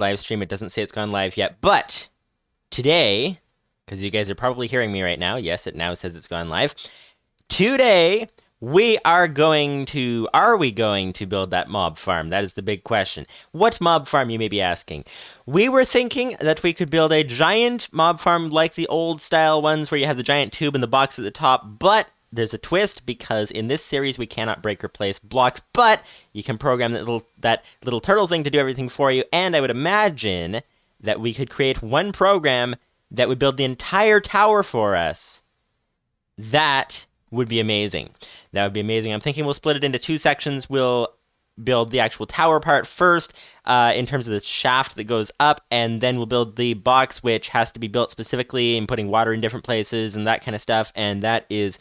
live stream. It doesn't say it's gone live yet, but today, because you guys are probably hearing me right now, yes, it now says it's gone live. Today, are we going to build that mob farm? That is the big question. What mob farm, you may be asking? We were thinking that we could build a giant mob farm like the old style ones where you have the giant tube and the box at the top, but there's a twist because in this series we cannot break or place blocks, but you can program that little turtle thing to do everything for you, and I would imagine that we could create one program that would build the entire tower for us. That would be amazing. That would be amazing. I'm thinking we'll split it into two sections. We'll build the actual tower part first in terms of the shaft that goes up, and then we'll build the box, which has to be built specifically and putting water in different places and that kind of stuff. And that is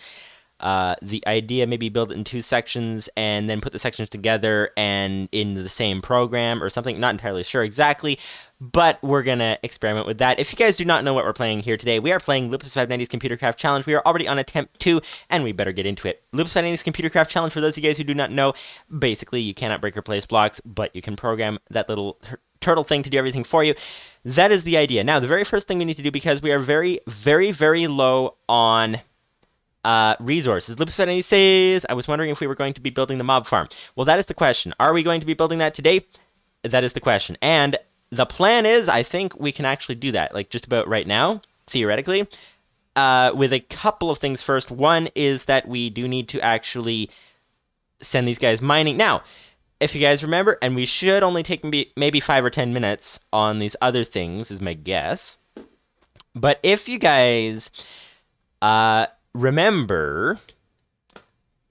the idea. Maybe build it in two sections and then put the sections together and in the same program or something. Not entirely sure exactly, but we're going to experiment with that. If you guys do not know what we're playing here today, we are playing Lupus590's ComputerCraft Challenge. We are already on attempt 2, and we better get into it. Lupus590's ComputerCraft Challenge, for those of you guys who do not know, basically you cannot break or place blocks, but you can program that little turtle thing to do everything for you. That is the idea. Now, the very first thing we need to do, because we are very, very, very low on resources. Lupus590 says, I was wondering if we were going to be building the mob farm. Well, that is the question. Are we going to be building that today? That is the question. And the plan is, I think we can actually do that, like just about right now, theoretically, with a couple of things first. One is that we do need to actually send these guys mining. Now, if you guys remember, and we should only take maybe 5 or 10 minutes on these other things, is my guess. But if you guys remember,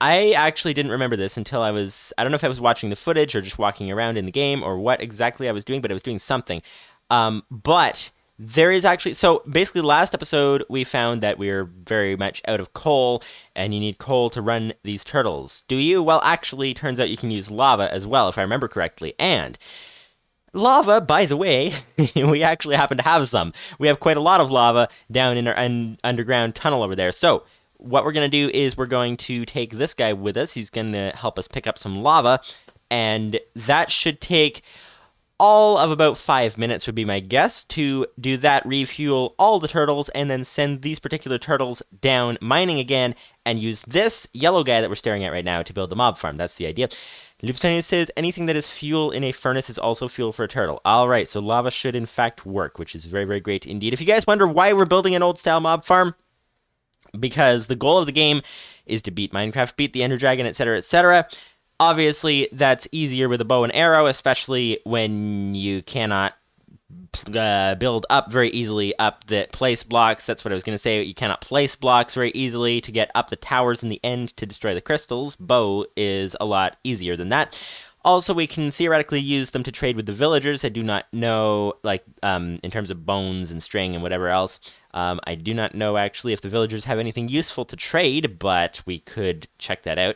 I actually didn't remember this until I don't know if I was watching the footage or just walking around in the game or what exactly I was doing, but I was doing something. But there is actually, so basically last episode we found that we're very much out of coal and you need coal to run these turtles. Do you? Well, actually, turns out you can use lava as well, if I remember correctly. And lava, by the way, we actually happen to have some. We have quite a lot of lava down in our underground tunnel over there. So what we're going to do is we're going to take this guy with us. He's going to help us pick up some lava, and that should take all of about 5 minutes would be my guess to do that, refuel all the turtles, and then send these particular turtles down mining again, and use this yellow guy that we're staring at right now to build the mob farm. That's the idea. Lupus590 says, anything that is fuel in a furnace is also fuel for a turtle. Alright, so lava should in fact work, which is very, very great indeed. If you guys wonder why we're building an old-style mob farm, because the goal of the game is to beat Minecraft, beat the Ender Dragon, etc., etc. Obviously, that's easier with a bow and arrow, especially when you cannot build up very easily up the place blocks. That's what I was going to say. You cannot place blocks very easily to get up the towers in the end to destroy the crystals. Bow is a lot easier than that. Also, we can theoretically use them to trade with the villagers. I do not know, like, in terms of bones and string and whatever else. I do not know, actually, if the villagers have anything useful to trade, but we could check that out.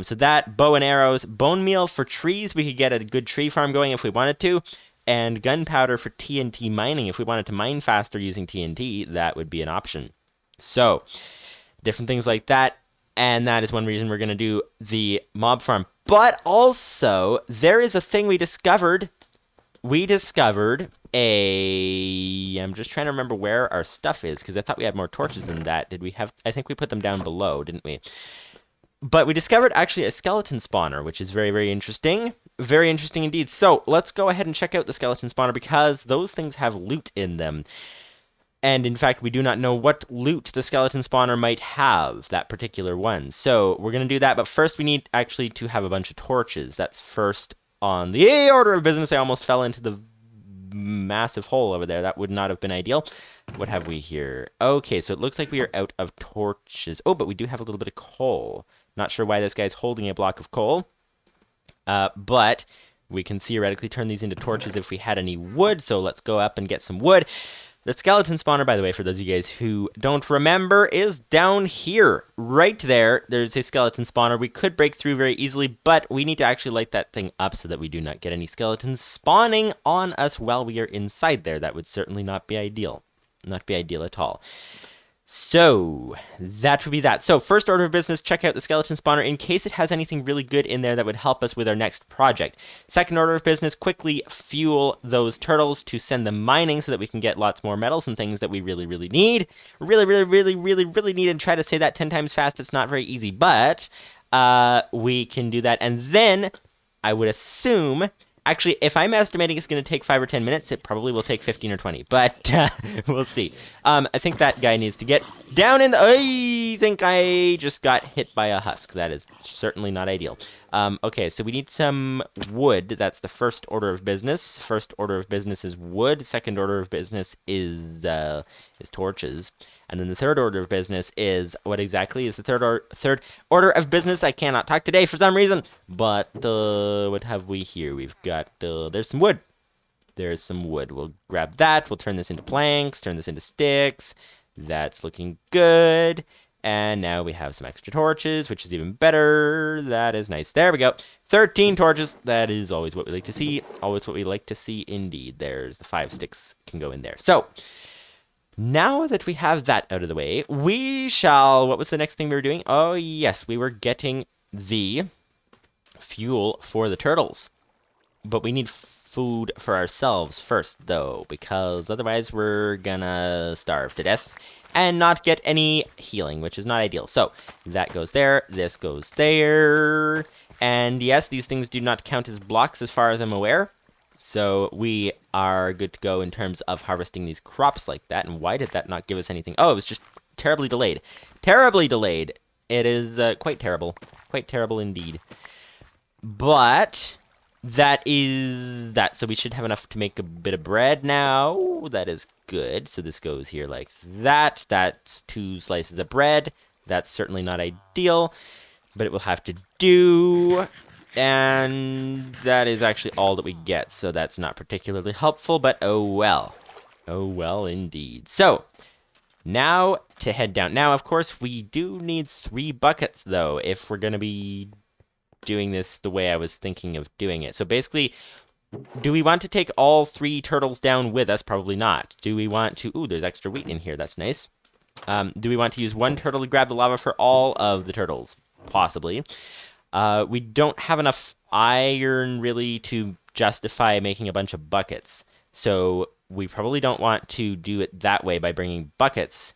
So that, bow and arrows, bone meal for trees. We could get a good tree farm going if we wanted to. And gunpowder for TNT mining. If we wanted to mine faster using TNT, that would be an option. So, different things like that. And that is one reason we're going to do the mob farm. But also, there is a thing we discovered. We discovered I'm just trying to remember where our stuff is, because I thought we had more torches than that. Did we have? I think we put them down below, didn't we? But we discovered actually a skeleton spawner, which is very, very interesting. Very interesting indeed. So, let's go ahead and check out the skeleton spawner, because those things have loot in them. And in fact, we do not know what loot the skeleton spawner might have, that particular one. So we're going to do that, but first we need actually to have a bunch of torches. That's first on the order of business. I almost fell into the massive hole over there. That would not have been ideal. What have we here? Okay, so it looks like we are out of torches. Oh, but we do have a little bit of coal. Not sure why this guy's holding a block of coal. But we can theoretically turn these into torches if we had any wood. So let's go up and get some wood. The skeleton spawner, by the way, for those of you guys who don't remember, is down here. Right there, there's a skeleton spawner. We could break through very easily, but we need to actually light that thing up so that we do not get any skeletons spawning on us while we are inside there. That would certainly not be ideal. Not be ideal at all. So, that would be that. So, first order of business, check out the skeleton spawner in case it has anything really good in there that would help us with our next project. Second order of business, quickly fuel those turtles to send them mining so that we can get lots more metals and things that we really, really need. Really need, and try to say that 10 times fast. It's not very easy, but we can do that. And then, I would assume... Actually, if I'm estimating it's going to take 5 or 10 minutes, it probably will take 15 or 20, but we'll see. I think that guy needs to get down in the... I think I just got hit by a husk. That is certainly not ideal. Okay, so we need some wood. That's the first order of business. First order of business is wood. Second order of business is torches. And then the third order of business is... What exactly is the third order of business? I cannot talk today for some reason. But what have we here? We've got... there's some wood. There's some wood. We'll grab that. We'll turn this into planks. Turn this into sticks. That's looking good. And now we have some extra torches, which is even better. That is nice. There we go. 13 torches. That is always what we like to see. Always what we like to see indeed. There's the 5 sticks can go in there. So... Now that we have that out of the way, we shall... What was the next thing we were doing? Oh, yes, we were getting the fuel for the turtles. But we need food for ourselves first, though, because otherwise we're gonna starve to death and not get any healing, which is not ideal. So, that goes there, this goes there, and yes, these things do not count as blocks as far as I'm aware. So we are good to go in terms of harvesting these crops like that. And why did that not give us anything? Oh, it was just terribly delayed. Terribly delayed. It is quite terrible. Quite terrible indeed. But that is that. So we should have enough to make a bit of bread now. That is good. So this goes here like that. That's 2 slices of bread. That's certainly not ideal, but it will have to do. And that is actually all that we get, so that's not particularly helpful, but oh well. Oh well indeed. So, now to head down. Now, of course, we do need 3 buckets, though, if we're going to be doing this the way I was thinking of doing it. So basically, do we want to take all 3 turtles down with us? Probably not. Do we want to... Ooh, there's extra wheat in here. That's nice. Do we want to use 1 turtle to grab the lava for all of the turtles? Possibly. We don't have enough iron, really, to justify making a bunch of buckets. So we probably don't want to do it that way by bringing buckets.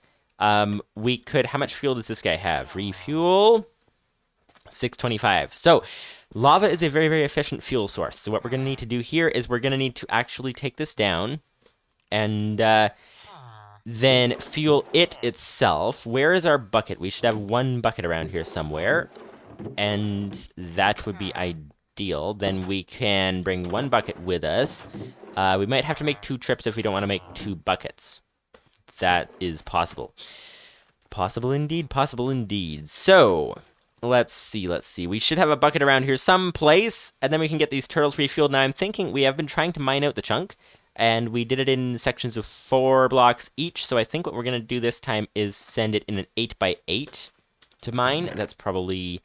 We could... How much fuel does this guy have? Refuel? 625. So lava is a very, very efficient fuel source. So what we're going to need to do here is we're going to need to actually take this down and then fuel it itself. Where is our bucket? We should have 1 bucket around here somewhere. And that would be ideal. Then we can bring 1 bucket with us. We might have to make 2 trips if we don't want to make 2 buckets. That is possible. Possible indeed, possible indeed. So, let's see. We should have a bucket around here someplace, and then we can get these turtles refueled. Now, I'm thinking we have been trying to mine out the chunk, and we did it in sections of 4 blocks each, so I think what we're going to do this time is send it in an 8x8 to mine. That's probably...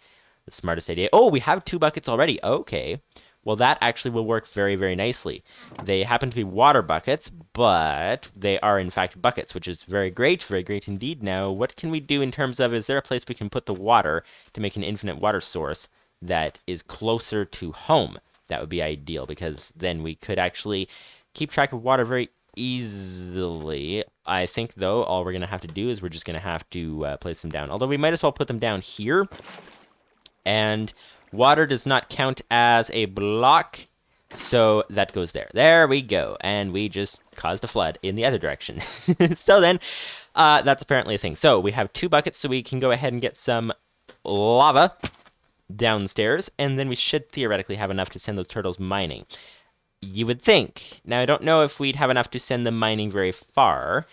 the smartest idea. Oh, we have 2 buckets already. Okay. Well, that actually will work very, very nicely. They happen to be water buckets, but they are, in fact, buckets, which is very great indeed. Now, what can we do in terms of, is there a place we can put the water to make an infinite water source that is closer to home? That would be ideal, because then we could actually keep track of water very easily. I think, though, all we're going to have to do is we're just going to have to place them down. Although we might as well put them down here. And water does not count as a block, so that goes there. There we go. And we just caused a flood in the other direction. So then, that's apparently a thing. So we have 2 buckets, so we can go ahead and get some lava downstairs, and then we should theoretically have enough to send those turtles mining. You would think. Now, I don't know if we'd have enough to send them mining very far.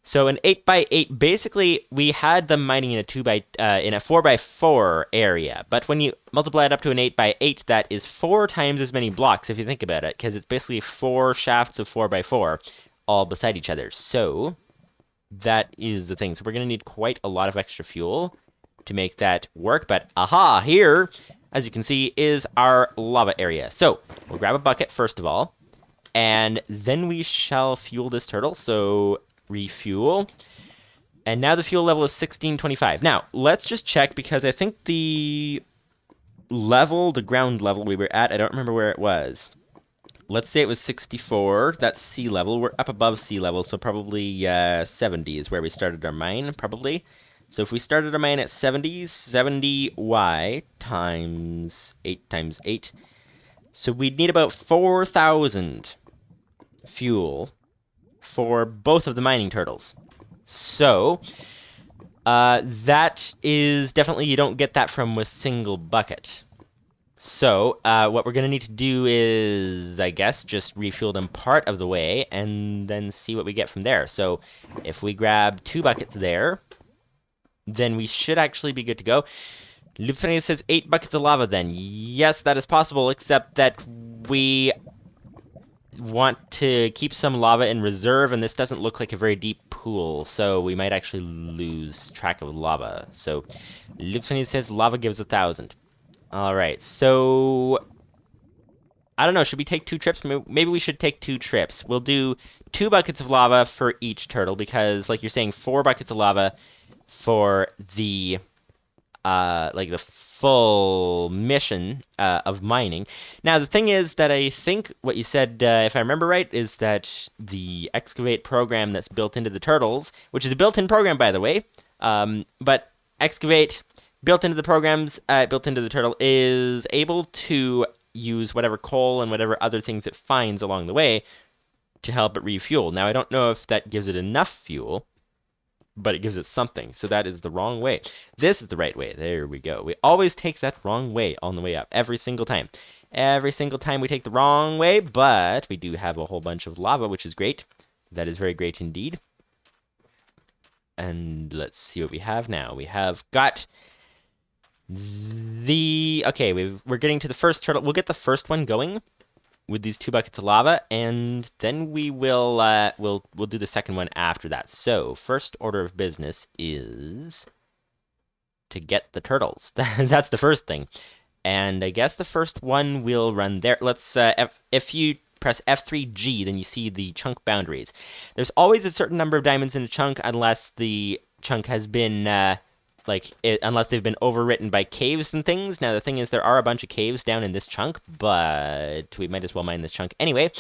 So an 8x8, basically, we had them mining in a 4x4 area. But when you multiply it up to an 8x8, that is 4 times as many blocks, if you think about it, because it's basically 4 shafts of 4x4 all beside each other. So that is the thing. So we're going to need quite a lot of extra fuel to make that work. But aha, here, as you can see, is our lava area. So we'll grab a bucket, first of all, and then we shall fuel this turtle. So... refuel. And now the fuel level is 1625. Now, let's just check, because I think the ground level we were at, I don't remember where it was. Let's say it was 64. That's sea level. We're up above sea level, so probably 70 is where we started our mine, probably. So if we started our mine at 70, 70y times 8 times 8. So we'd need about 4,000 fuel for both of the mining turtles. So that is definitely, you don't get that from a single bucket. So, what we're going to need to do is, I guess, just refuel them part of the way, and then see what we get from there. So, if we grab 2 buckets there, then we should actually be good to go. Lupus590's says 8 buckets of lava then. Yes, that is possible, except that we want to keep some lava in reserve, and this doesn't look like a very deep pool, so we might actually lose track of lava. So, Lupus590 says lava gives 1,000. Alright, so I don't know, should we take 2 trips? Maybe we should take 2 trips. We'll do 2 buckets of lava for each turtle, because, like you're saying, 4 buckets of lava for the, like, the full mission of mining. Now, the thing is that I think what you said, if I remember right, is that the excavate program that's built into the turtles, which is a built-in program, by the way, but excavate built into the programs, built into the turtle, is able to use whatever coal and whatever other things it finds along the way to help it refuel. Now, I don't know if that gives it enough fuel, but it gives it something. So that is the wrong way. This is the right way. There we go. We always take that wrong way on the way up, every single time. Every single time we take the wrong way, but we do have a whole bunch of lava, which is great. That is very great indeed. And let's see what we have now. We have got okay, we're getting to the first turtle. We'll get the first one going with these 2 buckets of lava, and then we will we'll do the second one after that. So first order of business is to get the turtles. That's the first thing, and I guess the first one will run there. Let's if you press F3G, then you see the chunk boundaries. There's always a certain number of diamonds in a chunk, unless the chunk has been unless they've been overwritten by caves and things. Now, the thing is, there are a bunch of caves down in this chunk, but we might as well mine this chunk anyway.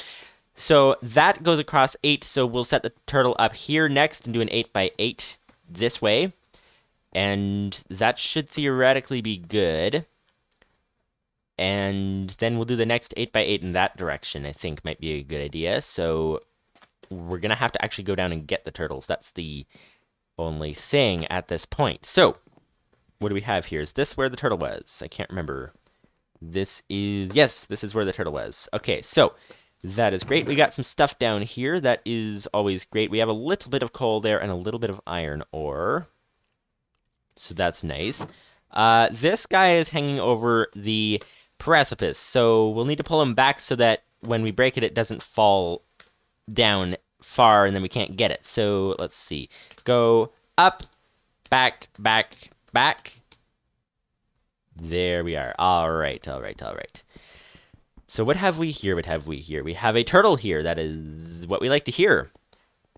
So that goes across 8, so we'll set the turtle up here next and do an 8x8 this way. And that should theoretically be good. And then we'll do the next 8x8 in that direction, I think might be a good idea. So we're going to have to actually go down and get the turtles. That's the only thing at this point. So, what do we have here? Is this where the turtle was? I can't remember. This is... Yes, this is where the turtle was. Okay, so that is great. We got some stuff down here. That is always great. We have a little bit of coal there and a little bit of iron ore. So that's nice. This guy is hanging over the precipice, so we'll need to pull him back so that when we break it, it doesn't fall down far and then we can't get it. So let's see. Go up, back, back, back. There we are. All right, all right, all right. So what have we here? What have we here? We have a turtle here. That is what we like to hear.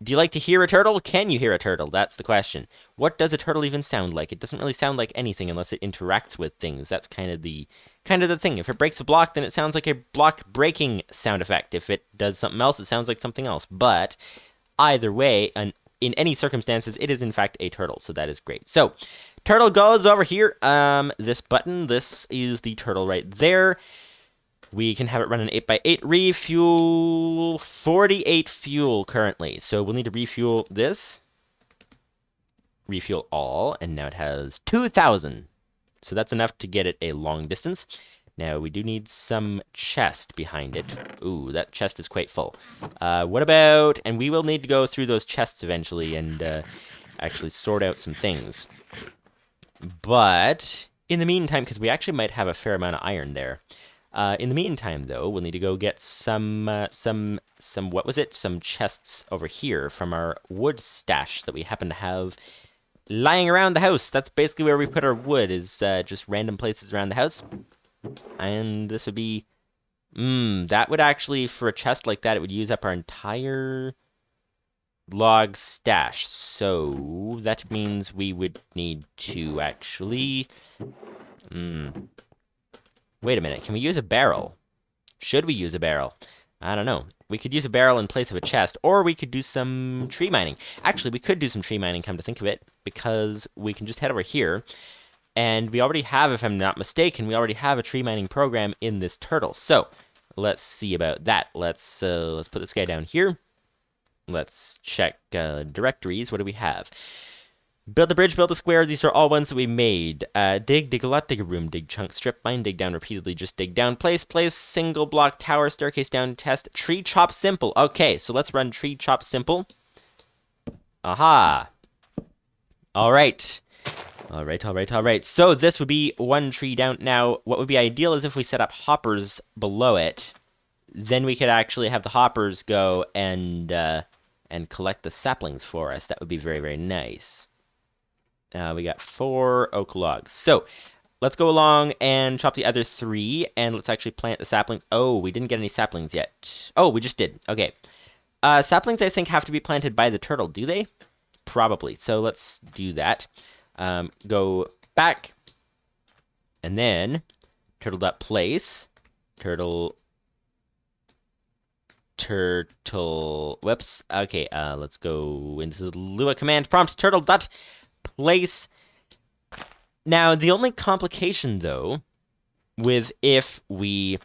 Do you like to hear a turtle? Can you hear a turtle? That's the question. What does a turtle even sound like? It doesn't really sound like anything unless it interacts with things. That's kind of the thing. If it breaks a block, then it sounds like a block breaking sound effect. If it does something else, it sounds like something else. But either way, in any circumstances, it is in fact a turtle. So that is great. So turtle goes over here. This button, this is the turtle right there. We can have it run an 8x8 refuel, 48 fuel currently. So we'll need to refuel this, refuel all, and now it has 2,000. So that's enough to get it a long distance. Now we do need some chest behind it. Ooh, that chest is quite full. What about, and we will need to go through those chests eventually and actually sort out some things. But in the meantime, because we actually might have a fair amount of iron there. In the meantime, though, we'll need to go get some, what was it? Some chests over here from our wood stash that we happen to have lying around the house. That's basically where we put our wood, is just random places around the house. And this would be, that would actually, for a chest like that, it would use up our entire log stash. So that means we would need to actually... Wait a minute. Can we use a barrel? Should we use a barrel? I don't know. We could use a barrel in place of a chest, or we could do some tree mining. Actually, we could do some tree mining, come to think of it, because we can just head over here, and we already have, if I'm not mistaken, we already have a tree mining program in this turtle. So, let's see about that. Let's put this guy down here. Let's check directories. What do we have? Build a bridge, build a square. These are all ones that we made. Dig a lot, dig a room, dig chunk, strip mine, dig down repeatedly, just dig down, place, single block tower, staircase down, test, tree chop simple. Okay, so let's run tree chop simple. Aha. All right. All right. So this would be one tree down. Now, what would be ideal is if we set up hoppers below it. Then we could actually have the hoppers go and collect the saplings for us. That would be very, very nice. We got 4 oak logs. So let's go along and chop the other 3, and let's actually plant the saplings. Oh, we didn't get any saplings yet. Oh, we just did. Okay. Saplings, I think, have to be planted by the turtle, do they? Probably. So let's do that. Go back, and then turtle.place, turtle, whoops. Okay, let's go into the Lua command prompt, turtle.place. Now, the only complication, though, with if we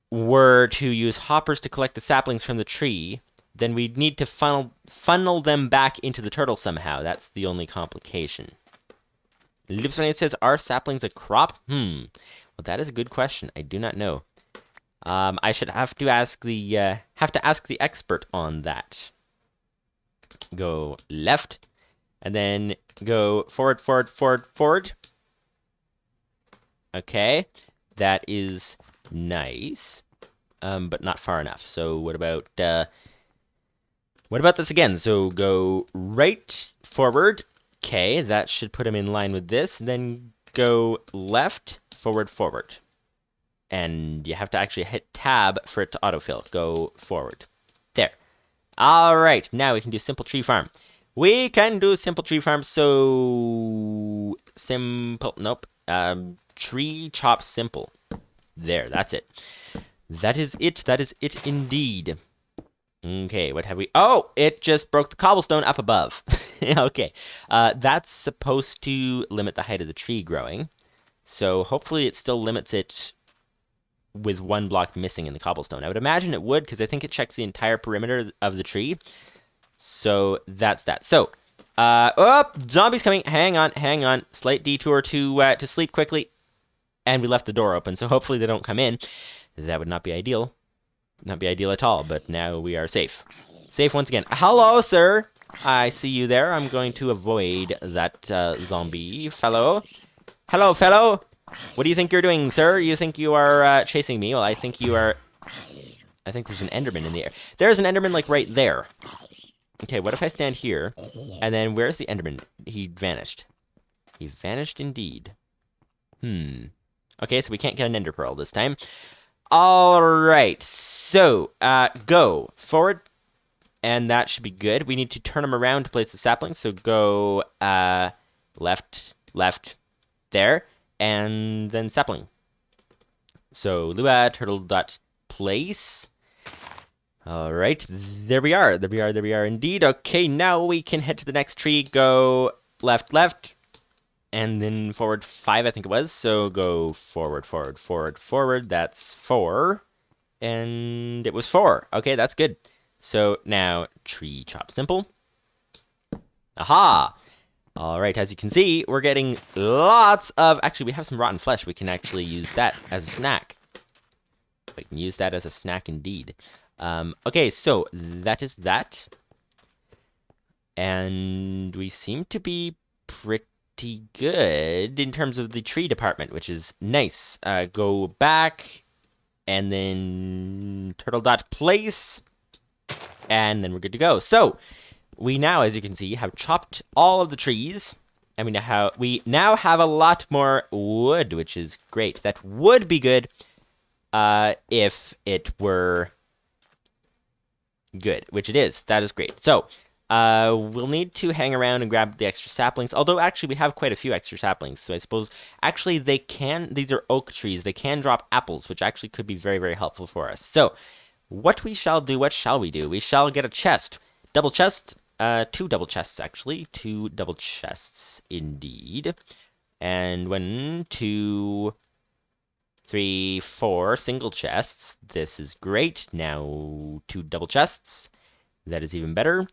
were to use hoppers to collect the saplings from the tree, then we'd need to funnel them back into the turtle somehow. That's the only complication. Lupus590's says, are saplings a crop? Well, that is a good question. I do not know. I should have to ask the expert on that. Go left, and then go forward. Okay, that is nice, but not far enough. So what about this again? So go right, forward. Okay, that should put him in line with this. Then go left, forward. And you have to actually hit tab for it to autofill. Go forward. There. All right, now we can do simple tree farm. We can do simple tree farm, so... Nope. Tree chop simple. There, that's it. That is it indeed. Okay, what have we... Oh, it just broke the cobblestone up above. Okay, that's supposed to limit the height of the tree growing. So hopefully it still limits it with 1 block missing in the cobblestone. I would imagine it would, because I think it checks the entire perimeter of the tree. So that's that. So, oh, zombies coming. Hang on. Slight detour to sleep quickly. And we left the door open, so hopefully they don't come in. That would not be ideal. Not be ideal at all, but now we are safe. Safe once again. Hello, sir. I see you there. I'm going to avoid that zombie fellow. Hello, fellow. What do you think you're doing, sir? You think you are chasing me? Well, I think you are... I think there's an Enderman in the air. There's an Enderman, like, right there. Okay, what if I stand here, and then where's the Enderman? He vanished. He vanished indeed. Okay, so we can't get an Ender Pearl this time. Alright, so, go forward, and that should be good. We need to turn him around to place the sapling, so go, left, there, and then sapling. So, Lua, turtle.place. Alright, there we are indeed. Okay, now we can head to the next tree, go left, and then forward 5, I think it was. So go forward, that's 4, and it was 4. Okay, that's good. So now, tree chop simple. Aha! Alright, as you can see, we're getting lots of... Actually, we have some rotten flesh. We can actually use that as a snack. We can use that as a snack indeed. Okay, so that is that. And we seem to be pretty good in terms of the tree department, which is nice. Go back, and then turtle.place, and then we're good to go. So, we now, as you can see, have chopped all of the trees, and we now have a lot more wood, which is great. That would be good if it were Good, which it is. That is great. So, we'll need to hang around and grab the extra saplings. Although, actually, we have quite a few extra saplings. So I suppose, actually, these are oak trees. They can drop apples, which actually could be very, very helpful for us. So, what shall we do? We shall get a chest. Double chest, 2 double chests, actually. 2 double chests, indeed. And 1, 2, 3, 4 single chests. This is great. Now 2 double chests. That is even better.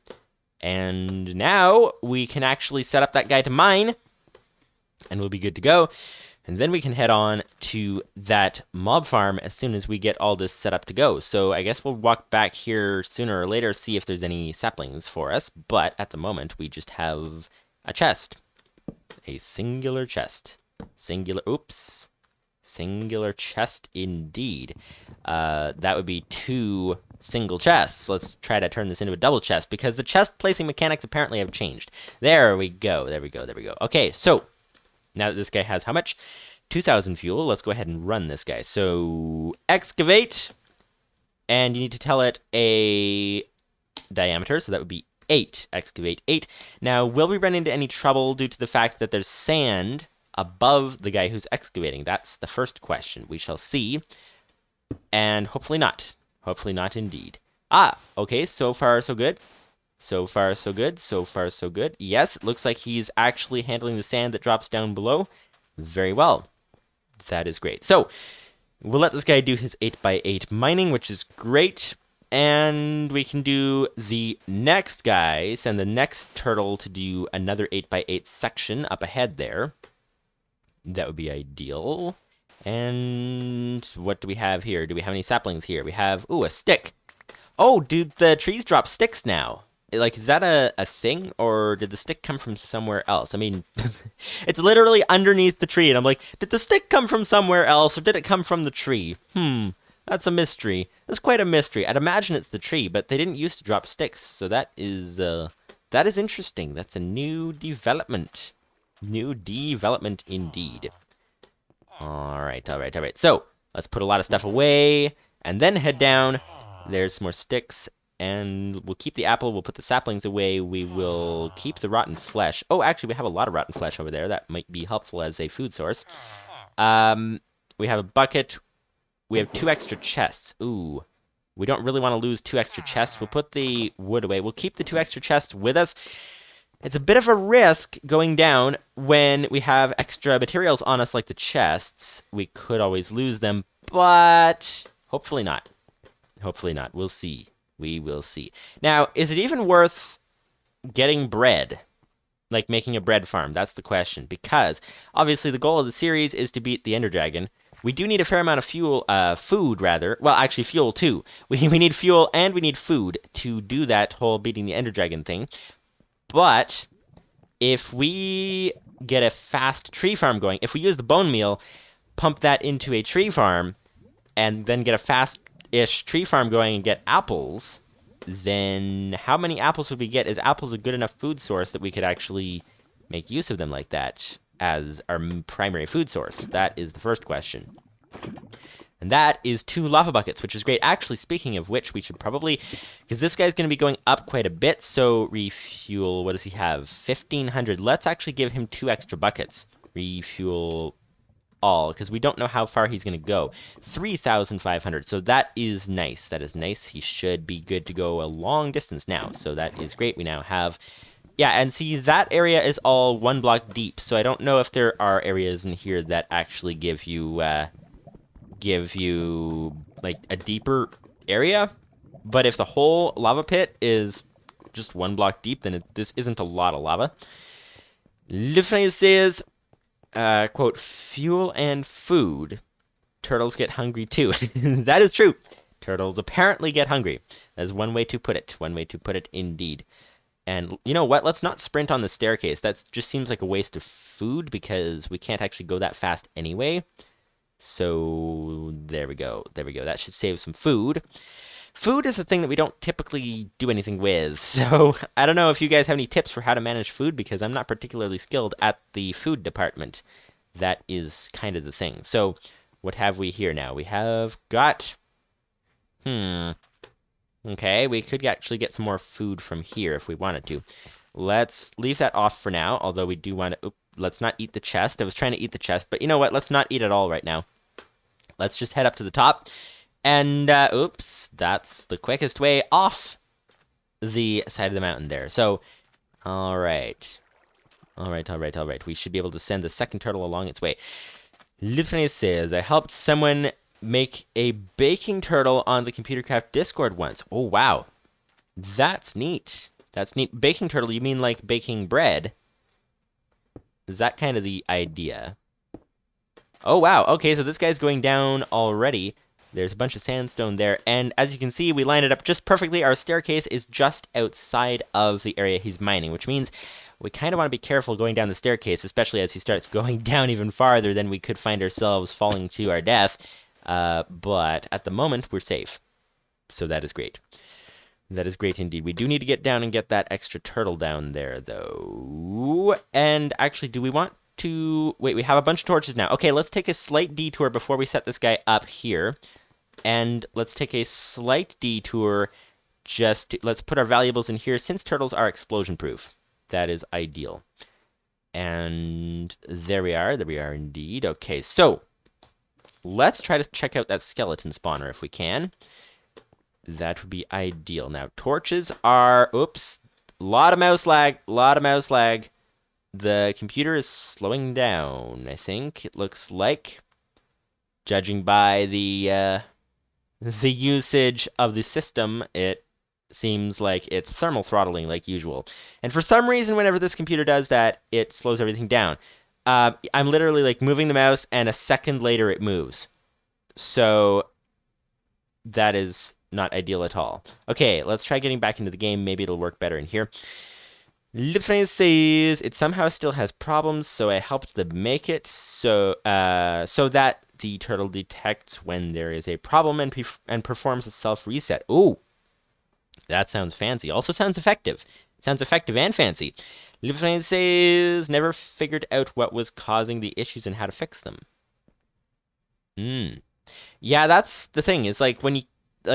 And now we can actually set up that guy to mine. And we'll be good to go. And then we can head on to that mob farm as soon as we get all this set up to go. So I guess we'll walk back here sooner or later, see if there's any saplings for us. But at the moment, we just have a chest. A singular chest. Singular chest indeed. That would be 2 single chests. Let's try to turn this into a double chest because the chest placing mechanics apparently have changed. There we go. Okay, so now that this guy has how much? 2,000 fuel. Let's go ahead and run this guy. So excavate, and you need to tell it a diameter, so that would be 8. Excavate 8. Now, will we run into any trouble due to the fact that there's sand above the guy who's excavating? That's the first question. We shall see. And hopefully not. Hopefully not indeed. Okay, so far so good. So far so good. Yes, it looks like he's actually handling the sand that drops down below. Very well. That is great. So, we'll let this guy do his 8x8 mining, which is great. And we can do the next guy, send the next turtle to do another 8x8 section up ahead there. That would be ideal. And what do we have here? Do we have any saplings here? We have, a stick. Oh, dude, the trees drop sticks now. Like, is that a thing, or did the stick come from somewhere else? I mean, it's literally underneath the tree, and I'm like, did the stick come from somewhere else, or did it come from the tree? That's a mystery. That's quite a mystery. I'd imagine it's the tree, but they didn't used to drop sticks, so that is interesting. That's a new development. New development indeed. All right. So, let's put a lot of stuff away, and then head down. There's some more sticks. And we'll keep the apple, we'll put the saplings away, we will keep the rotten flesh. Oh, actually, we have a lot of rotten flesh over there. That might be helpful as a food source. We have a bucket. We have 2 extra chests. Ooh, we don't really want to lose 2 extra chests. We'll put the wood away. We'll keep the 2 extra chests with us. It's a bit of a risk going down when we have extra materials on us like the chests. We could always lose them, but hopefully not. Hopefully not. We'll see. We will see. Now, is it even worth getting bread? Like making a bread farm? That's the question. Because, obviously, the goal of the series is to beat the Ender Dragon. We do need a fair amount of food, rather. Well, actually, fuel, too. We need fuel and we need food to do that whole beating the Ender Dragon thing. But, if we get a fast tree farm going, if we use the bone meal, pump that into a tree farm, and then get a fast-ish tree farm going and get apples, then how many apples would we get? Is apples a good enough food source that we could actually make use of them like that as our primary food source? That is the first question. And that is 2 lava buckets, which is great. Actually, speaking of which, we should probably, because this guy's going to be going up quite a bit, so refuel, what does he have? 1,500. Let's actually give him 2 extra buckets. Refuel all, because we don't know how far he's going to go. 3,500, so that is nice. That is nice. He should be good to go a long distance now, so that is great. We now have, yeah, and see, that area is all 1 block deep, so I don't know if there are areas in here that actually give you like a deeper area, but if the whole lava pit is just 1 block deep, then this isn't a lot of lava. Lupus590's says, quote, fuel and food. Turtles get hungry too. That is true. Turtles apparently get hungry. That's one way to put it. One way to put it indeed. And you know what? Let's not sprint on the staircase. That just seems like a waste of food because we can't actually go that fast anyway. So there we go. There we go. That should save some food. Food is the thing that we don't typically do anything with, so I don't know if you guys have any tips for how to manage food, because I'm not particularly skilled at the food department. That is kind of the thing. So, what have we here now? We have got... Okay, we could actually get some more food from here if we wanted to. Let's leave that off for now, although we do want to... Oop, let's not eat the chest. I was trying to eat the chest, but you know what? Let's not eat at all right now. Let's just head up to the top. And, oops, that's the quickest way off the side of the mountain there. So, all right. All right. We should be able to send the second turtle along its way. Lupus590's says, I helped someone make a baking turtle on the ComputerCraft Discord once. Oh, wow. That's neat. That's neat. Baking turtle, you mean like baking bread? Is that kind of the idea? Oh, wow. Okay, so this guy's going down already. There's a bunch of sandstone there, and as you can see, we lined it up just perfectly. Our staircase is just outside of the area he's mining, which means we kind of want to be careful going down the staircase, especially as he starts going down even farther, than we could find ourselves falling to our death. But at the moment, we're safe. So that is great. That is great indeed. We do need to get down and get that extra turtle down there, though. And actually, do we want to... Wait, we have a bunch of torches now. Okay, let's take a slight detour before we set this guy up here. And let's take a slight detour just to... Let's put our valuables in here, since turtles are explosion-proof. That is ideal. And there we are. There we are indeed. Okay, so let's try to check out that skeleton spawner if we can. That would be ideal. Now, torches are... Oops. Lot of mouse lag. The computer is slowing down, I think. It looks like. Judging by the usage of the system, it seems like it's thermal throttling like usual. And for some reason, whenever this computer does that, it slows everything down. I'm literally like moving the mouse, and a second later it moves. So that is not ideal at all. Okay, let's try getting back into the game. Maybe it'll work better in here. Lupus590's says it somehow still has problems, so I helped them make it so that the turtle detects when there is a problem and performs a self-reset. Ooh, that sounds fancy. Also sounds effective. Sounds effective and fancy. Lupus590 says never figured out what was causing the issues and how to fix them. Yeah, that's the thing. It's like when you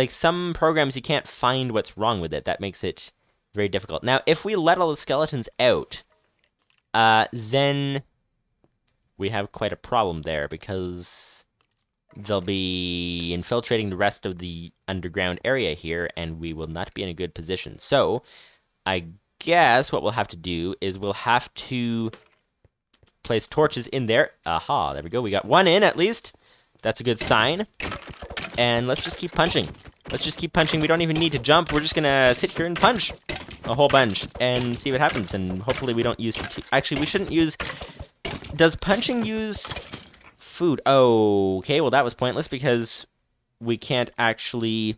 some programs you can't find what's wrong with it. That makes it very difficult. Now, if we let all the skeletons out, then we have quite a problem there, because they'll be infiltrating the rest of the underground area here, and we will not be in a good position. So, I guess what we'll have to do is we'll have to place torches in there. Aha, there we go. We got one in, at least. That's a good sign. And let's just keep punching. We don't even need to jump. We're just gonna sit here and punch a whole bunch and see what happens. And hopefully we don't use... Actually, we shouldn't use... Does punching use food? Oh, okay. Well, that was pointless because we can't actually...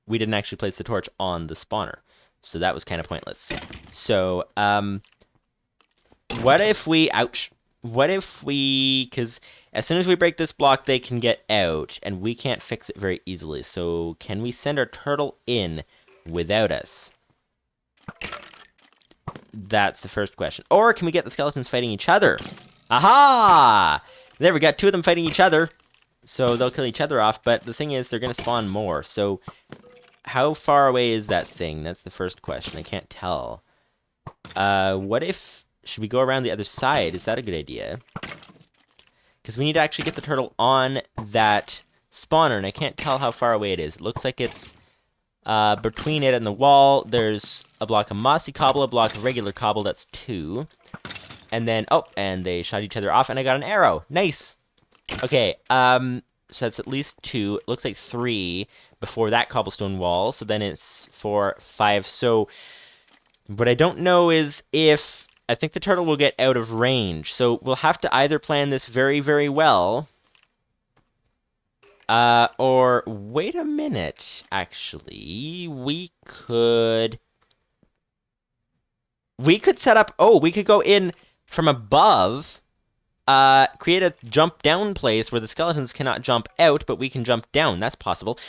We didn't actually place the torch on the spawner. So that was kind of pointless. So, what if we... Ouch. What if we... Because as soon as we break this block, they can get out, and we can't fix it very easily. So can we send our turtle in without us? That's the first question. Or can we get the skeletons fighting each other? Aha! There, we got two of them fighting each other. So they'll kill each other off, but the thing is, they're going to spawn more. So how far away is that thing? That's the first question. I can't tell. What if... Should we go around the other side? Is that a good idea? Because we need to actually get the turtle on that spawner, and I can't tell how far away it is. It looks like it's between it and the wall. There's a block of mossy cobble, a block of regular cobble. That's 2. And then, oh, and they shot each other off, and I got an arrow. Nice! Okay, so that's at least 2. It looks like 3 before that cobblestone wall. So then it's 4, 5. So what I don't know is if... I think the turtle will get out of range, so we'll have to either plan this very, very well, or wait a minute, actually, we could set up, we could go in from above, create a jump down place where the skeletons cannot jump out, but we can jump down. That's possible.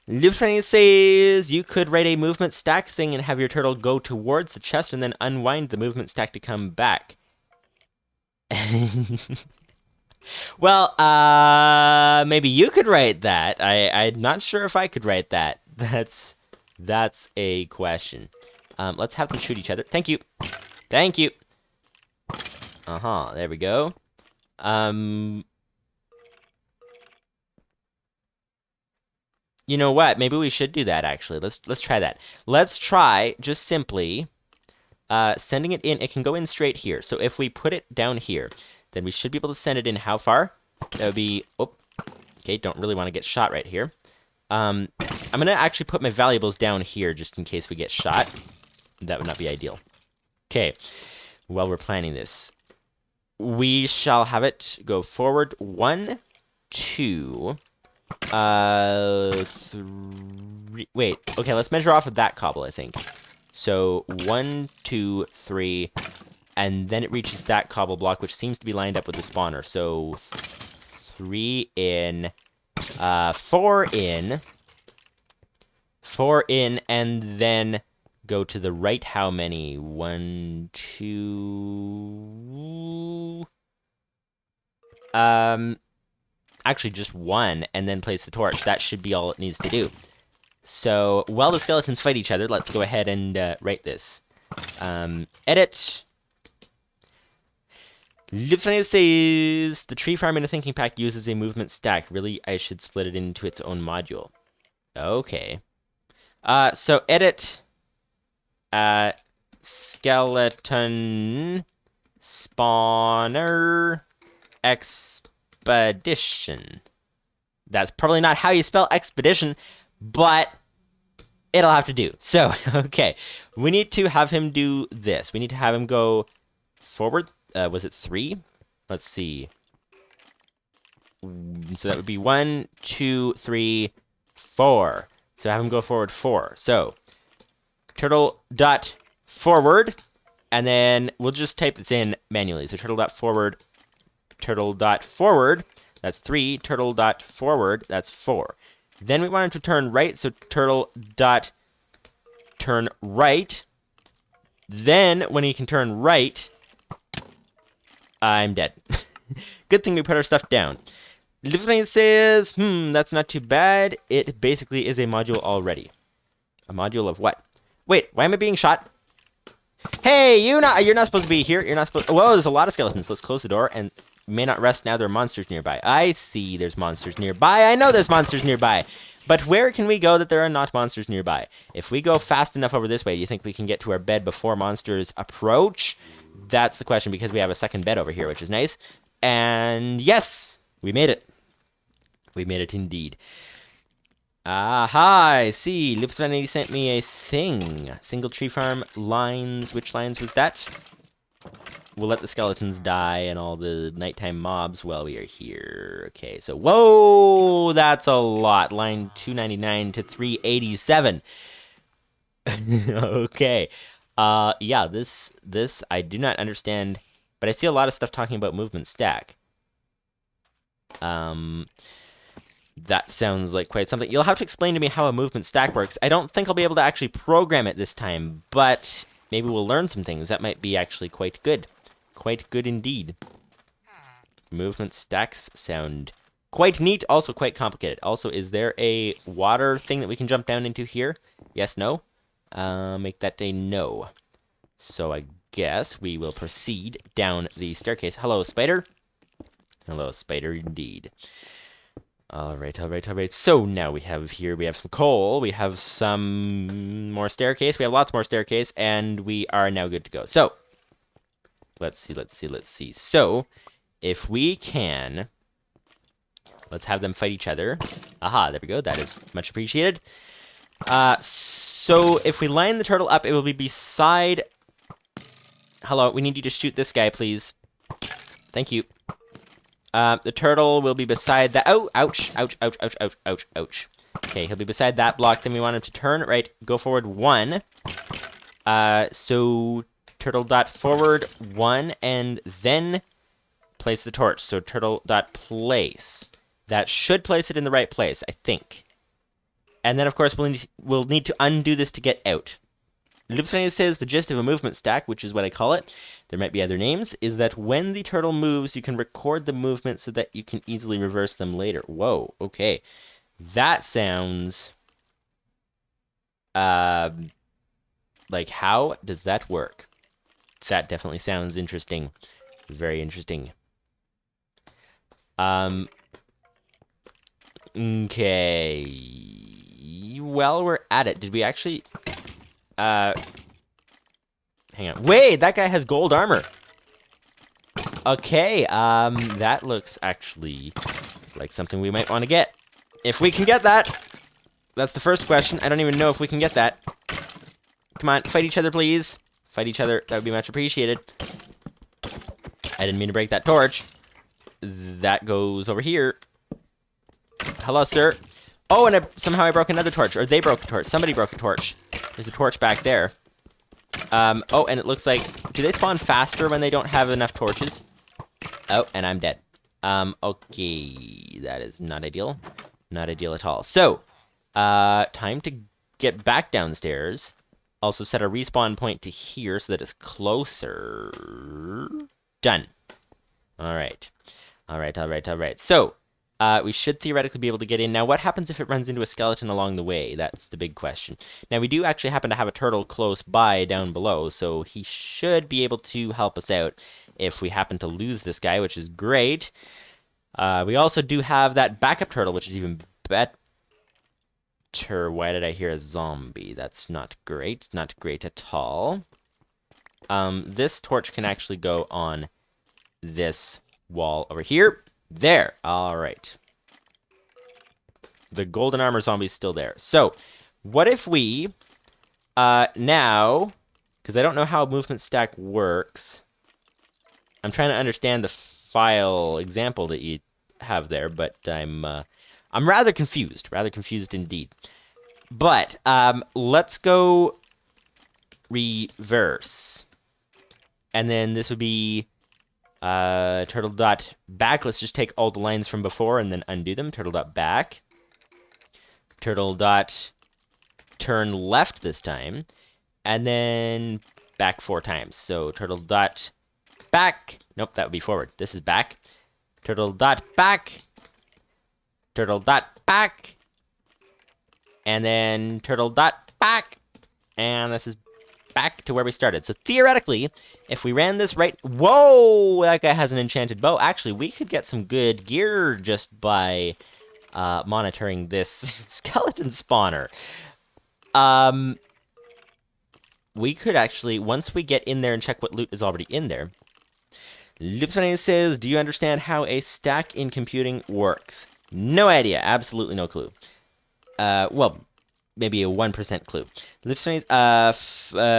Lupus590 says you could write a movement stack thing and have your turtle go towards the chest and then unwind the movement stack to come back. Well, maybe you could write that. I'm not sure if I could write that. That's a question. Let's have them shoot each other. Thank you. Thank you. There we go. You know what? Maybe we should do that, actually. Let's try that. Let's try just simply sending it in. It can go in straight here. So if we put it down here, then we should be able to send it in how far? That would be... Oh, okay, don't really want to get shot right here. I'm going to actually put my valuables down here just in case we get shot. That would not be ideal. Okay, while we're planning this, we shall have it go forward 1, 2, 3. Wait, okay, let's measure off of that cobble, I think. So 1, 2, 3, and then it reaches that cobble block, which seems to be lined up with the spawner. So 3 in, 4 in, 4 in, and then go to the right how many? 1, 2... Actually just 1, and then place the torch. That should be all it needs to do. So, while the skeletons fight each other, let's go ahead and write this. Edit. Lupus590's says, the tree farm in a thinking pack uses a movement stack. Really, I should split it into its own module. Okay. So edit skeleton spawner expedition. That's probably not how you spell expedition, but it'll have to do. So, okay. We need to have him do this. We need to have him go forward. Was it 3? Let's see. So that would be 1, 2, 3, 4. So have him go forward 4. So, turtle dot forward, and then we'll just type this in manually. So turtle dot forward, that's 3, turtle dot forward, that's 4. Then we want him to turn right, so turtle dot turn right. Then, when he can turn right, I'm dead. Good thing we put our stuff down. Lupus590 says, that's not too bad. It basically is a module already. A module of what? Wait, why am I being shot? Hey, you're not supposed to be here. You're not supposed... Whoa, there's a lot of skeletons. Let's close the door, and we may not rest now. There are monsters nearby. I see there's monsters nearby. I know there's monsters nearby. But where can we go that there are not monsters nearby? If we go fast enough over this way, do you think we can get to our bed before monsters approach? That's the question, because we have a second bed over here, which is nice. And yes, we made it. We made it indeed. Aha, I see. Lupus590 sent me a thing. Single tree farm lines. Which lines was that? We'll let the skeletons die and all the nighttime mobs while we are here. Okay, so, whoa, that's a lot. Line 299 to 387. Okay. Yeah, this I do not understand, but I see a lot of stuff talking about movement stack. That sounds like quite something. You'll have to explain to me how a movement stack works. I don't think I'll be able to actually program it this time, but maybe we'll learn some things. That might be actually quite good. Quite good indeed. Movement stacks sound quite neat, also quite complicated. Also, is there a water thing that we can jump down into here? Yes, no? Make that a no. So I guess we will proceed down the staircase. Hello, spider. Hello, spider, indeed. Alright. So now we have some coal, we have some more staircase, we have lots more staircase, and we are now good to go. So, let's see. So, if we can, let's have them fight each other. Aha, there we go, that is much appreciated. So if we line the turtle up, it will be beside... Hello, we need you to shoot this guy, please. Thank you. The turtle will be beside that... Oh, ouch. Okay, he'll be beside that block. Then we want him to turn right, go forward 1. So turtle dot forward 1, and then place the torch. So turtle dot place. That should place it in the right place, I think. And then, of course, we'll need to undo this to get out. Lupus590 says the gist of a movement stack, which is what I call it, there might be other names, is that when the turtle moves, you can record the movement so that you can easily reverse them later. Whoa, okay. That sounds Like, how does that work? That definitely sounds interesting. Very interesting. Okay. Well, we're at it. Did we actually... hang on. Wait, that guy has gold armor. Okay, that looks actually like something we might want to get. If we can get that! That's the first question. I don't even know if we can get that. Come on, fight each other, please. Fight each other. That would be much appreciated. I didn't mean to break that torch. That goes over here. Hello, sir. Oh, and somehow I broke another torch. Or they broke a torch. Somebody broke a torch. There's a torch back there. Oh, and it looks like... Do they spawn faster when they don't have enough torches? Oh, and I'm dead. Okay. That is not ideal. Not ideal at all. So, time to get back downstairs. Also set a respawn point to here so that it's closer. Done. Alright. Alright. So, we should theoretically be able to get in. Now, what happens if it runs into a skeleton along the way? That's the big question. Now, we do actually happen to have a turtle close by down below, so he should be able to help us out if we happen to lose this guy, which is great. We also do have that backup turtle, which is even better. Why did I hear a zombie? That's not great. Not great at all. This torch can actually go on this wall over here. There. All right. The golden armor zombie's still there. So, what if we, now, because I don't know how a movement stack works. I'm trying to understand the file example that you have there, but I'm rather confused indeed. But, let's go reverse. And then this would be turtle dot back. Let's just take all the lines from before and then undo them. Turtle dot back. Turtle dot turn left this time. And then back 4 times. So turtle dot back. Nope, that would be forward. This is back. Turtle dot back. Turtle dot back. And then turtle dot back. And this is back to where we started. So theoretically, if we ran this right... Whoa! That guy has an enchanted bow. Actually, we could get some good gear just by monitoring this skeleton spawner. We could actually, once we get in there and check what loot is already in there... Lupus590's says, do you understand how a stack in computing works? No idea. Absolutely no clue. Well... maybe a 1% clue.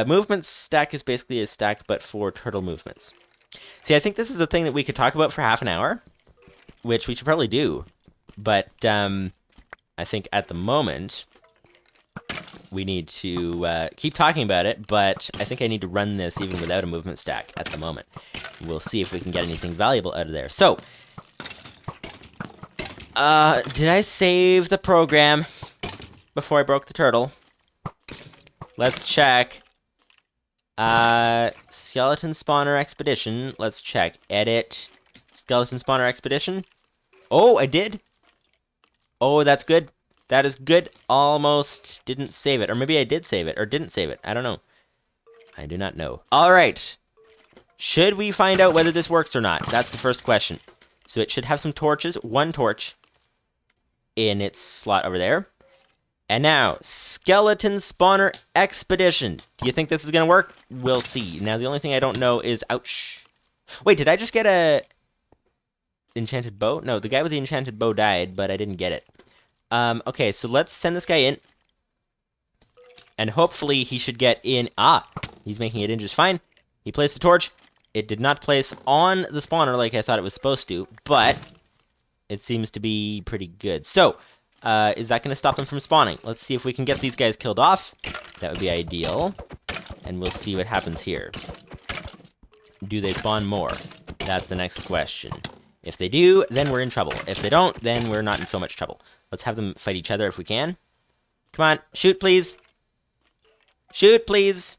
Movement stack is basically a stack, but for turtle movements. See, I think this is a thing that we could talk about for half an hour, which we should probably do. But I think at the moment, we need to keep talking about it, but I think I need to run this even without a movement stack at the moment. We'll see if we can get anything valuable out of there. So, did I save the program before I broke the turtle? Let's check. Skeleton spawner expedition. Let's check. Edit. Skeleton spawner expedition. Oh, I did. Oh, that's good. That is good. Almost didn't save it. Or maybe I did save it. Or didn't save it. I don't know. I do not know. Alright. Should we find out whether this works or not? That's the first question. So it should have some torches. 1 torch in its slot over there. And now, Skeleton Spawner Expedition. Do you think this is going to work? We'll see. Now, the only thing I don't know is... Ouch. Wait, did I just get a... enchanted bow? No, the guy with the enchanted bow died, but I didn't get it. Okay, so let's send this guy in. And hopefully he should get in... Ah! He's making it in just fine. He placed the torch. It did not place on the spawner like I thought it was supposed to, but it seems to be pretty good. So... is that going to stop them from spawning? Let's see if we can get these guys killed off. That would be ideal. And we'll see what happens here. Do they spawn more? That's the next question. If they do, then we're in trouble. If they don't, then we're not in so much trouble. Let's have them fight each other if we can. Come on, shoot please. Shoot please.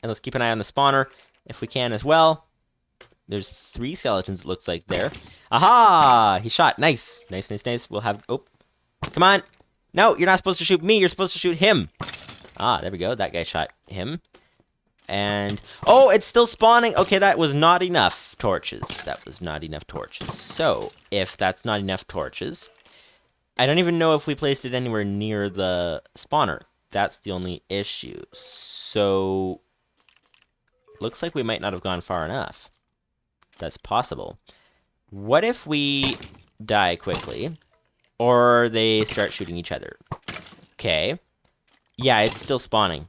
And let's keep an eye on the spawner if we can as well. There's 3 skeletons, it looks like, there. Aha! He shot. Nice. Nice. We'll have... Oh. Come on. No, you're not supposed to shoot me. You're supposed to shoot him. Ah, there we go. That guy shot him. And... oh, it's still spawning. Okay, that was not enough torches. That was not enough torches. So, if that's not enough torches... I don't even know if we placed it anywhere near the spawner. That's the only issue. So... looks like we might not have gone far enough. That's possible. What if we die quickly? Or they start shooting each other? Okay. Yeah, it's still spawning.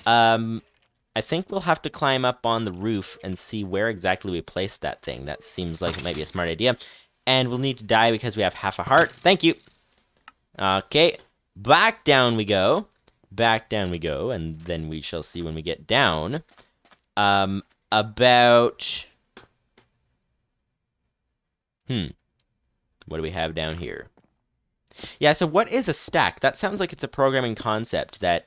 I think we'll have to climb up on the roof and see where exactly we placed that thing. That seems like it might be a smart idea. And we'll need to die because we have half a heart. Thank you! Okay, back down we go. Back down we go, and then we shall see when we get down. About... what do we have down here? Yeah, so what is a stack? That sounds like it's a programming concept that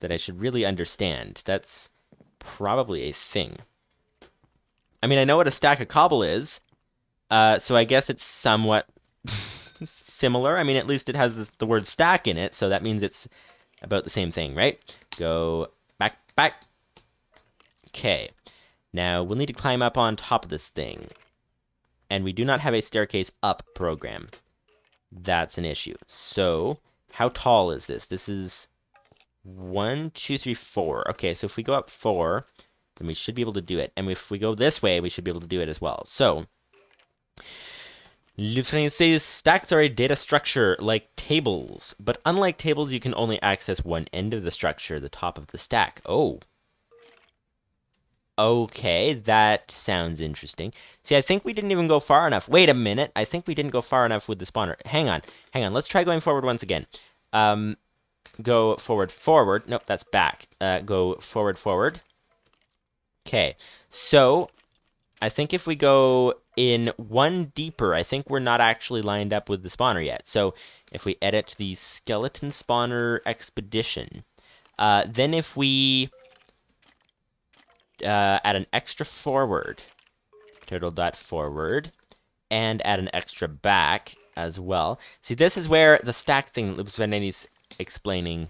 I should really understand. That's probably a thing. I mean, I know what a stack of cobble is, so I guess it's somewhat similar. I mean, at least it has the word stack in it, so that means it's about the same thing, right? Go back, back. Okay. Now, we'll need to climb up on top of this thing. And we do not have a staircase up program. That's an issue. So, how tall is this? This is 1, 2, 3, 4. Okay, so if we go up 4, then we should be able to do it. And if we go this way, we should be able to do it as well. So, Lupus590's stacks are a data structure like tables. But unlike tables, you can only access one end of the structure, the top of the stack. Oh. Okay, that sounds interesting. See, I think we didn't even go far enough. Wait a minute. I think we didn't go far enough with the spawner. Hang on. Hang on. Let's try going forward once again. Go forward, forward. Nope, that's back. Go forward, forward. Okay. So, I think if we go in one deeper, I think we're not actually lined up with the spawner yet. So, if we edit the skeleton spawner expedition, then if we... add an extra forward, turtle.forward, and add an extra back as well. See, this is where the stack thing that Lupus590's explaining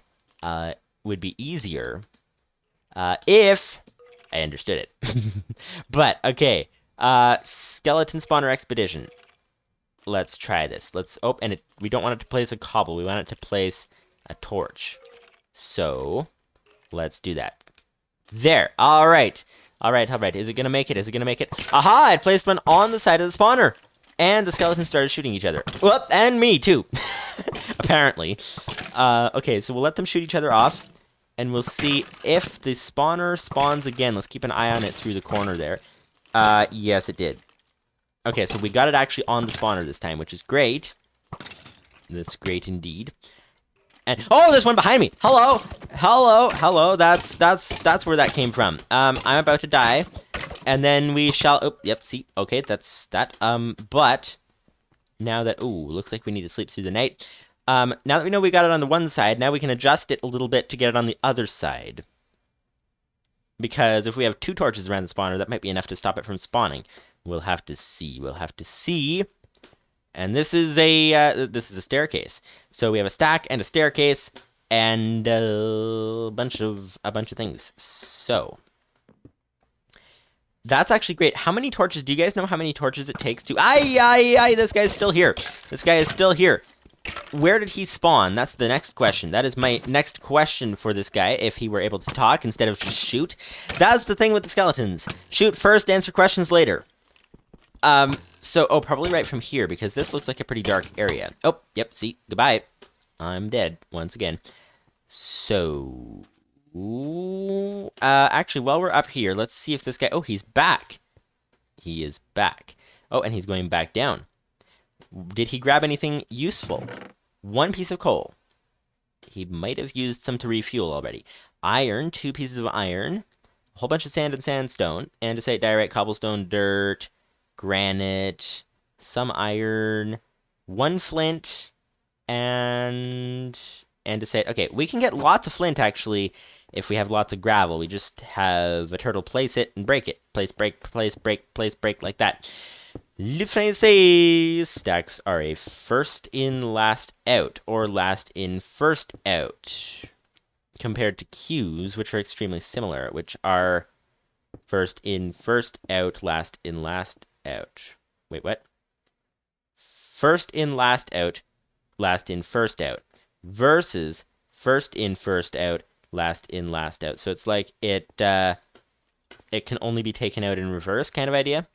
would be easier if I understood it. But, okay, skeleton spawner expedition. Let's try this. Let's, oh, and we don't want it to place a cobble. We want it to place a torch. So, let's do that. There. All right. All right. All right. Is it going to make it? Is it going to make it? Aha! I placed one on the side of the spawner. And the skeletons started shooting each other. Whoop! And me, too. Apparently. Okay, so we'll let them shoot each other off. And we'll see if the spawner spawns again. Let's keep an eye on it through the corner there. Yes, it did. Okay, so we got it actually on the spawner this time, which is great. That's great indeed. And oh, there's one behind me. Hello, hello, hello. That's where that came from. I'm about to die, and then we shall. Oh, yep. See, okay, that's that. But now that looks like we need to sleep through the night. Now that we know we got it on the one side, now we can adjust it a little bit to get it on the other side. Because if we have 2 torches around the spawner, that might be enough to stop it from spawning. We'll have to see. We'll have to see. And this is a staircase. So we have a stack and a staircase and a bunch of things. So that's actually great. How many torches? Do you guys know how many torches it takes to? This guy's still here. This guy is still here. Where did he spawn? That's the next question. That is my next question for this guy, if he were able to talk instead of just shoot. That's the thing with the skeletons. Shoot first, answer questions later. So, probably right from here, because this looks like a pretty dark area. Oh, yep, see, goodbye. I'm dead, once again. So, actually, while we're up here, let's see if this guy, he's back. He is back. Oh, and he's going back down. Did he grab anything useful? 1 piece of coal. He might have used some to refuel already. Iron, 2 pieces of iron, a whole bunch of sand and sandstone, andesite, diorite, cobblestone, dirt, granite, some iron, 1 flint, and andesite. Okay, we can get lots of flint, actually, if we have lots of gravel. We just have a turtle place it and break it. Place, break, place, break, place, break, like that. Lupus590's says stacks are a first in, last out, or last in, first out, compared to queues, which are extremely similar, which are first in, first out, last in, last out. Wait, what? First in, last out, last in, first out, versus first in, first out, last in, last out. So it's like it can only be taken out in reverse kind of idea.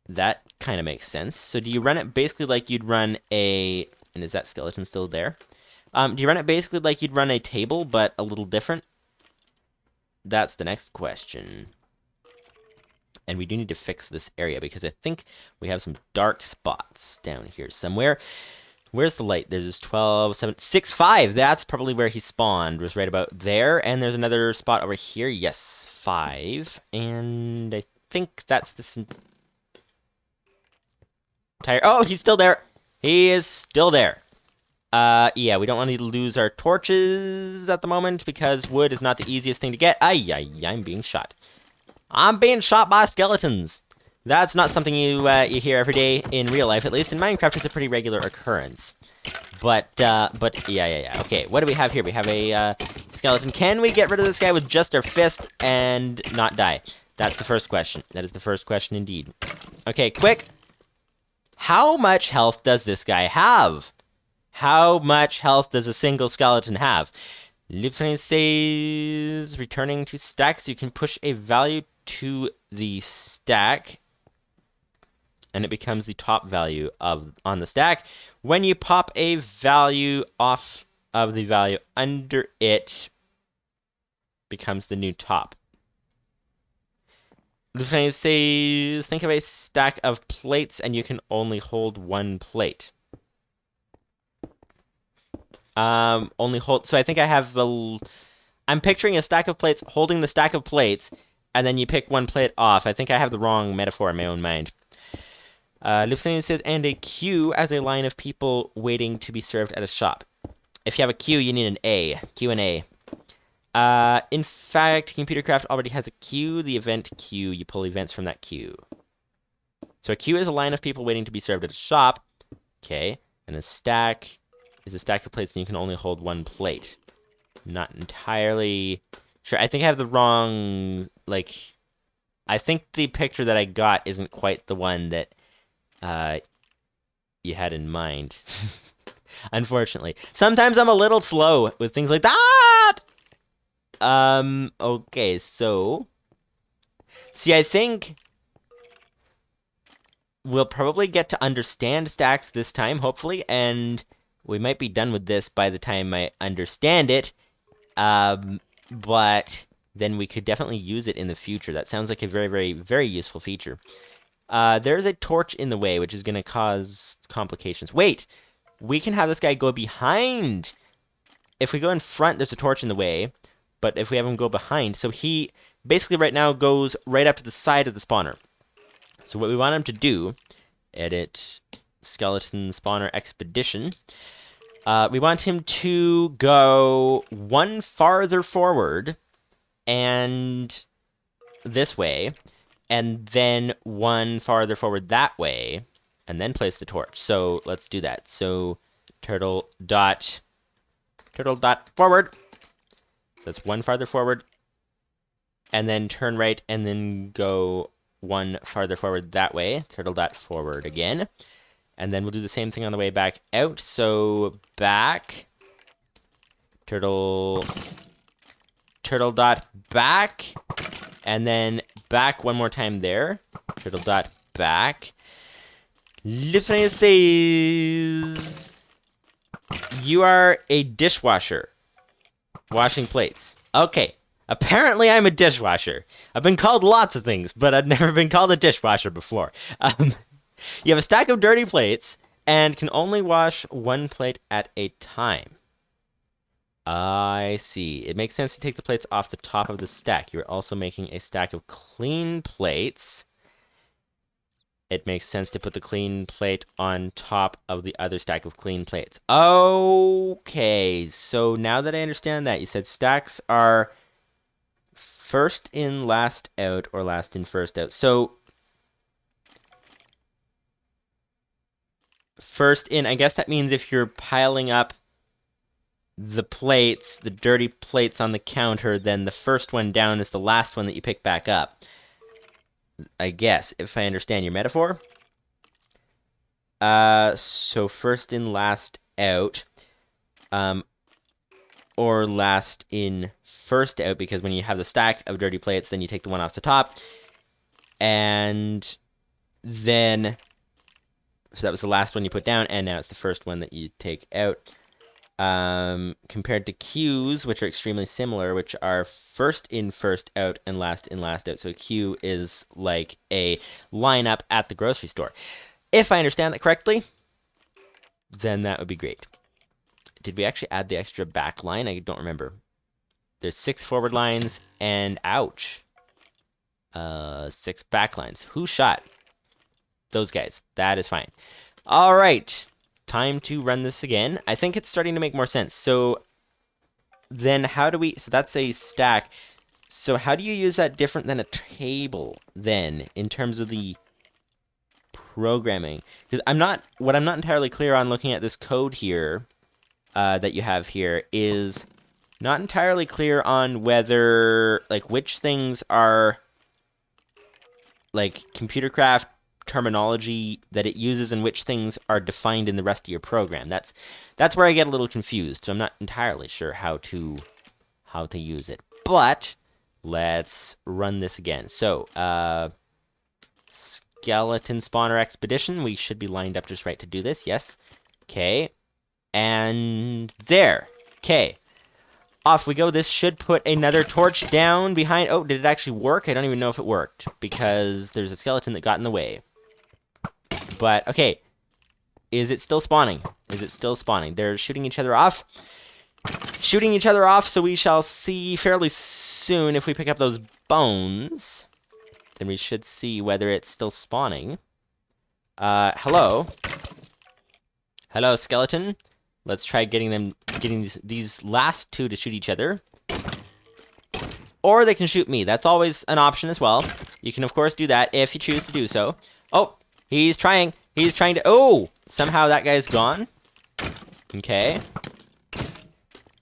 That kind of makes sense. So do you run it basically like you'd run a... And is that skeleton still there? Do you run it basically like you'd run a table, but a little different? That's the next question. And we do need to fix this area because I think we have some dark spots down here somewhere. Where's the light? There's 12, 7, 6, 5. That's probably where he spawned, was right about there. And there's another spot over here. Yes, 5. And I think that's this entire... Oh, he's still there. He is still there. Yeah, we don't want to lose our torches at the moment because wood is not the easiest thing to get. I'm being shot. I'm being shot by skeletons. That's not something you hear every day in real life, at least. In Minecraft, it's a pretty regular occurrence. But yeah. Okay, what do we have here? We have a skeleton. Can we get rid of this guy with just our fist and not die? That's the first question. That is the first question indeed. Okay, quick. How much health does this guy have? How much health does a single skeleton have? Lupus590's says, returning to stacks, you can push a value to the stack, and it becomes the top value on the stack. When you pop a value off of the value under it, becomes the new top. Lupus590's says, think of a stack of plates, and you can only hold one plate. Only hold... So I think I have the... I'm picturing a stack of plates holding the stack of plates, and then you pick one plate off. I think I have the wrong metaphor in my own mind. Lupus590 says, and a queue as a line of people waiting to be served at a shop. If you have a queue, you need an A. Q and A. In fact, ComputerCraft already has a queue. The event queue, you pull events from that queue. So a queue is a line of people waiting to be served at a shop. Okay. And a stack is a stack of plates, and you can only hold one plate. Not entirely sure. I think I have the wrong, like... I think the picture that I got isn't quite the one that you had in mind. Unfortunately. Sometimes I'm a little slow with things like that! Okay, so... See, I think... we'll probably get to understand stacks this time, hopefully, and we might be done with this by the time I understand it. But then we could definitely use it in the future. That sounds like a very, very, very useful feature. There's a torch in the way, which is going to cause complications. Wait! We can have this guy go behind! If we go in front, there's a torch in the way. But if we have him go behind... So he basically right now goes right up to the side of the spawner. So what we want him to do... Edit skeleton spawner expedition. We want him to go one farther forward and this way, and then one farther forward that way, and then place the torch. So let's do that. So turtle dot forward. So that's one farther forward, and then turn right, and then go one farther forward that way. Turtle dot forward again. And then we'll do the same thing on the way back out. So back, turtle dot back, and then back one more time there. Turtle dot back. Lupus590's says, you are a dishwasher. Washing plates. Okay. Apparently I'm a dishwasher. I've been called lots of things, but I've never been called a dishwasher before. You have a stack of dirty plates and can only wash one plate at a time. I see. It makes sense to take the plates off the top of the stack. You're also making a stack of clean plates. It makes sense to put the clean plate on top of the other stack of clean plates. Okay, so now that I understand that, you said stacks are first in, last out, or last in, first out. So First in, I guess that means if you're piling up the plates, the dirty plates on the counter, then the first one down is the last one that you pick back up. I guess, if I understand your metaphor. So first in, last out. Or last in, first out, because when you have the stack of dirty plates, then you take the one off the top. And then, so that was the last one you put down, and now it's the first one that you take out. Compared to queues, which are extremely similar, which are first in, first out, and last in, last out. So a queue is like a lineup at the grocery store. If I understand that correctly, then that would be great. Did we actually add the extra back line? I don't remember. There's 6 forward lines, and ouch. 6 back lines. Who shot? Those guys. That is fine. All right. Time to run this again. I think it's starting to make more sense. So then how do we... So that's a stack. So how do you use that different than a table then in terms of the programming? Because what I'm not entirely clear on looking at this code here that you have here is not entirely clear on whether, like, which things are, like, ComputerCraft terminology that it uses and which things are defined in the rest of your program. That's where I get a little confused. So I'm not entirely sure how to use it. But let's run this again. So skeleton spawner expedition. We should be lined up just right to do this. Yes. Okay. And there. Okay. Off we go. This should put another torch down behind. Oh, did it actually work? I don't even know if it worked because there's a skeleton that got in the way. But, okay. Is it still spawning? Is it still spawning? They're shooting each other off. Shooting each other off, so we shall see fairly soon if we pick up those bones. Then we should see whether it's still spawning. Hello? Hello, skeleton. Let's try getting these last 2 to shoot each other. Or they can shoot me. That's always an option as well. You can, of course, do that if you choose to do so. Oh, he's trying. He's trying to... Oh! Somehow that guy's gone. Okay.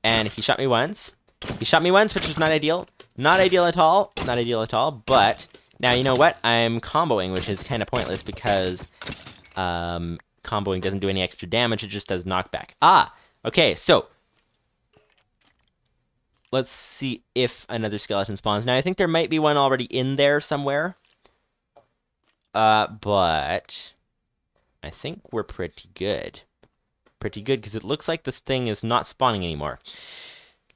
And he shot me once. He shot me once, which is not ideal. Not ideal at all. Not ideal at all. But now, you know what? I'm comboing, which is kind of pointless because... comboing doesn't do any extra damage, it just does knockback. Ah, okay, so let's see if another skeleton spawns. Now, I think there might be one already in there somewhere. But I think we're pretty good. Pretty good, because it looks like this thing is not spawning anymore.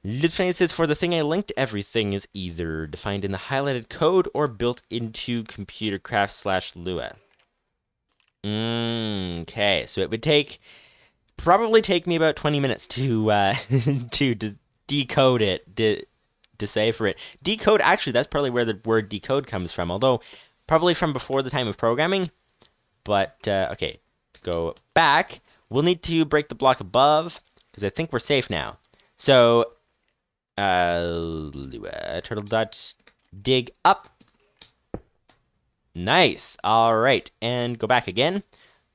Lupus590's says, for the thing I linked, everything is either defined in the highlighted code or built into ComputerCraft/Lua. Okay, so it would probably take me about 20 minutes to decode it, decipher it. Decode, actually, that's probably where the word decode comes from, although probably from before the time of programming. But, okay, go back. We'll need to break the block above, because I think we're safe now. So, turtle dot dig up. Nice. All right, and go back again.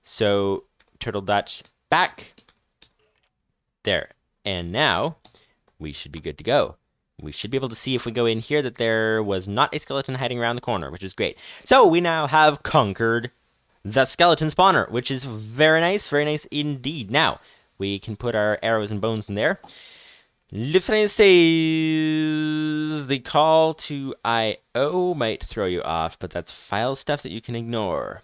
So turtle dot back. There. And now we should be good to go. We should be able to see if we go in here that there was not a skeleton hiding around the corner, which is great. So we now have conquered the skeleton spawner, which is very nice indeed. Now we can put our arrows and bones in there. Lupus590's says the call to I/O might throw you off, but that's file stuff that you can ignore.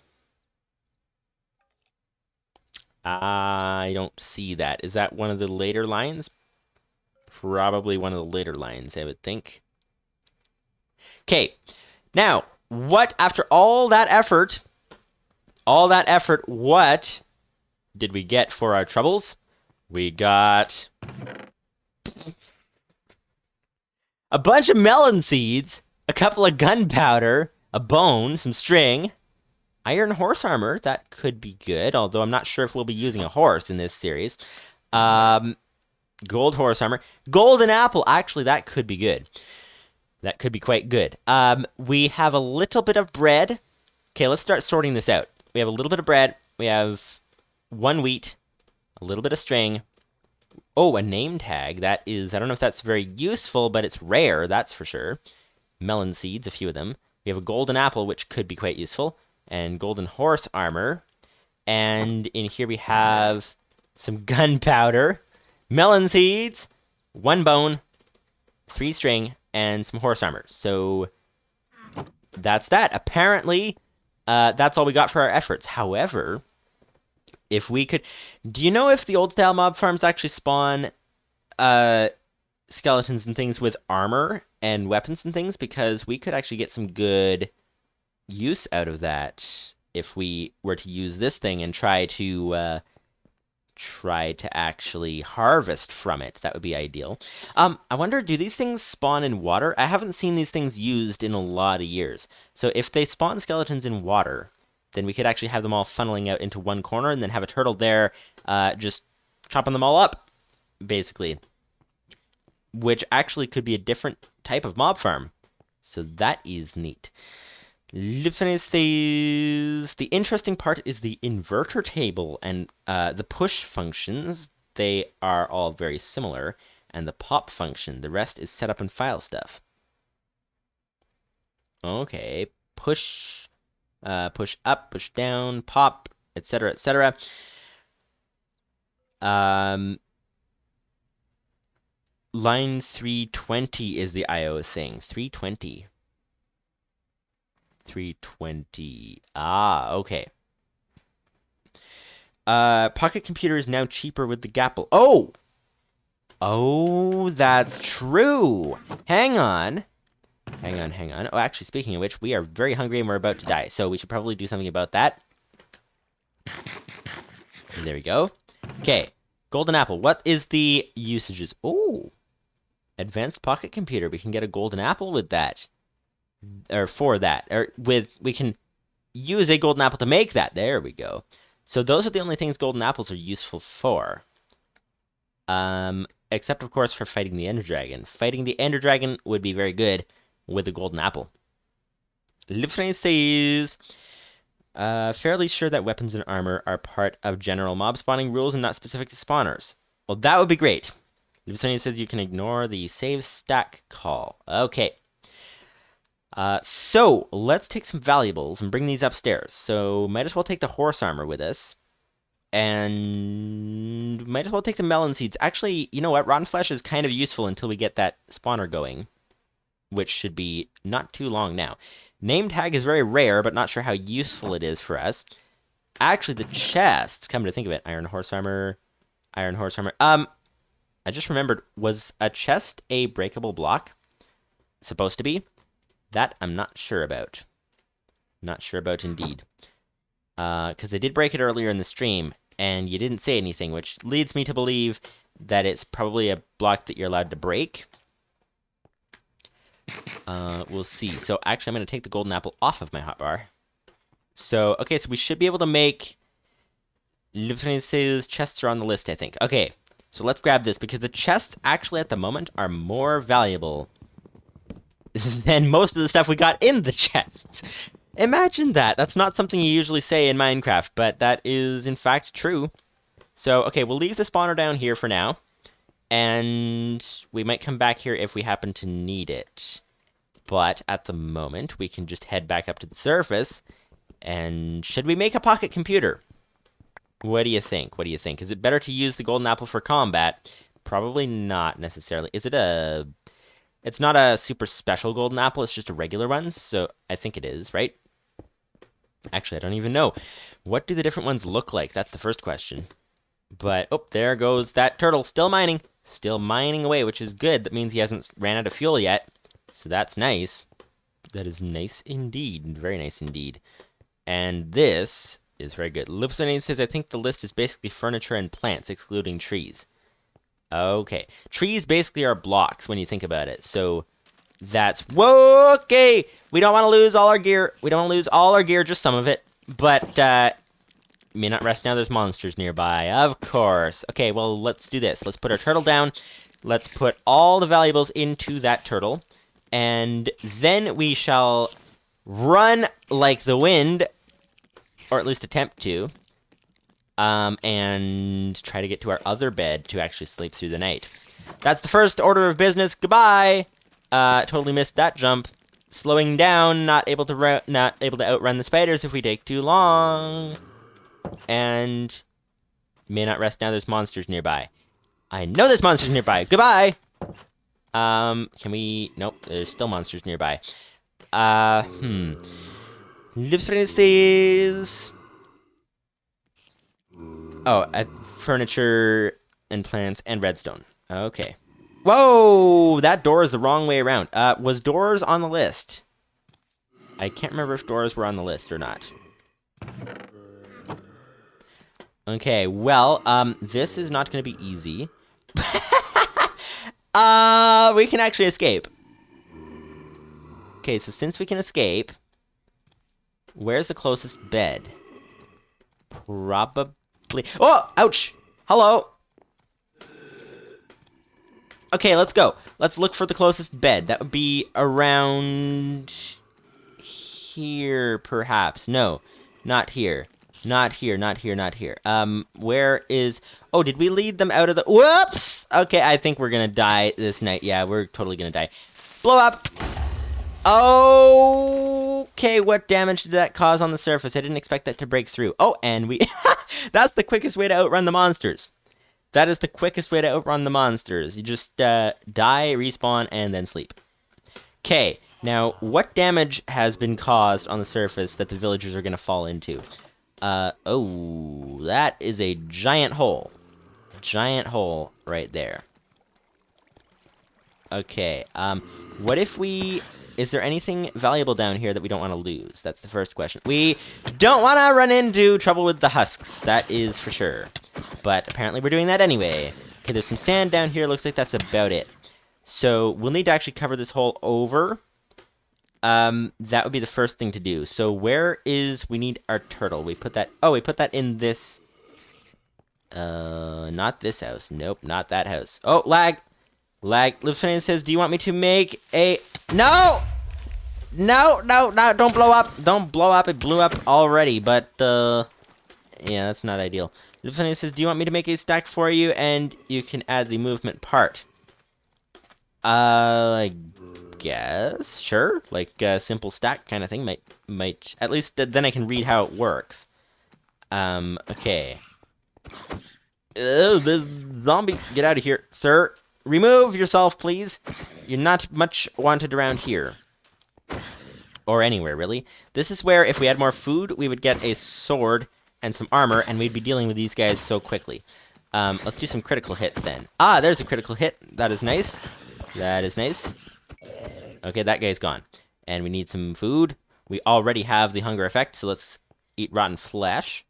I don't see that. Is that one of the later lines? Probably one of the later lines, I would think. Okay, now, what, after all that effort, what did we get for our troubles? We got... a bunch of melon seeds, a couple of gunpowder, a bone, some string, iron horse armor. That could be good, although I'm not sure if we'll be using a horse in this series. Gold horse armor. Golden apple. Actually, that could be good. That could be quite good. We have a little bit of bread. Okay, let's start sorting this out. We have a little bit of bread. We have 1 wheat, a little bit of string. Oh, a name tag. That is, I don't know if that's very useful, but it's rare, that's for sure. Melon seeds, a few of them. We have a golden apple, which could be quite useful, and golden horse armor. And in here we have some gunpowder, melon seeds, 1 bone, 3 string, and some horse armor. So that's that. Apparently, that's all we got for our efforts. However, if we could... Do you know if the old-style mob farms actually spawn skeletons and things with armor and weapons and things? Because we could actually get some good use out of that if we were to use this thing and try to actually harvest from it. That would be ideal. I wonder, do these things spawn in water? I haven't seen these things used in a lot of years. So if they spawn skeletons in water, then we could actually have them all funneling out into one corner and then have a turtle there just chopping them all up, basically. Which actually could be a different type of mob farm. So that is neat. Lupus590's says, the interesting part is the inverter table and the push functions. They are all very similar. And the pop function. The rest is setup and file stuff. Okay. Push up, push down, pop, etc., etc. Line 320 is the I/O thing. 320. 320. Ah, okay. Pocket Computer is now cheaper with the Gapple. Oh! Oh, that's true. Hang on. Hang on. Oh, actually, speaking of which, we are very hungry and we're about to die. So we should probably do something about that. There we go. Okay. Golden apple. What is the usages? Oh! Advanced Pocket Computer. We can get a golden apple with that. Or for that. Or with... We can use a golden apple to make that. There we go. So those are the only things golden apples are useful for. Except, of course, for fighting the Ender Dragon. Fighting the Ender Dragon would be very good with a golden apple. Lupus590's says, fairly sure that weapons and armor are part of general mob spawning rules and not specific to spawners. Well, that would be great. Lupus590 says you can ignore the save stack call. Okay. So, let's take some valuables and bring these upstairs. So, might as well take the horse armor with us. And might as well take the melon seeds. Actually, you know what? Rotten flesh is kind of useful until we get that spawner going, which should be not too long now. Name tag is very rare, but not sure how useful it is for us. Actually, the chests, come to think of it, iron horse armor. I just remembered, was a chest a breakable block? Supposed to be? That I'm not sure about. Not sure about indeed. Because I did break it earlier in the stream, and you didn't say anything, which leads me to believe that it's probably a block that you're allowed to break. We'll see. So actually, I'm going to take the golden apple off of my hotbar. So, okay, so we should be able to make... Lupus590's chests are on the list, I think. Okay, so let's grab this, because the chests actually at the moment are more valuable than most of the stuff we got in the chests. Imagine that. That's not something you usually say in Minecraft, but that is in fact true. So, okay, we'll leave the spawner down here for now. And we might come back here if we happen to need it. But at the moment, we can just head back up to the surface. And should we make a pocket computer? What do you think? What do you think? Is it better to use the golden apple for combat? Probably not necessarily. Is it a... It's not a super special golden apple, it's just a regular one, so I think it is, right? Actually, I don't even know. What do the different ones look like? That's the first question. But, oh, there goes that turtle, still mining. Still mining away, which is good. That means he hasn't ran out of fuel yet. So that's nice. That is nice indeed. Very nice indeed. And this is very good. Lupus590 says, I think the list is basically furniture and plants, excluding trees. Okay. Trees basically are blocks when you think about it. So that's... Whoa! Okay! We don't want to lose all our gear. We don't want to lose all our gear, just some of it. But, may not rest now, there's monsters nearby. Of course. Okay, well, let's do this. Let's put our turtle down. Let's put all the valuables into that turtle. And then we shall run like the wind. Or at least attempt to. and try to get to our other bed to actually sleep through the night. That's the first order of business. Goodbye. Totally missed that jump. Slowing down, not able to outrun the spiders if we take too long. And may not rest now. There's monsters nearby. I know there's monsters nearby. Goodbye. Can we? Nope. There's still monsters nearby. Lupus590's. Oh, furniture and plants and redstone. Okay. Whoa! That door is the wrong way around. Was doors on the list? I can't remember if doors were on the list or not. Okay, well, this is not going to be easy. We can actually escape. Okay, so since we can escape, where's the closest bed? Probably... Oh! Ouch! Hello! Okay, let's go. Let's look for the closest bed. That would be around... here, perhaps. No, not here. Not here, not here, not here. Where is... Oh, did we lead them out of the... Whoops! Okay, I think we're gonna die this night. Yeah, we're totally gonna die. Blow up! Okay, what damage did that cause on the surface? I didn't expect that to break through. Oh, and we... That's the quickest way to outrun the monsters. That is the quickest way to outrun the monsters. You just die, respawn, and then sleep. Okay, now, what damage has been caused on the surface that the villagers are gonna fall into? Oh, that is a giant hole. Giant hole right there. Okay, what if we... Is there anything valuable down here that we don't want to lose? That's the first question. We don't want to run into trouble with the husks, that is for sure. But apparently we're doing that anyway. Okay, there's some sand down here. Looks like that's about it. So we'll need to actually cover this hole over. That would be the first thing to do. So where is... We need our turtle. We put that... Oh, we put that in this... Not this house. Nope, not that house. Oh, lag! Lag. Lupus590 says, do you want me to make a... No! No, no, no, don't blow up. Don't blow up. It blew up already, but, yeah, that's not ideal. Lupus590 says, do you want me to make a stack for you? And you can add the movement part. I guess. Sure. Like a simple stack kind of thing. Might, at least then I can read how it works. Okay. This zombie. Get out of here, sir. Remove yourself, please. You're not much wanted around here. Or anywhere, really. This is where, if we had more food, we would get a sword and some armor, and we'd be dealing with these guys so quickly. Let's do some critical hits, then. Ah, there's a critical hit. That is nice. That is nice. Okay, that guy's gone. And we need some food. We already have the hunger effect, so let's eat rotten flesh.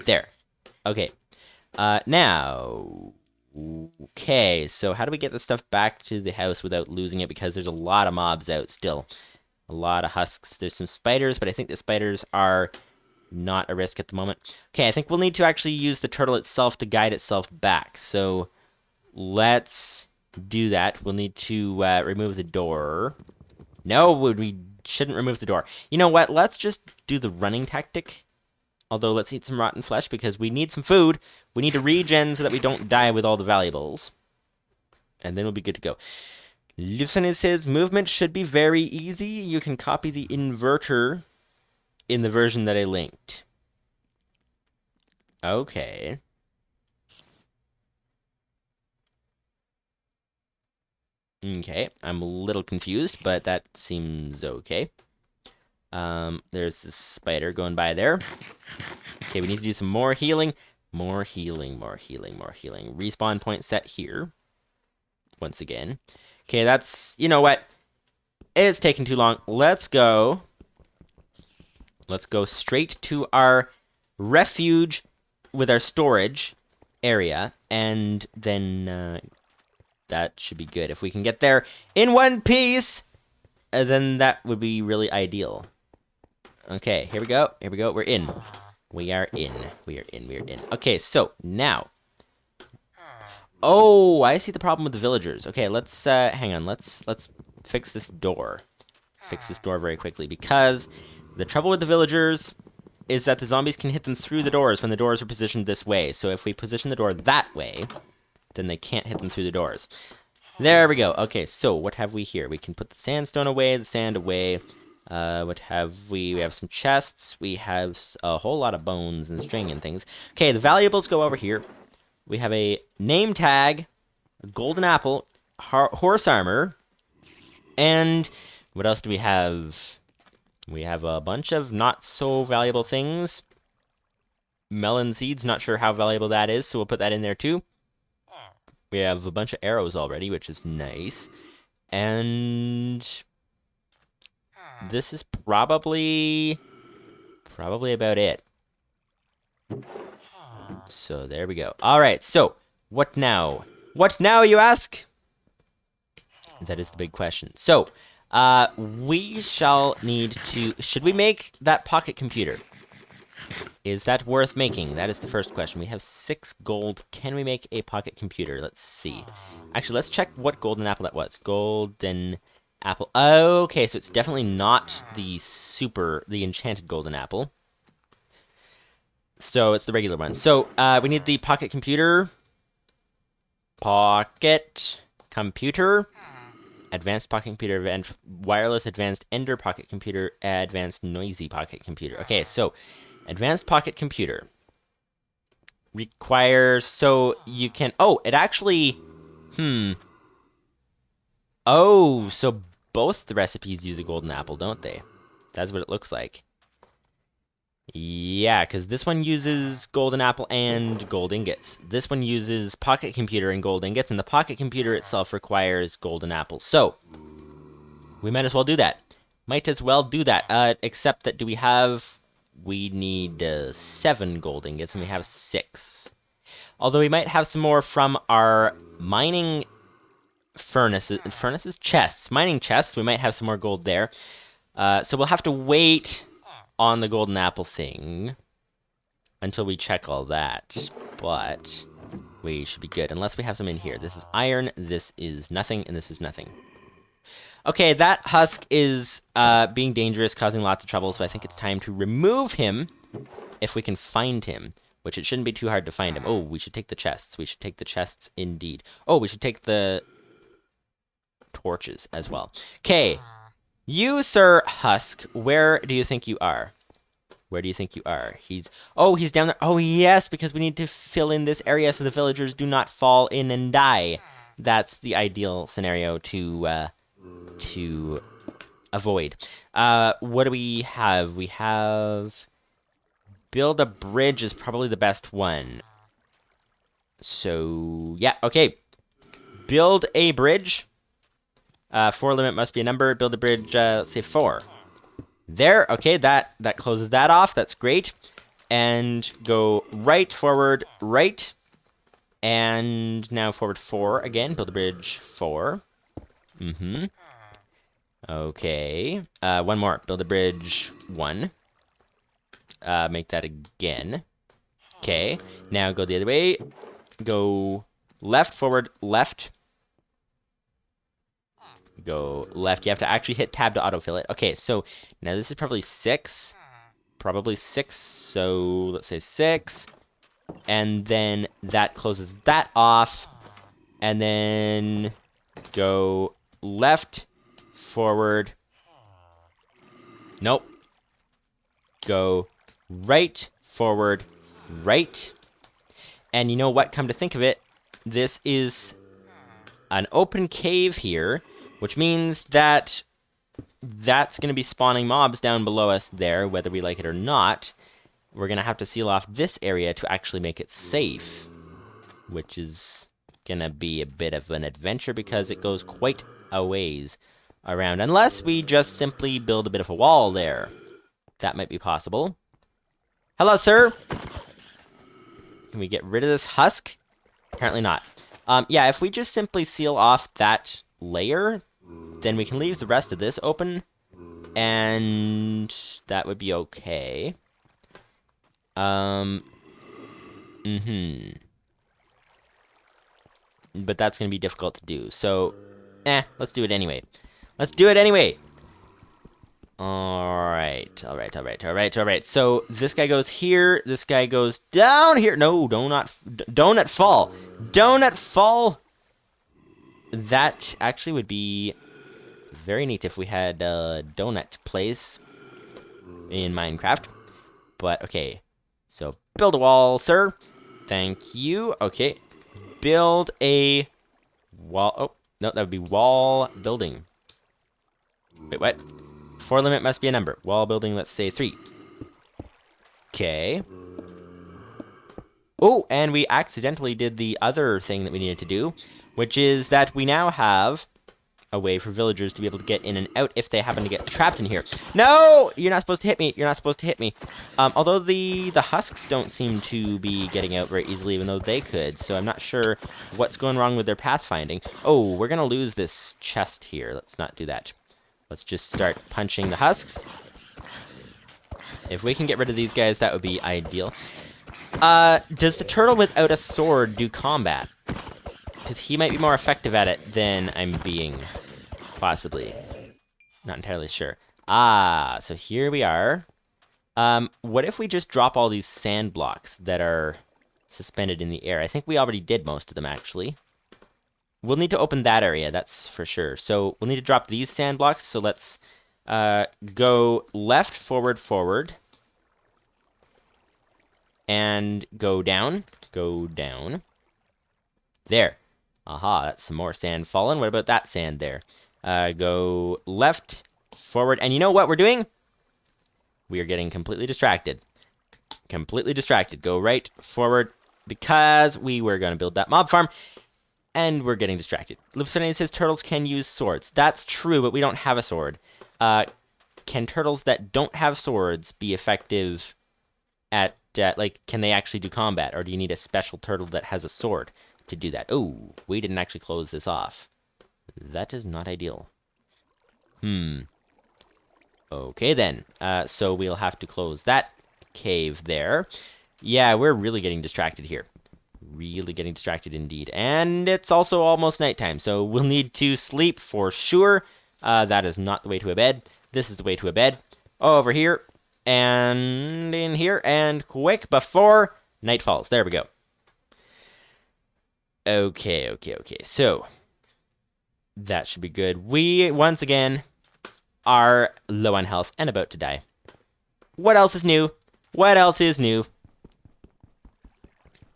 There. Okay. Now... Okay, so how do we get this stuff back to the house without losing it? Because there's a lot of mobs out still. A lot of husks. There's some spiders, but I think the spiders are not a risk at the moment. Okay, I think we'll need to actually use the turtle itself to guide itself back. So let's do that. We'll need to remove the door. No, we shouldn't remove the door. You know what? Let's just do the running tactic. Although, let's eat some rotten flesh, because we need some food. We need to regen so that we don't die with all the valuables. And then we'll be good to go. Lupus590 says, movement should be very easy. You can copy the inverter in the version that I linked. Okay. Okay, I'm a little confused, but that seems okay. There's this spider going by there. Okay, we need to do some more healing. More healing, more healing, more healing. Respawn point set here. Once again. Okay, that's... You know what? It's taking too long. Let's go. Let's go straight to our refuge with our storage area. And then that should be good. If we can get there in one piece, then that would be really ideal. Okay, here we go. Here we go. We're in. We are in. We are in. We are in. Okay, so now. Oh, I see the problem with the villagers. Okay, let's hang on. Let's fix this door. Fix this door very quickly, because the trouble with the villagers is that the zombies can hit them through the doors when the doors are positioned this way. So if we position the door that way, then they can't hit them through the doors. There we go. Okay, so what have we here? We can put the sandstone away, the sand away. What have we? We have some chests. We have a whole lot of bones and string and things. Okay, the valuables go over here. We have a name tag, a golden apple, horse armor, and what else do we have? We have a bunch of not so valuable things. Melon seeds, not sure how valuable that is, so we'll put that in there too. We have a bunch of arrows already, which is nice. And this is probably about it. So there we go. All right, so what now? What now, you ask? That is the big question. So, we shall need to... Should we make that pocket computer? Is that worth making? That is the first question. We have 6 gold. Can we make a pocket computer? Let's see. Actually, let's check what golden apple that was. Golden apple. Okay, so it's definitely not the enchanted golden apple. So it's the regular one. So we need the pocket computer. Pocket computer. Advanced pocket computer, wireless advanced ender pocket computer, advanced noisy pocket computer. Okay, so advanced pocket computer requires, so you can, it actually, oh, so both the recipes use a golden apple, don't they? That's what it looks like. Yeah, because this one uses golden apple and gold ingots. This one uses pocket computer and gold ingots, and the pocket computer itself requires golden apples. So, we might as well do that. Might as well do that. Except that we need 7 gold ingots, and we have 6. Although we might have some more from our mining chests. Mining chests, we might have some more gold there. So we'll have to wait on the golden apple thing until we check all that, but we should be good, unless we have some in here. This is iron, this is nothing, and this is nothing. Okay, that husk is being dangerous, causing lots of trouble, so I think it's time to remove him if we can find him, which it shouldn't be too hard to find him. Oh, we should take the chests. We should take the chests indeed. Oh, we should take the torches as well. Okay. You, Sir Husk, where do you think you are? Where do you think you are? He's down there. Oh, yes, because we need to fill in this area so the villagers do not fall in and die. That's the ideal scenario to avoid. What do we have? We have... Build a bridge is probably the best one. So, yeah, okay. Build a bridge. 4 limit must be a number. Build a bridge, let's say 4. There, okay, that closes that off. That's great. And go right, forward, right. And now forward 4 again. Build a bridge 4. Okay. One more. Build a bridge 1. Make that again. Okay. Now go the other way. Go left, forward, left. Go left. You have to actually hit tab to autofill it. Okay, so now this is probably 6. Probably 6. So let's say 6. And then that closes that off. And then go left, forward. Nope. Go right, forward, right. And you know what? Come to think of it, this is an open cave here, which means that that's going to be spawning mobs down below us there, whether we like it or not. We're going to have to seal off this area to actually make it safe, which is going to be a bit of an adventure because it goes quite a ways around, unless we just simply build a bit of a wall there. That might be possible. Hello, sir! Can we get rid of this husk? Apparently not. Yeah, if we just simply seal off that layer, then we can leave the rest of this open, and that would be okay. But that's going to be difficult to do, so, let's do it anyway. Let's do it anyway! All right. So this guy goes here. This guy goes down here. No, donut fall. Donut fall. That actually would be very neat if we had a donut place in Minecraft. But okay. So build a wall, sir. Thank you. Okay. Build a wall. Oh, no, that would be wall building. Wait, what? For limit must be a number. Wall building, let's say 3. Okay. Oh, and we accidentally did the other thing that we needed to do, which is that we now have a way for villagers to be able to get in and out if they happen to get trapped in here. No! You're not supposed to hit me. You're not supposed to hit me. Although the husks don't seem to be getting out very easily, even though they could, so I'm not sure what's going wrong with their pathfinding. Oh, we're going to lose this chest here. Let's not do that. Let's just start punching the husks. If we can get rid of these guys, that would be ideal. Does the turtle without a sword do combat? Because he might be more effective at it than I'm being. Possibly. Not entirely sure. So here we are. What if we just drop all these sand blocks that are suspended in the air? I think we already did most of them, actually. We'll need to open that area, that's for sure. So we'll need to drop these sand blocks. So let's go left, forward, forward. And go down. Go down. There. Aha, that's some more sand fallen. What about that sand there? Go left, forward. And you know what we're doing? We are getting completely distracted. Completely distracted. Go right, forward, because we were going to build that mob farm. And we're getting distracted. Lupus590's says turtles can use swords. That's true, but we don't have a sword. Can turtles that don't have swords be effective at, like, can they actually do combat? Or do you need a special turtle that has a sword to do that? Oh, we didn't actually close this off. That is not ideal. Okay, then. So we'll have to close that cave there. Yeah, we're really getting distracted here. Really getting distracted indeed. And it's also almost nighttime, so we'll need to sleep for sure. That is not the way to a bed. This is the way to a bed. Over here, and in here, and quick before night falls. There we go. Okay. So, that should be good. We, once again, are low on health and about to die. What else is new? What else is new?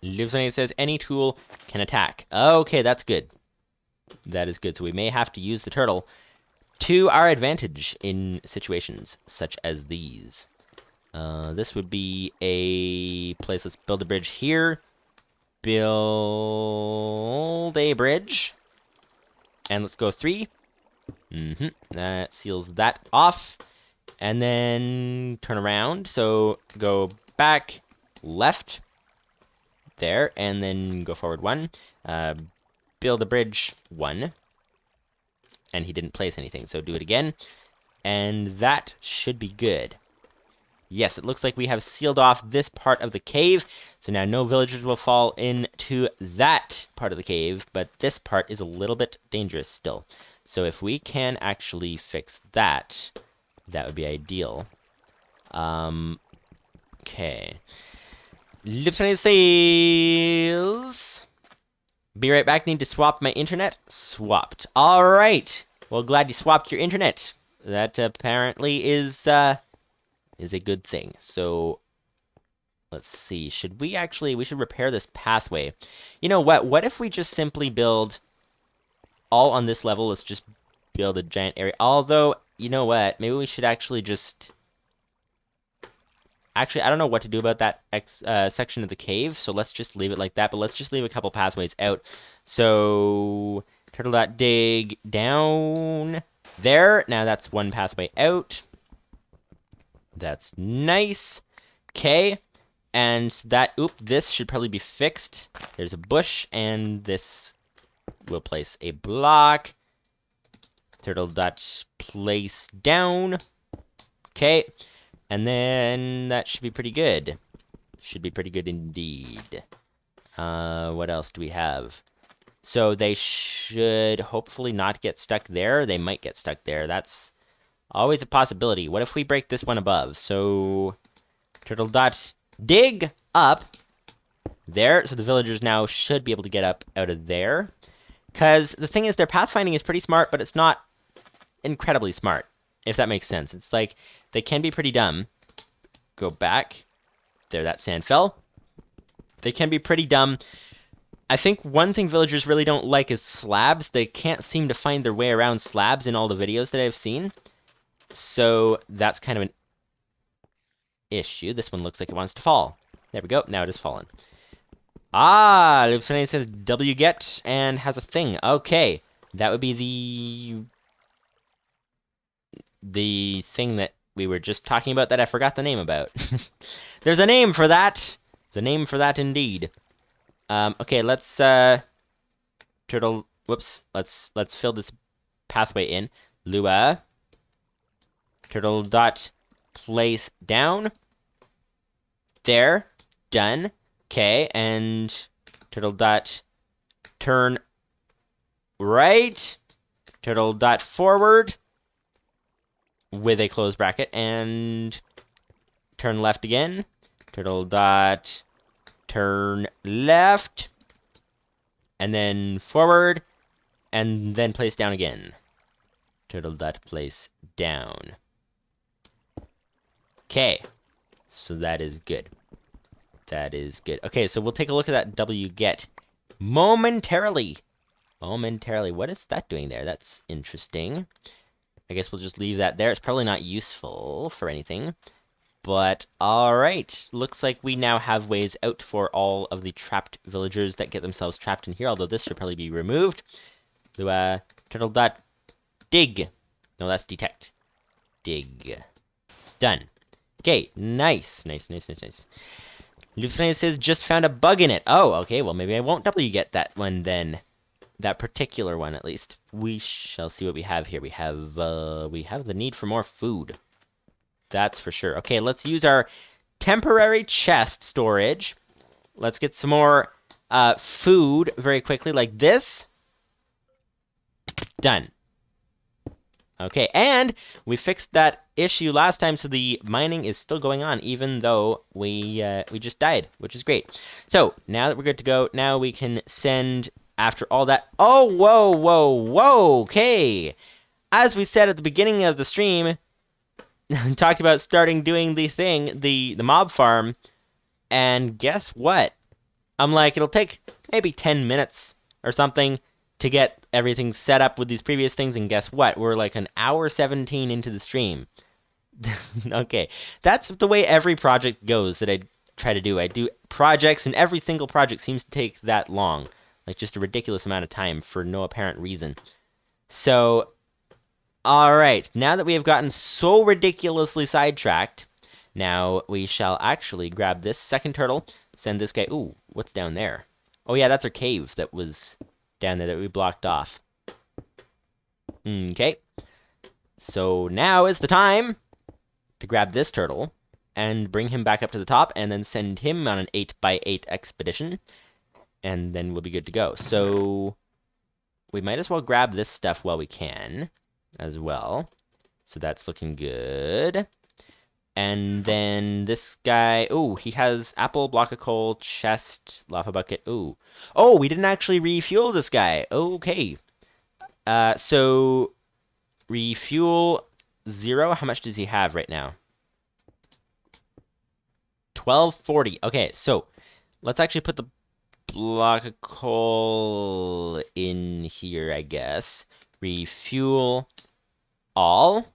Lupus590 says any tool can attack. Okay, that's good. That is good. So we may have to use the turtle to our advantage in situations such as these. This would be a place. Let's build a bridge here. Build a bridge. And let's go 3. That seals that off. And then turn around. So go back, left. There, and then go forward 1. Build a bridge 1. And he didn't place anything, so do it again. And that should be good. Yes, it looks like we have sealed off this part of the cave. So now no villagers will fall into that part of the cave, but this part is a little bit dangerous still. So if we can actually fix that, that would be ideal. Okay. Lupus590 says, be right back, need to swap my internet. Swapped. Alright. Well, glad you swapped your internet. That apparently is a good thing. So, let's see. Should we actually, we should repair this pathway. You know what? What if we just simply build all on this level? Let's just build a giant area. Although, you know what? Maybe we should actually just... Actually, I don't know what to do about that section of the cave, so let's just leave it like that. But let's just leave a couple pathways out. So, turtle.dig down there. Now that's one pathway out. That's nice. Okay. And that, this should probably be fixed. There's a bush, and this will place a block. Turtle.place down. Okay. And then that should be pretty good. Should be pretty good indeed. What else do we have? So they should hopefully not get stuck there. They might get stuck there. That's Always a possibility. What if we break this one above? So, turtle dot dig up there. So the villagers now should be able to get up out of there. Because the thing is, their pathfinding is pretty smart, but it's not incredibly smart, if that makes sense. It's like, they can be pretty dumb. Go back. There, that sand fell. They can be pretty dumb. I think one thing villagers really don't like is slabs. They can't seem to find their way around slabs in all the videos that I've seen. So that's kind of an issue. This one looks like it wants to fall. There we go. Now it has fallen. Ah, Lupus590's says wget and has a thing. Okay. That would be the thing that we were just talking about that I forgot the name about. There's a name for that. There's a name for that indeed. Okay, let's turtle. Whoops. Let's fill this pathway in. Lua. Turtle dot place down. There. Done. Okay, and turtle dot turn right. Turtle dot forward with a closed bracket and turn left again. Turtle dot turn left and then forward and then place down again. Turtle dot place down. Okay, so that is good. That is good. Okay, so we'll take a look at that wget momentarily. Momentarily. What is that doing there? That's interesting. I guess we'll just leave that there. It's probably not useful for anything. But, alright. Looks like we now have ways out for all of the trapped villagers that get themselves trapped in here, although this should probably be removed. So, turtle dot dig. No, that's detect. Dig. Done. Okay, nice. Nice. Lupus590 says, just found a bug in it. Oh, okay, well, maybe I won't wget that one then. That particular one, at least. We shall see what we have here. We have the need for more food. That's for sure. Okay, let's use our temporary chest storage. Let's get some more food very quickly, like this. Done. Okay, and we fixed that issue last time, so the mining is still going on, even though we just died, which is great. So, now that we're good to go, now we can send, after all that... Oh, whoa, okay! As we said at the beginning of the stream, talked about starting doing the thing, the mob farm, and guess what? I'm like, it'll take maybe 10 minutes or something to get everything set up with these previous things, and guess what? We're like an hour 17 into the stream. Okay, that's the way every project goes that I try to do. I do projects, and every single project seems to take that long. Like, just a ridiculous amount of time for no apparent reason. So, alright, now that we have gotten so ridiculously sidetracked, now we shall actually grab this second turtle, send this guy... Ooh, what's down there? Oh yeah, that's our cave that was down there that we blocked off. Okay. So now is the time to grab this turtle and bring him back up to the top and then send him on an 8x8 expedition. And then we'll be good to go. So we might as well grab this stuff while we can as well. So that's looking good. And then this guy, ooh, he has apple, block of coal, chest, lava bucket, ooh. Oh, we didn't actually refuel this guy. Okay. So refuel 0. How much does he have right now? 1240. Okay, so let's actually put the block of coal in here, I guess. Refuel all.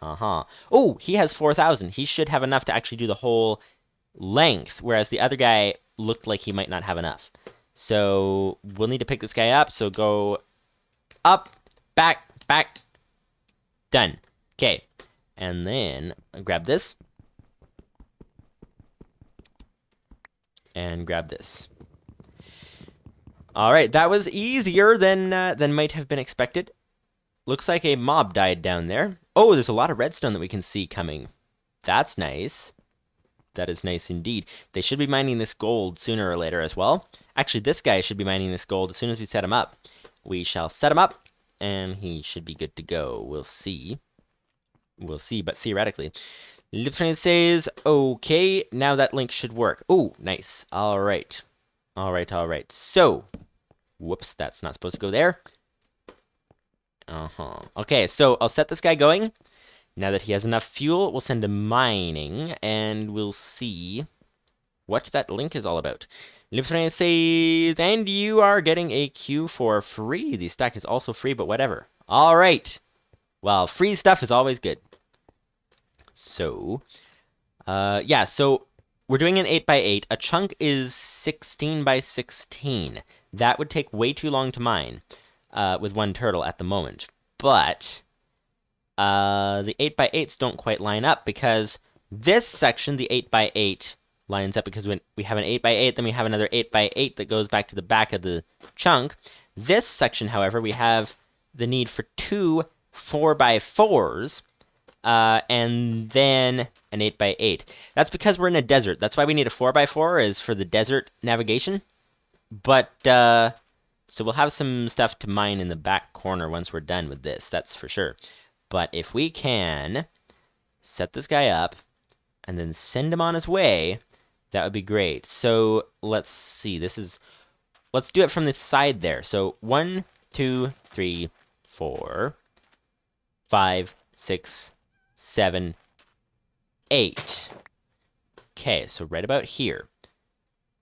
Oh, he has 4,000. He should have enough to actually do the whole length, whereas the other guy looked like he might not have enough. So we'll need to pick this guy up. So go up, back, done. Okay, and then grab this. And grab this. All right, that was easier than might have been expected. Looks like a mob died down there. Oh, there's a lot of redstone that we can see coming. That's nice. That is nice indeed. They should be mining this gold sooner or later as well. Actually, this guy should be mining this gold as soon as we set him up. We shall set him up. and he should be good to go. We'll see. We'll see, but theoretically. Lupus590's says, okay, now that link should work. Oh, nice. All right. All right, all right. So, whoops, that's not supposed to go there. Okay, so I'll set this guy going. Now that he has enough fuel, we'll send him mining, and we'll see what that link is all about. Lupus590 says, and you are getting a queue for free. The stack is also free, but whatever. All right. Well, free stuff is always good. So, yeah, so we're doing an 8x8. A chunk is 16 by 16. That would take way too long to mine with one turtle at the moment. But the 8x8s don't quite line up because this section, the 8x8, lines up because when we have an 8x8, then we have another 8x8 that goes back to the back of the chunk. This section, however, we have the need for two 4x4s. And then an 8x8. That's because we're in a desert. That's why we need a 4x4 is for the desert navigation. But, so we'll have some stuff to mine in the back corner once we're done with this, that's for sure. But if we can set this guy up and then send him on his way, that would be great. So let's see, let's do it from the side there. So 1, 2, 3, 4, 5, 6, 7, 8. Okay, so right about here.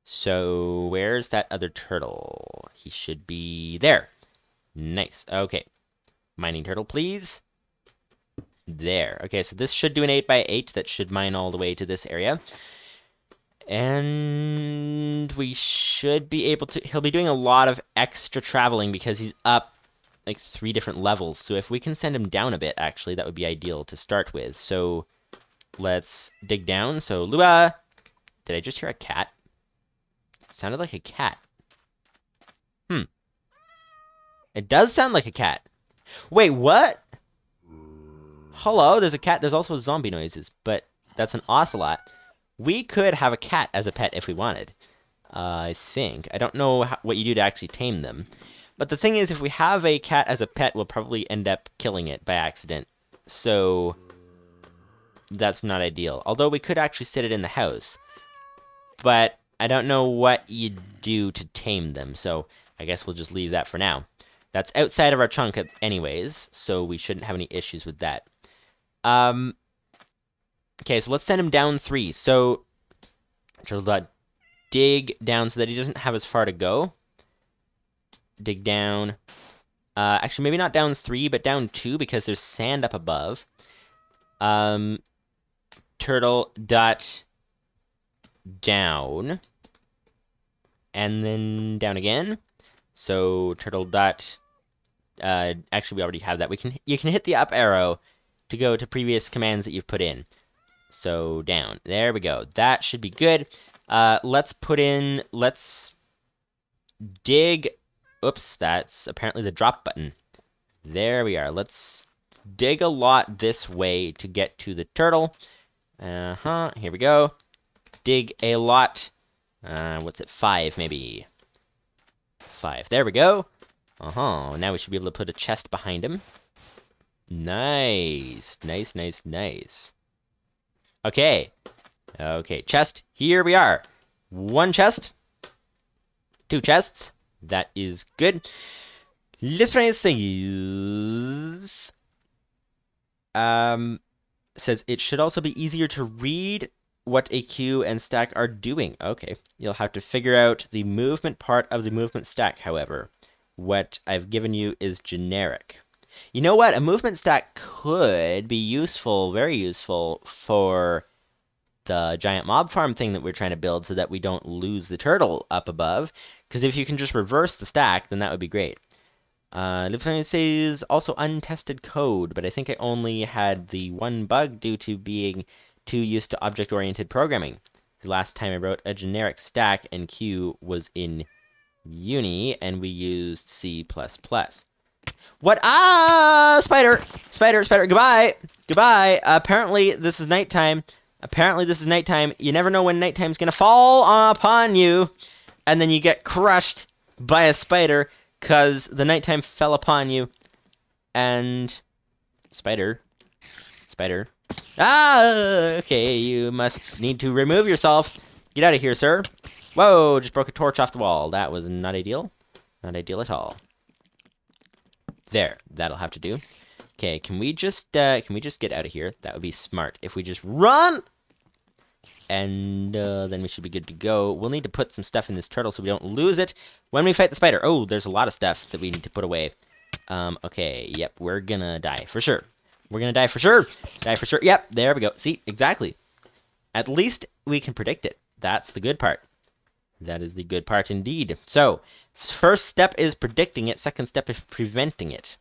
So where's that other turtle? He should be there. Nice. Okay. Mining turtle, please. There. Okay, so this should do an 8x8 that should mine all the way to this area. And we should be able to... He'll be doing a lot of extra traveling because he's up like 3 different levels. So if we can send him down a bit, actually, that would be ideal to start with. So let's dig down. So Lua, did I just hear a cat? It sounded like a cat. It does sound like a cat. Wait, what? Hello, there's a cat. There's also zombie noises, but that's an ocelot. We could have a cat as a pet if we wanted. I think. I don't know what you do to actually tame them. But the thing is, if we have a cat as a pet, we'll probably end up killing it by accident. So that's not ideal. Although we could actually sit it in the house. But I don't know what you do to tame them, so I guess we'll just leave that for now. That's outside of our chunk anyways, so we shouldn't have any issues with that. Okay, so let's send him down 3. So dig down so that he doesn't have as far to go. Dig down. Actually, maybe not down 3, but down 2 because there's sand up above. Turtle dot down. And then down again. So turtle dot... actually, we already have that. You can hit the up arrow to go to previous commands that you've put in. So down. There we go. That should be good. Let's dig... Oops, that's apparently the drop button. There we are. Let's dig a lot this way to get to the turtle. Here we go. Dig a lot. What's it? 5, maybe. 5. There we go. Now we should be able to put a chest behind him. Nice. Nice, nice, nice. Okay. Okay, chest. Here we are. 1 chest. 2 chests. That is good. Lupus590's says it should also be easier to read what a queue and stack are doing. Okay. You'll have to figure out the movement part of the movement stack, however. What I've given you is generic. You know what? A movement stack could be useful, very useful, for the giant mob farm thing that we're trying to build so that we don't lose the turtle up above. Because if you can just reverse the stack, then that would be great. Lupus590 says also untested code, but I think I only had the one bug due to being too used to object-oriented programming. The last time I wrote a generic stack and queue was in uni, and we used C++. What? Ah! Spider! Spider, spider, goodbye! Goodbye! Apparently, this is nighttime. You never know when nighttime's gonna fall upon you, and then you get crushed by a spider, because the nighttime fell upon you. And spider. Spider. Ah! Okay, you must need to remove yourself. Get out of here, sir. Whoa, just broke a torch off the wall. That was not ideal. Not ideal at all. There, that'll have to do. Okay, can we just get out of here? That would be smart. If we just run, and then we should be good to go. We'll need to put some stuff in this turtle so we don't lose it when we fight the spider. Oh, there's a lot of stuff that we need to put away. Okay, yep, we're gonna die for sure. We're gonna die for sure. Die for sure. Yep, there we go. See, exactly. At least we can predict it. That's the good part. That is the good part indeed. So, first step is predicting it. Second step is preventing it.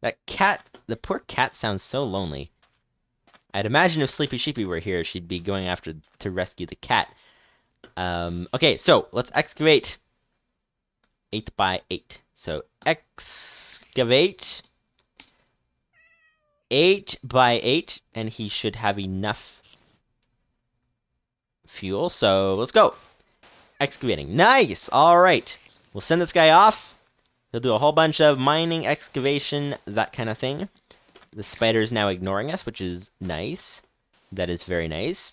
That cat, the poor cat sounds so lonely. I'd imagine if Sleepy Sheepy were here, she'd be going after to rescue the cat. Okay, so let's excavate 8 by 8. So excavate 8 by 8, and he should have enough fuel. So let's go. Excavating. Nice! All right. We'll send this guy off. He'll do a whole bunch of mining, excavation, that kind of thing. The spider's now ignoring us, which is nice. That is very nice.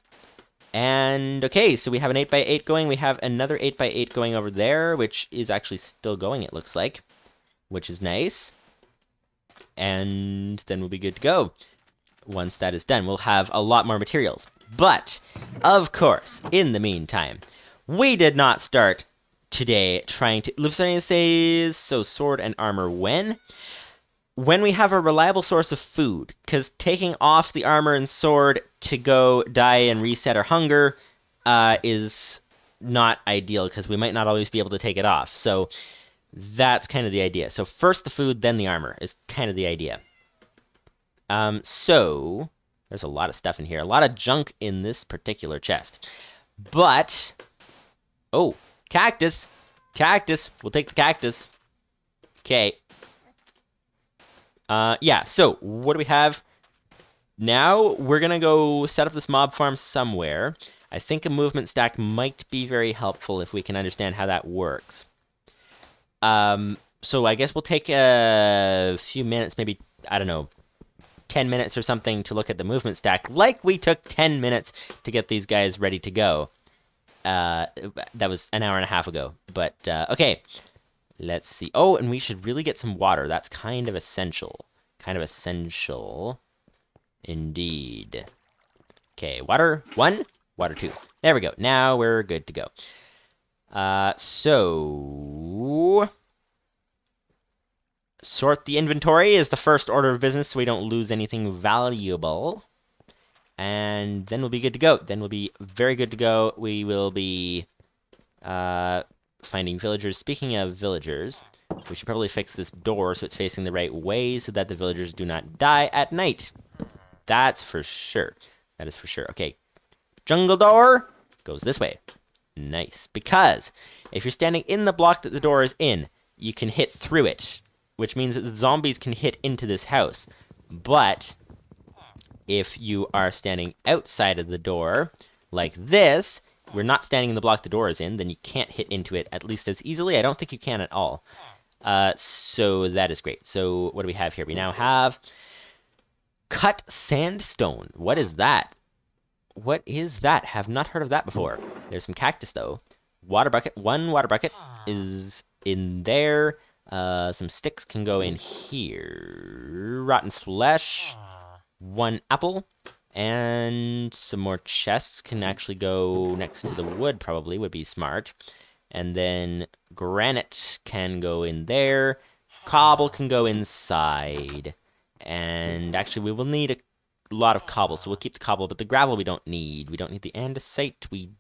And, okay, so we have an 8 by 8 going. We have another 8 by 8 going over there, which is actually still going, it looks like. Which is nice. And then we'll be good to go. Once that is done, we'll have a lot more materials. But, of course, in the meantime, we did not start today trying to... Lupus590's says, so sword and armor when? When we have a reliable source of food, because taking off the armor and sword to go die and reset our hunger is not ideal, because we might not always be able to take it off. So that's kind of the idea. So first the food, then the armor is kind of the idea. So there's a lot of stuff in here, a lot of junk in this particular chest. But, oh, cactus! Cactus! We'll take the cactus. Okay. Yeah, so, what do we have? Now, we're gonna go set up this mob farm somewhere. I think a movement stack might be very helpful if we can understand how that works. So I guess we'll take a few minutes, maybe, I don't know, 10 minutes or something to look at the movement stack, like we took 10 minutes to get these guys ready to go. That was an hour and a half ago, but, okay. Let's see. Oh, and we should really get some water. That's kind of essential. Kind of essential. Indeed. Okay, water 1, water 2. There we go. Now we're good to go. So... Sort the inventory is the first order of business so we don't lose anything valuable. And then we'll be good to go. Then we'll be very good to go. We will be... finding villagers. Speaking of villagers, we should probably fix this door so it's facing the right way so that the villagers do not die at night. That's for sure. That is for sure. Okay. Jungle door goes this way. Nice. Because if you're standing in the block that the door is in, you can hit through it, which means that the zombies can hit into this house. But if you are standing outside of the door, like this, we're not standing in the block the door is in, then you can't hit into it at least as easily. I don't think you can at all. So that is great. So what do we have here? We now have cut sandstone. What is that? What is that? Have not heard of that before. There's some cactus, though. Water bucket. 1 water bucket is in there. Some sticks can go in here. Rotten flesh. 1 apple. And some more chests can actually go next to the wood, probably, would be smart. And then granite can go in there. Cobble can go inside. And actually, we will need a lot of cobble, so we'll keep the cobble, but the gravel we don't need. We don't need the andesite. We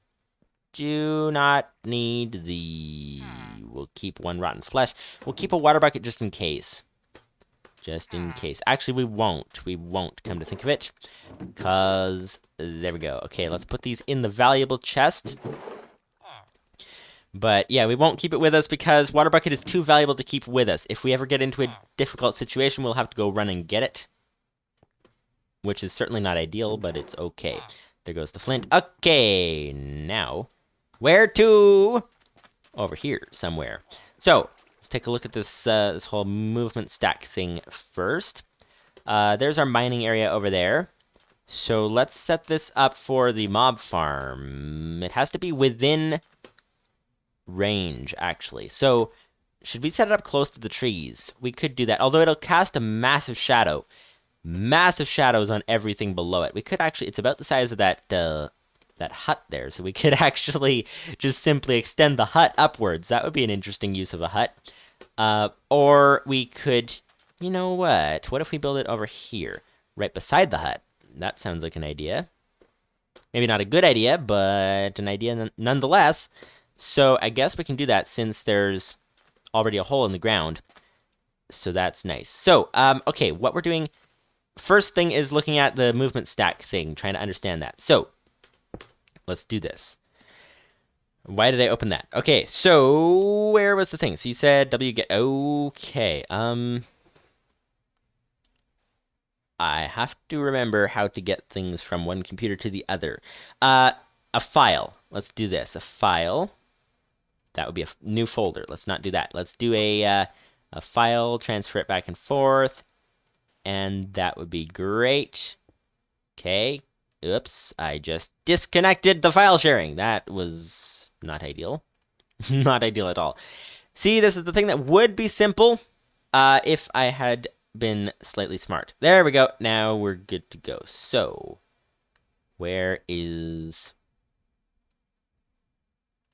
do not need the... We'll keep 1 rotten flesh. We'll keep a water bucket just in case. Just in case. Actually, we won't. We won't, come to think of it. Because, there we go. Okay, let's put these in the valuable chest. But, yeah, we won't keep it with us because water bucket is too valuable to keep with us. If we ever get into a difficult situation, we'll have to go run and get it. Which is certainly not ideal, but it's okay. There goes the flint. Okay, now, where to? over here somewhere. So let's take a look at this this whole movement stack thing first. There's our mining area over there. So let's set this up for the mob farm. It has to be within range, actually. So should we set it up close to the trees? We could do that, although it'll cast a massive shadow. Massive shadows on everything below it. We could actually, it's about the size of that hut there, so we could actually just simply extend the hut upwards. That would be an interesting use of a hut. Or we could, you know what? What if we build it over here, right beside the hut? That sounds like an idea. Maybe not a good idea, but an idea nonetheless. So I guess we can do that since there's already a hole in the ground. So that's nice. So, okay, what we're doing first thing is looking at the movement stack thing, trying to understand that. So, let's do this. Why did I open that? Okay, so where was the thing? So you said W get, okay, I have to remember how to get things from one computer to the other. A file. Let's do this. A file. That would be a new folder. Let's not do that. Let's do a file, transfer it back and forth, and that would be great. Okay. Oops, I just disconnected the file sharing. That was not ideal. Not ideal at all. See, this is the thing that would be simple if I had been slightly smart. There we go. Now we're good to go. So, where is...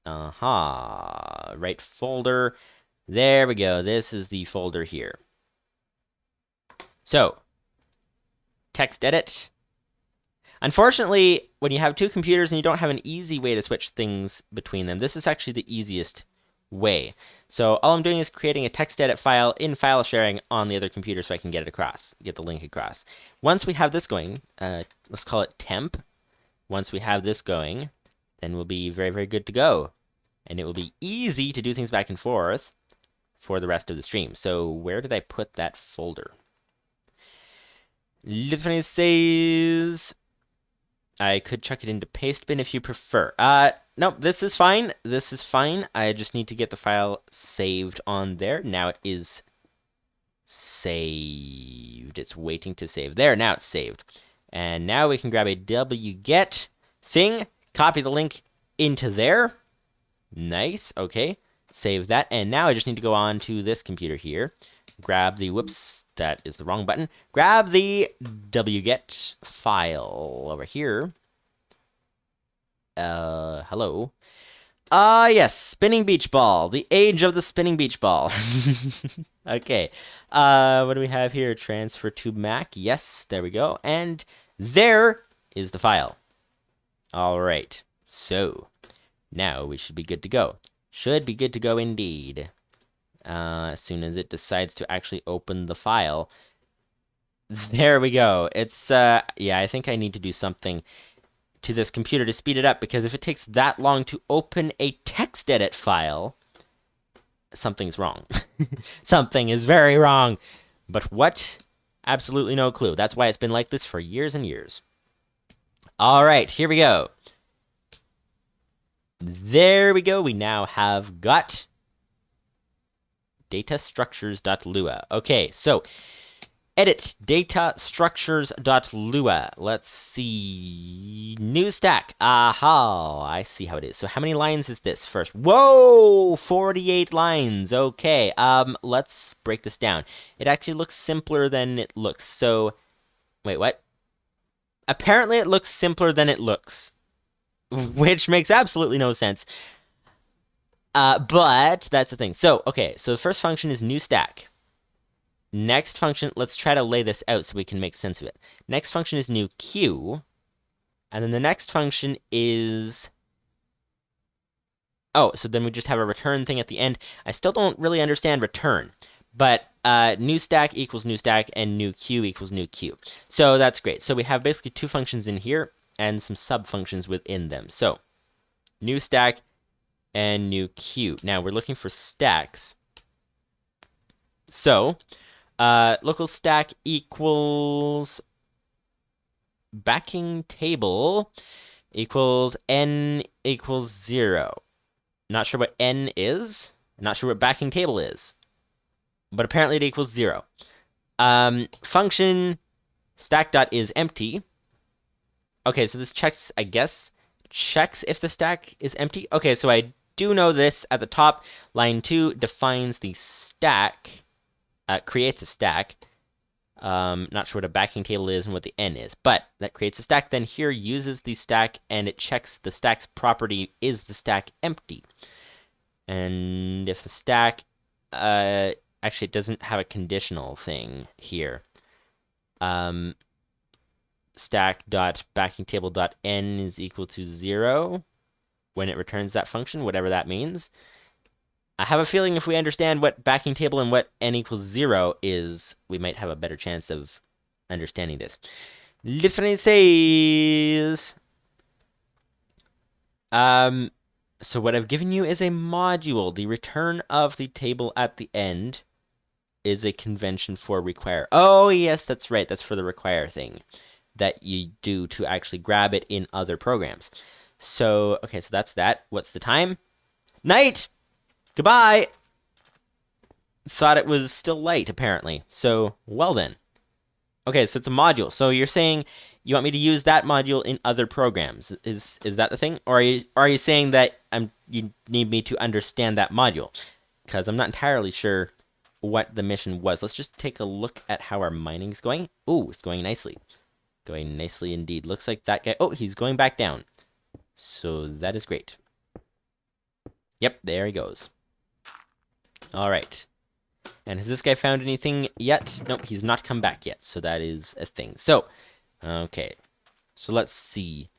right folder. There we go. This is the folder here. So, text edit. Unfortunately, when you have two computers and you don't have an easy way to switch things between them, this is actually the easiest way. So all I'm doing is creating a text edit file in file sharing on the other computer so I can get it across, get the link across. Once we have this going, let's call it temp. Once we have this going, then we'll be very, very good to go. And it will be easy to do things back and forth for the rest of the stream. So where did I put that folder? Lupus590's. I could chuck it into paste bin if you prefer. No, this is fine. This is fine. I just need to get the file saved on there. Now it is saved. It's waiting to save. There, now it's saved. And now we can grab a wget thing, copy the link into there. Nice, okay. Save that. And now I just need to go on to this computer here. Grab the, whoops, that is the wrong button. Grab the wget file over here. Hello. Yes, spinning beach ball. The age of the spinning beach ball. Okay. What do we have here? Transfer to Mac. Yes, there we go. And there is the file. All right. So, now we should be good to go. Should be good to go indeed. As soon as it decides to actually open the file. There we go. It's, yeah, I think I need to do something to this computer to speed it up, because if it takes that long to open a text edit file, something's wrong. Something is very wrong. But what? Absolutely no clue. That's why it's been like this for years and years. All right, here we go. There we go. We now have got datastructures.lua. Okay, so edit datastructures.lua. Let's see. New stack. Aha, I see how it is. So how many lines is this first? Whoa, 48 lines. Okay, let's break this down. It actually looks simpler than it looks. So, wait, what? Apparently it looks simpler than it looks, which makes absolutely no sense. But that's the thing. So, okay, so the first function is new stack. Next function, let's try to lay this out so we can make sense of it. Next function is new queue. And then the next function is... Oh, so then we just have a return thing at the end. I still don't really understand return. But new stack equals new stack and new queue equals new queue. So that's great. So we have basically two functions in here and some sub-functions within them. So new stack and new queue. Now we're looking for stacks. So local stack equals backing table equals n equals 0. Not sure what n is. Not sure what backing table is. But apparently it equals 0. Function stack.isEmpty. Okay, so this checks, I guess, checks if the stack is empty. Okay, so I do know this at the top. Line 2 defines the stack, creates a stack. Not sure what a backing table is and what the n is, but that creates a stack. Then here uses the stack and it checks the stack's property, is the stack empty? And if the stack, actually it doesn't have a conditional thing here. Stack.backingtable.n is equal to 0 when it returns that function, whatever that means. I have a feeling if we understand what backing table and what n equals 0 is, we might have a better chance of understanding this. Lupus590's. So what I've given you is a module. The return of the table at the end is a convention for require. Oh, yes, that's right. That's for the require thing that you do to actually grab it in other programs. So, okay, so that's that. What's the time? Night! Goodbye! Thought it was still light, apparently. So, well then. Okay, so it's a module. So you're saying you want me to use that module in other programs. Is that the thing? Or are you saying that you need me to understand that module? Because I'm not entirely sure what the mission was. Let's just take a look at how our mining's going. Ooh, it's going nicely. Going nicely indeed. Looks like that guy... Oh, he's going back down. So that is great. Yep, there he goes. All right. And has this guy found anything yet? Nope, he's not come back yet. So that is a thing. So, okay. So let's see.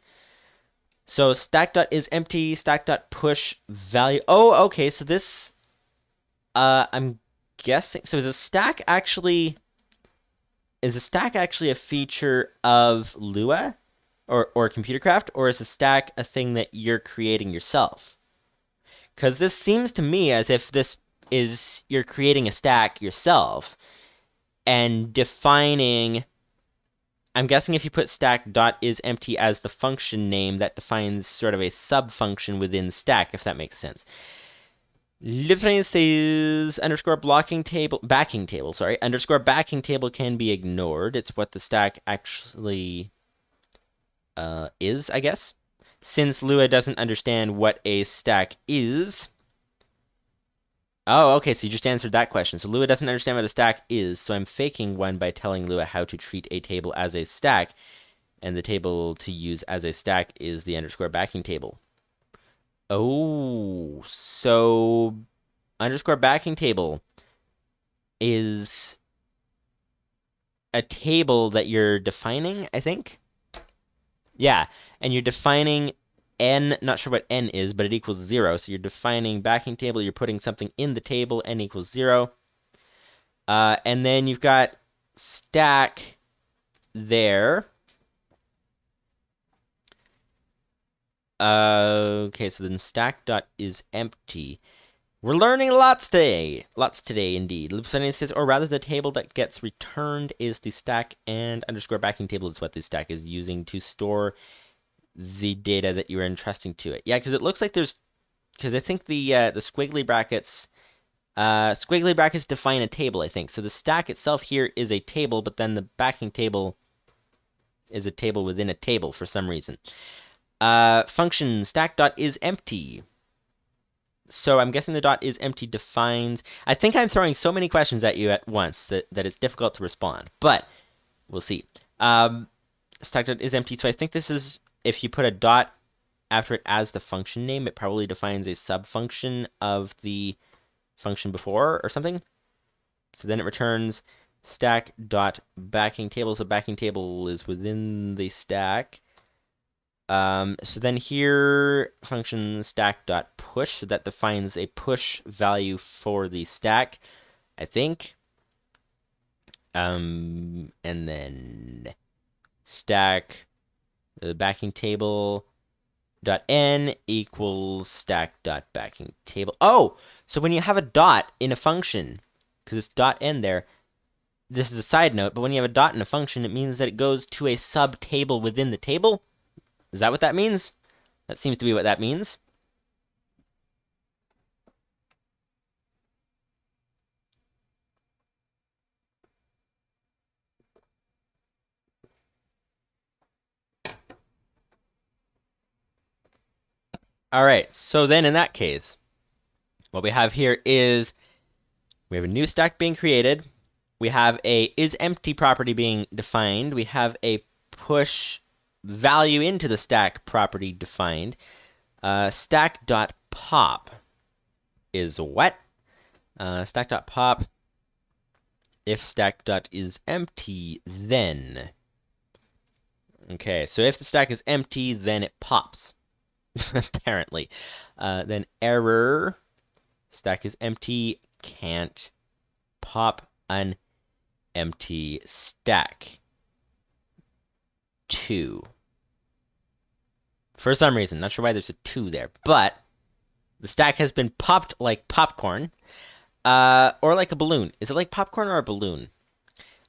So stack.isEmpty, stack.push value. Oh, okay. So this... I'm guessing... So is a stack actually... Is a stack actually a feature of Lua or ComputerCraft, or is a stack a thing that you're creating yourself? Because this seems to me as if this is you're creating a stack yourself and defining. I'm guessing if you put stack.isEmpty as the function name, that defines sort of a sub-function within stack, if that makes sense. Lupus590's says underscore backing table underscore backing table can be ignored. It's what the stack actually is, I guess. Since Lua doesn't understand what a stack is. Oh, okay, so you just answered that question. So Lua doesn't understand what a stack is, so I'm faking one by telling Lua how to treat a table as a stack, and the table to use as a stack is the underscore backing table. Oh, so underscore backing table is a table that you're defining, I think? Yeah, and you're defining n, not sure what n is, but it equals 0. So you're defining backing table, you're putting something in the table, n equals 0. And then you've got stack there. Okay, so then stack.isEmpty. We're learning lots today. Lots today, indeed. Lupus590 says, or rather the table that gets returned is the stack, and underscore backing table is what the stack is using to store the data that you are entrusting to it. Yeah, because it looks like there's... Because I think the squiggly brackets... squiggly brackets define a table, I think. So the stack itself here is a table, but then the backing table is a table within a table for some reason. Function stack.isEmpty. So I'm guessing the .isEmpty defines... I think I'm throwing so many questions at you at once that it's difficult to respond, but we'll see. Stack.isEmpty, so I think this is... If you put a dot after it as the function name, it probably defines a sub-function of the function before or something. So then it returns stack.backingTable, so backing table is within the stack. So then here, function stack.push, so that defines a push value for the stack, I think. And then stack, the backing table dot n equals stack.backing table. Oh, so when you have a dot in a function, because it's dot n there, this is a side note, but when you have a dot in a function, it means that it goes to a sub-table within the table. Is that what that means? That seems to be what that means. All right, so then in that case, what we have here is we have a new stack being created. We have a isEmpty property being defined. We have a push value into the stack property defined. Stack.pop is what? Stack.pop, if stack.isEmpty, then. Okay, so if the stack is empty, then it pops, apparently. Then error, stack is empty, can't pop an empty stack. 2. For some reason, not sure why there's a 2 there, but the stack has been popped like popcorn, or like a balloon. Is it like popcorn or a balloon?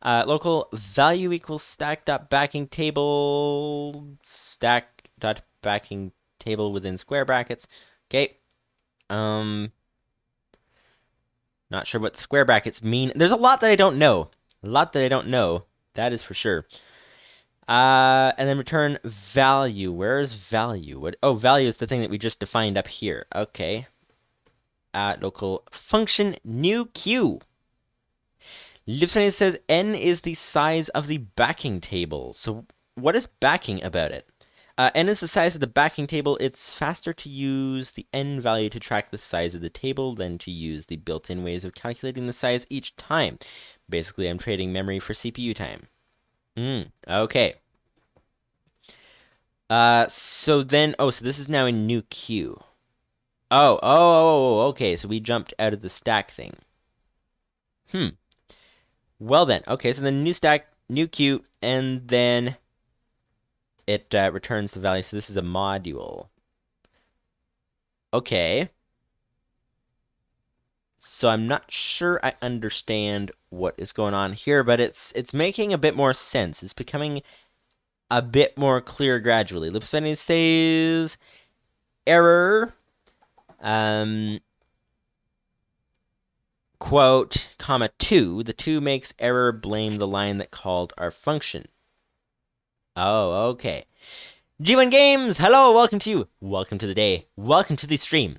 Local value equals stack.backing table, stack.backing table within square brackets. Okay. Not sure what the square brackets mean. There's a lot that I don't know. A lot that I don't know. That is for sure. And then return value. Where is value? What? Oh, value is the thing that we just defined up here. Okay. Local function new queue. Lupus590's says n is the size of the backing table. So what is backing about it? N is the size of the backing table. It's faster to use the n value to track the size of the table than to use the built-in ways of calculating the size each time. Basically, I'm trading memory for CPU time. Okay. So this is now a new queue. Okay, so we jumped out of the stack thing. Well then, okay, so then new stack, new queue, and then it returns the value. So this is a module. Okay. So I'm not sure I understand what is going on here, but it's making a bit more sense. It's becoming a bit more clear gradually. Lupus590's says error. Quote, comma 2. The 2 makes error blame the line that called our function. Oh, okay. G1 Games, hello, welcome to you. Welcome to the day. Welcome to the stream.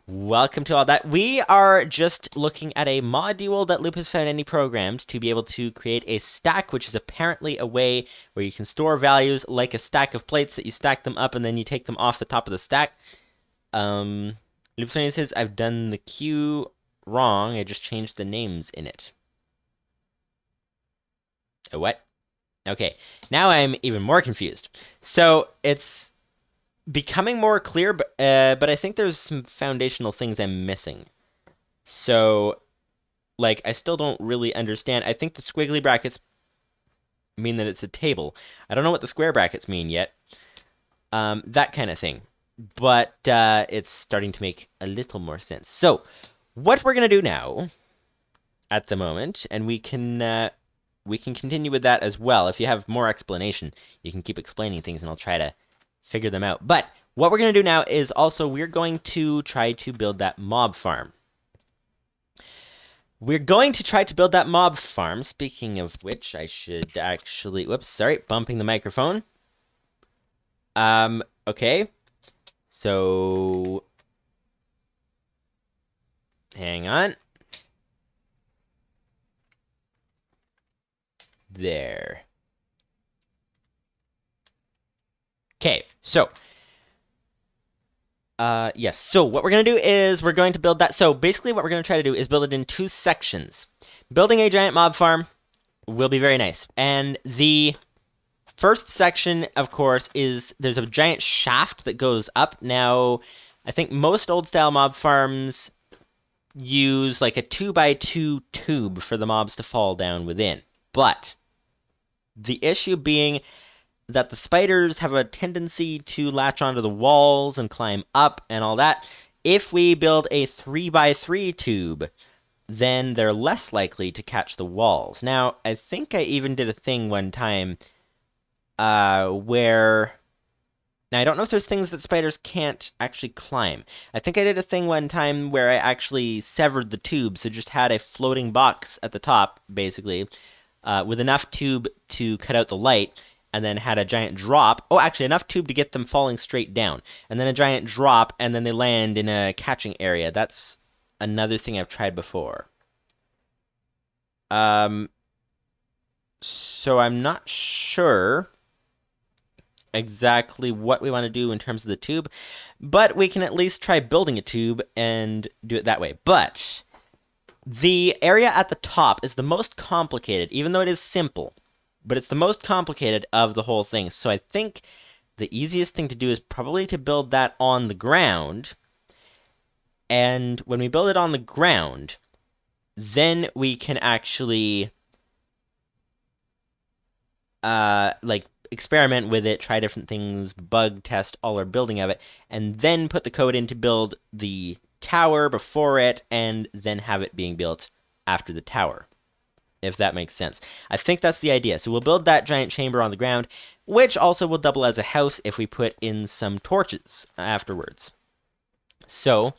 Welcome to all that. We are just looking at a module that Lupus590 programmed to be able to create a stack, which is apparently a way where you can store values like a stack of plates that you stack them up and then you take them off the top of the stack. Lupus590 says, I've done the queue wrong. I just changed the names in it. A what? Okay, now I'm even more confused. So it's becoming more clear, but I think there's some foundational things I'm missing. So, like, I still don't really understand. I think the squiggly brackets mean that it's a table. I don't know what the square brackets mean yet. That kind of thing. But it's starting to make a little more sense. So, what we're going to do now, at the moment, and we can continue with that as well. If you have more explanation, you can keep explaining things, and I'll try to figure them out. But what we're going to do now is also we're going to try to build that mob farm. We're going to try to build that mob farm. Speaking of which, I should actually... Whoops, sorry, bumping the microphone. Okay. So... Hang on. There. Okay, so... yes, so what we're going to do is we're going to build that. So basically what we're going to try to do is build it in 2 sections. Building a giant mob farm will be very nice. And the first section, of course, is there's a giant shaft that goes up. Now, I think most old-style mob farms use like a 2x2 tube for the mobs to fall down within. But the issue being that the spiders have a tendency to latch onto the walls and climb up and all that. If we build a 3x3 tube, then they're less likely to catch the walls. Now, I think I even did a thing one time where... Now, I don't know if there's things that spiders can't actually climb. I think I did a thing one time where I actually severed the tube, so just had a floating box at the top, basically, with enough tube to cut out the light, and then had a giant drop. Oh, actually, enough tube to get them falling straight down. And then a giant drop, and then they land in a catching area. That's another thing I've tried before. So I'm not sure exactly what we want to do in terms of the tube, but we can at least try building a tube and do it that way. But the area at the top is the most complicated, even though it is simple, but it's the most complicated of the whole thing. So I think the easiest thing to do is probably to build that on the ground. And when we build it on the ground, then we can actually like experiment with it, try different things, bug test all our building of it, and then put the code in to build the tower before it, and then have it being built after the tower, if that makes sense. I think that's the idea. So we'll build that giant chamber on the ground, which also will double as a house if we put in some torches afterwards. So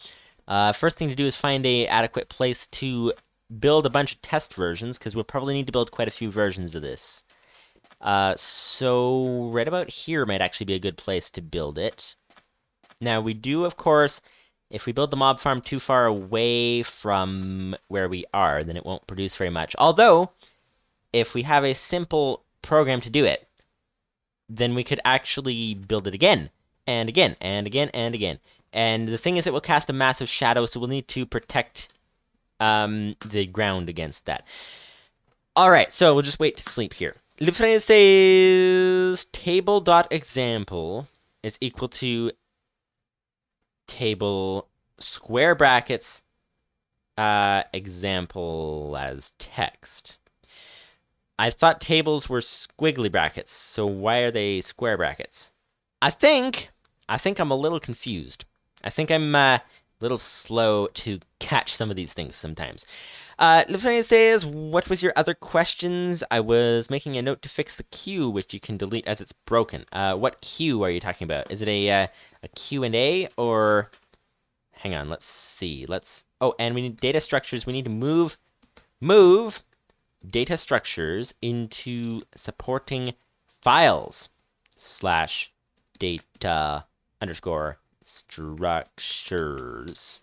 first thing to do is find a adequate place to build a bunch of test versions, because we'll probably need to build quite a few versions of this. So right about here might actually be a good place to build it. Now we do, of course, if we build the mob farm too far away from where we are, then it won't produce very much. Although, if we have a simple program to do it, then we could actually build it again, and again, and again, and again. And the thing is, it will cast a massive shadow, so we'll need to protect the ground against that. Alright, so we'll just wait to sleep here. Lupus590's says table.example is equal to table square brackets example as text. I thought tables were squiggly brackets, so why are they square brackets? I think I'm a little confused. I think I'm a little slow to catch some of these things sometimes. Lupus590's says, what was your other questions? I was making a note to fix the queue, which you can delete as it's broken. What queue are you talking about? Is it a Q&A, or... Hang on, let's see. Oh, and we need data structures. We need to move data structures into supporting files / data _ structures.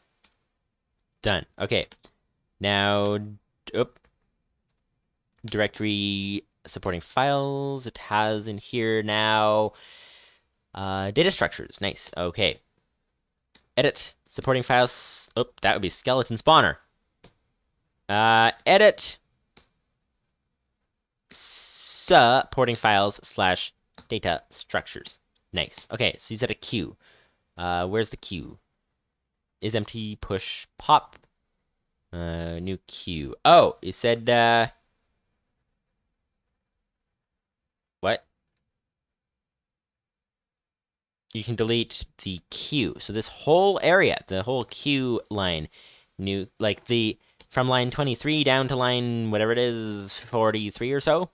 Done. Okay. Now, directory supporting files. It has in here now data structures. Nice. Okay. Edit supporting files. Oh, that would be skeleton spawner. Edit supporting files / data structures. Nice. Okay, so you said a queue. Where's the queue? Is empty, push, pop. New queue. Oh, you said, what? You can delete the queue. So this whole area, the whole queue line, new, like from line 23 down to line, whatever it is, 43 or so?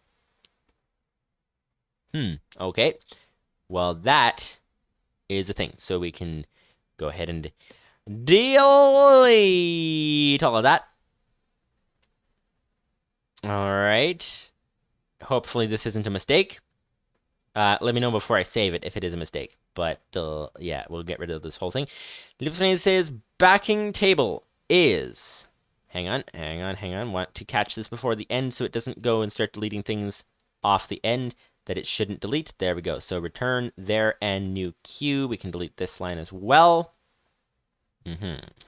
Okay. Well, that is a thing. So we can go ahead and delete all of that. Alright. Hopefully this isn't a mistake. Let me know before I save it if it is a mistake. But, yeah, we'll get rid of this whole thing. Lupus590's says, backing table is... Hang on. Want to catch this before the end so it doesn't go and start deleting things off the end that it shouldn't delete. There we go. So return there and new queue. We can delete this line as well.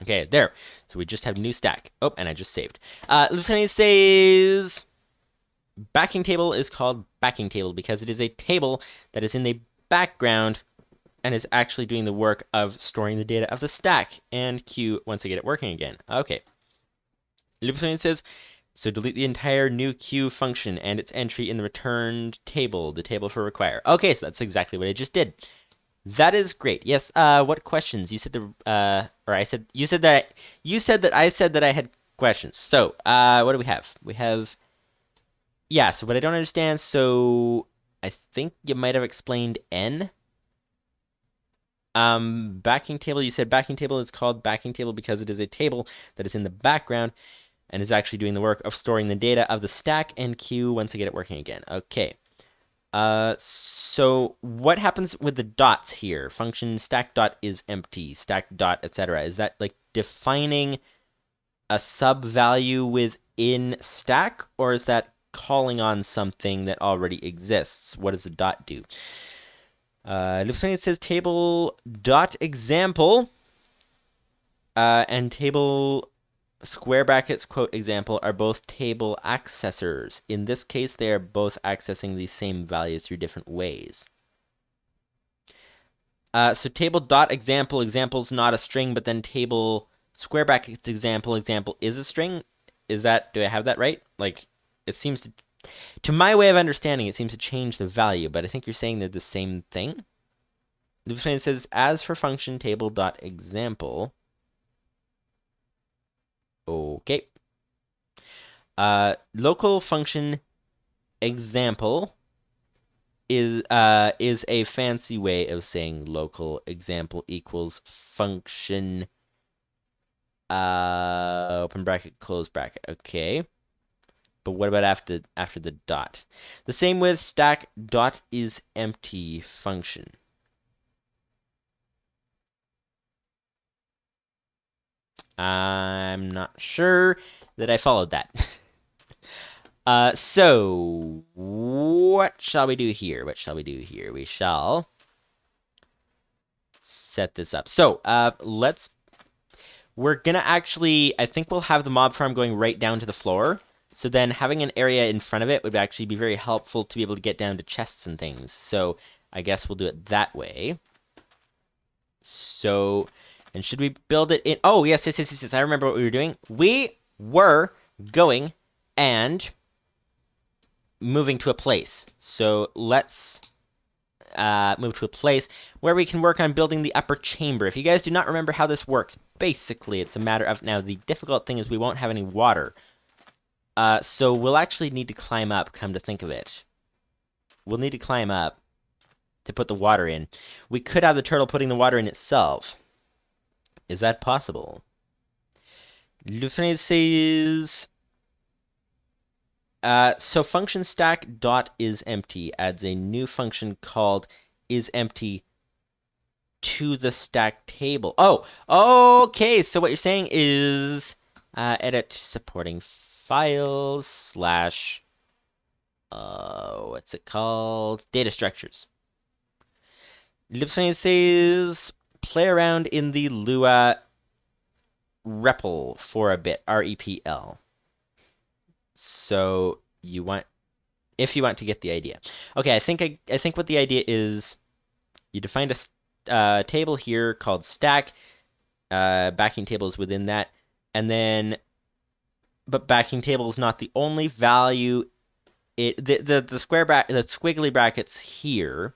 Okay, there. So we just have new stack. Oh, and I just saved. Lupus590 says... Backing table is called backing table because it is a table that is in the background and is actually doing the work of storing the data of the stack and queue once I get it working again. Okay. Lupus590 says, so delete the entire new queue function and its entry in the returned table, the table for require. Okay, so that's exactly what I just did. That is great. Yes, what questions? You said you said that I said that I had questions. So, what do we have? We have... Yeah, so what I don't understand, so I think you might have explained N. Backing table, you said backing table is called backing table because it is a table that is in the background and is actually doing the work of storing the data of the stack and queue once I get it working again. Okay. So what happens with the dots here? Function stack dot is empty, stack dot, etc. Is that like defining a sub value within stack, or is that calling on something that already exists? What does the dot do? Lupus590's says table dot example and table square brackets quote example are both table accessors. In this case, they are both accessing the same values through different ways. So table dot example, example's not a string, but then table square brackets example, example is a string. Is that, do I have that right? Like, it seems to my way of understanding, it seems to change the value, but I think you're saying they're the same thing. Lupus590 says, as for function table dot example. Okay. Local function example is a fancy way of saying local example equals function open bracket close bracket. Okay. But what about after the dot? The same with stack dot is empty function. I'm not sure that I followed that. So what shall we do here? What shall we do here? We shall set this up. So we're gonna actually, I think we'll have the mob farm going right down to the floor. So then having an area in front of it would actually be very helpful to be able to get down to chests and things. So I guess we'll do it that way. So, and should we build it in? Oh, yes. I remember what we were doing. We were going and moving to a place. So let's move to a place where we can work on building the upper chamber. If you guys do not remember how this works, basically it's a matter of, now the difficult thing is we won't have any water. So we'll actually need to climb up, come to think of it. We'll need to climb up to put the water in. We could have the turtle putting the water in itself. Is that possible? Lupus590 says... so function stack dot is empty adds a new function called is empty to the stack table. Oh, okay. So what you're saying is edit supporting files slash what's it called? Data structures. Lupus590 says play around in the Lua REPL for a bit. REPL. So you want, if you want to get the idea. Okay, I think what the idea is, you defined a table here called stack. Backing table is within that, and then, but backing table is not the only value. The squiggly brackets here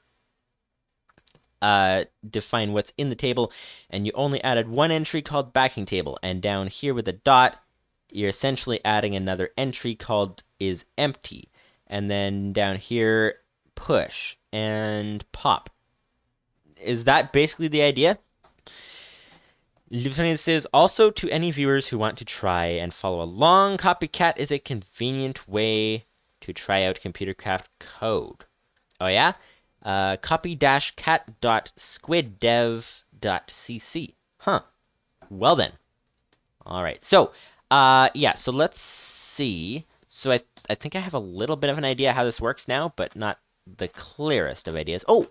define what's in the table, and you only added one entry called backing table, and down here with a dot, you're essentially adding another entry called is empty. And then down here, push and pop. Is that basically the idea? Lupus590 says, also to any viewers who want to try and follow along, Copycat is a convenient way to try out ComputerCraft code. Oh yeah? copy-cat.squiddev.cc. Huh. Well then. All right. So, yeah, so let's see. So I think I have a little bit of an idea how this works now, but not the clearest of ideas. Oh,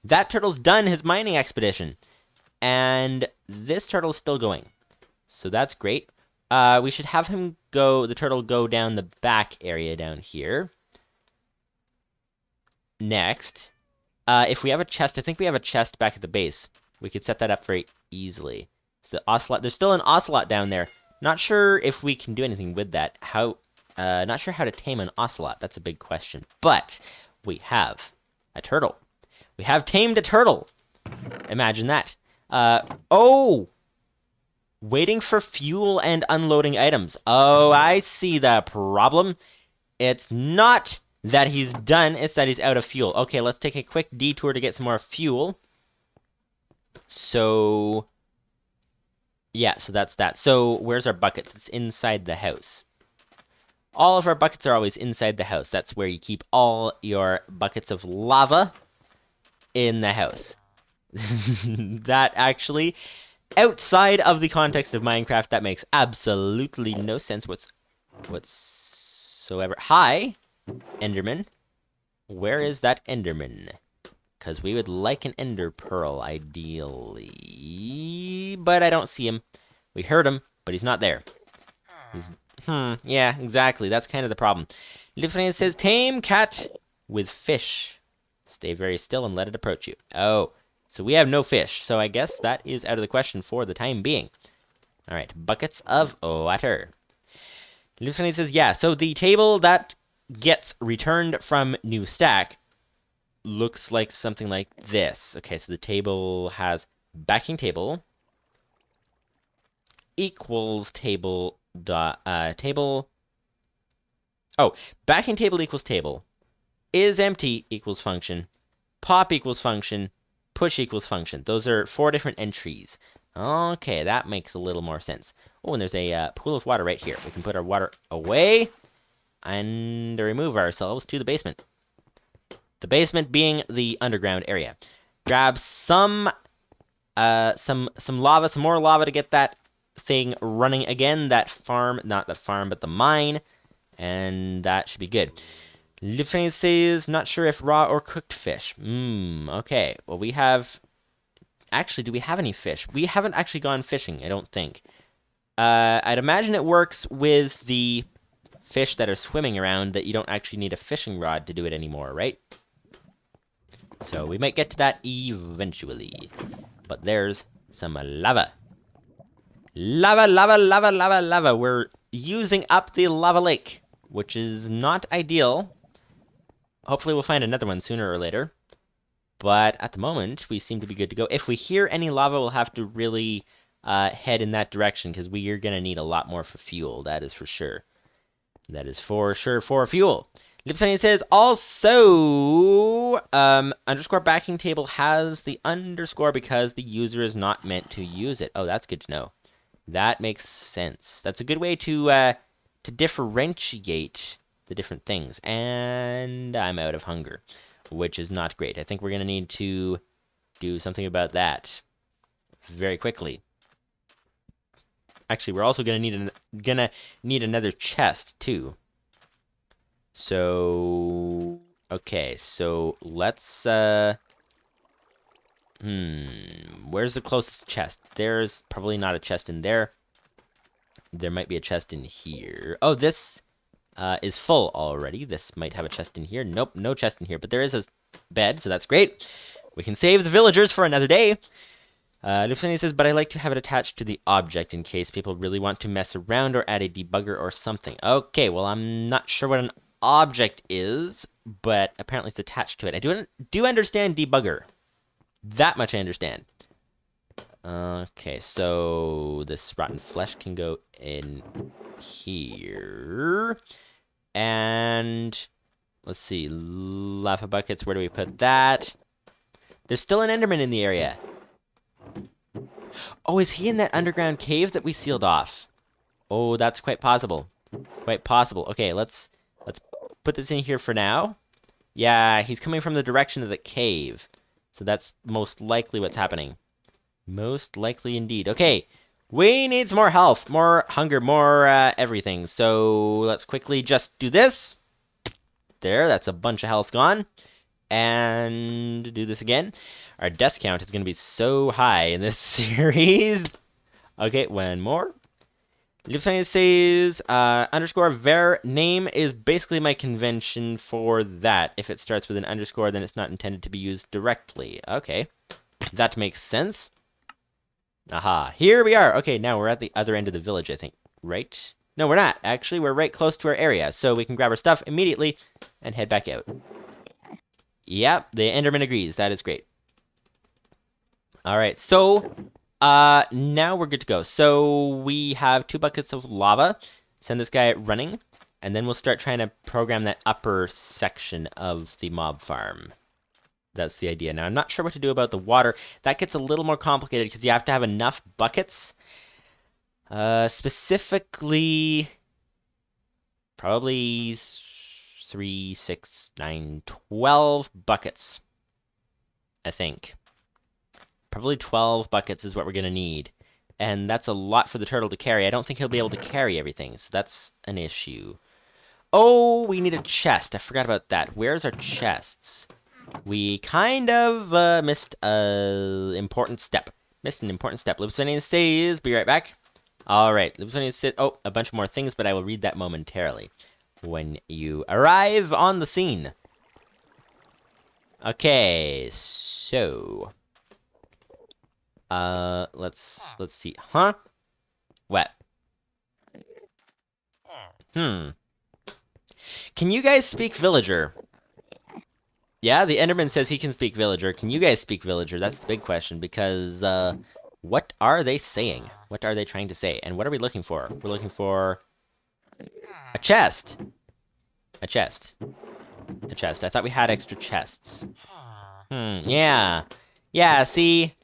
that turtle's done his mining expedition. And this turtle's still going. So that's great. We should have him go, the turtle go down the back area down here. Next, if we have a chest, I think we have a chest back at the base. We could set that up very easily. So the ocelot, there's still an ocelot down there. Not sure if we can do anything with that. Not sure how to tame an ocelot. That's a big question. But we have a turtle. We have tamed a turtle. Imagine that. Oh! Waiting for fuel and unloading items. Oh, I see the problem. It's not that he's done, it's that he's out of fuel. Okay, let's take a quick detour to get some more fuel. So... yeah, so that's that. So, where's our buckets? It's inside the house. All of our buckets are always inside the house. That's where you keep all your buckets of lava in the house. That actually, outside of the context of Minecraft, that makes absolutely no sense whatsoever. Hi, Enderman. Where is that Enderman? Because we would like an Ender Pearl, ideally. But I don't see him. We heard him, but he's not there. He's... yeah, exactly. That's kind of the problem. Lupus590's says, tame cat with fish. Stay very still and let it approach you. Oh, so we have no fish. So I guess that is out of the question for the time being. All right, buckets of water. Lupus590 says, yeah, so the table that gets returned from new stack looks like something like this. Okay, so the table has backing table equals table table. Oh, backing table equals table. Is empty equals function. Pop equals function. Push equals function. Those are 4 different entries. Okay, that makes a little more sense. Oh, and there's a pool of water right here. We can put our water away and remove ourselves to the basement. The basement being the underground area. Grab some lava, some more lava to get that thing running again. That farm, not the farm, but the mine. And that should be good. Lupus590 says, not sure if raw or cooked fish. Okay. Well, we have... Actually, do we have any fish? We haven't actually gone fishing, I don't think. I'd imagine it works with the fish that are swimming around, that you don't actually need a fishing rod to do it anymore, right? So we might get to that eventually. But there's some lava. Lava, lava, lava, lava, lava. We're using up the lava lake, which is not ideal. Hopefully we'll find another one sooner or later. But at the moment, we seem to be good to go. If we hear any lava, we'll have to really head in that direction, because we are going to need a lot more for fuel. That is for sure. That is for sure for fuel. Lupus590 says, also, underscore backing table has the underscore because the user is not meant to use it. Oh, that's good to know. That makes sense. That's a good way to differentiate the different things. And I'm out of hunger, which is not great. I think we're going to need to do something about that very quickly. Actually, we're also going to need another chest too. So, okay, so let's, where's the closest chest? There's probably not a chest in there. There might be a chest in here. Oh, this is full already. This might have a chest in here. Nope, no chest in here, but there is a bed, so that's great. We can save the villagers for another day. Lupus590 says, but I like to have it attached to the object in case people really want to mess around or add a debugger or something. Okay, well, I'm not sure what an object is, but apparently it's attached to it. I do understand debugger. That much I understand. Okay, so this rotten flesh can go in here. And let's see, lava buckets, where do we put that? There's still an Enderman in the area. Oh, is he in that underground cave that we sealed off? Oh, that's quite possible. Quite possible. Okay, let's put this in here for now. Yeah, he's coming from the direction of the cave. So that's most likely what's happening. Most likely indeed. Okay, we need some more health, more hunger, more everything. So let's quickly just do this. There, that's a bunch of health gone. And do this again. Our death count is going to be so high in this series. Okay, one more. Lupus590 says, underscore var name is basically my convention for that. If it starts with an underscore, then it's not intended to be used directly. Okay, that makes sense. Aha, here we are. Okay, now we're at the other end of the village, I think. Right? No, we're not. Actually, we're right close to our area, so we can grab our stuff immediately and head back out. Yep, the Enderman agrees. That is great. All right, so now we're good to go. So we have 2 buckets of lava. Send this guy running, and then we'll start trying to program that upper section of the mob farm. That's the idea. Now, I'm not sure what to do about the water. That gets a little more complicated because you have to have enough buckets. Specifically, Probably 3, 6, 9, 12 buckets, I think. Probably 12 buckets is what we're going to need. And that's a lot for the turtle to carry. I don't think he'll be able to carry everything, so that's an issue. Oh, we need a chest. I forgot about that. Where's our chests? We kind of missed an important step. Missed an important step. Lupus590's says, be right back. Alright, Lupus590's says, oh, a bunch more things, but I will read that momentarily. When you arrive on the scene. Okay, so... let's see. Huh? What? Can you guys speak villager? Yeah, the Enderman says he can speak villager. Can you guys speak villager? That's the big question, because, what are they saying? What are they trying to say? And what are we looking for? We're looking for... a chest! A chest. A chest. I thought we had extra chests. Yeah. Yeah, see?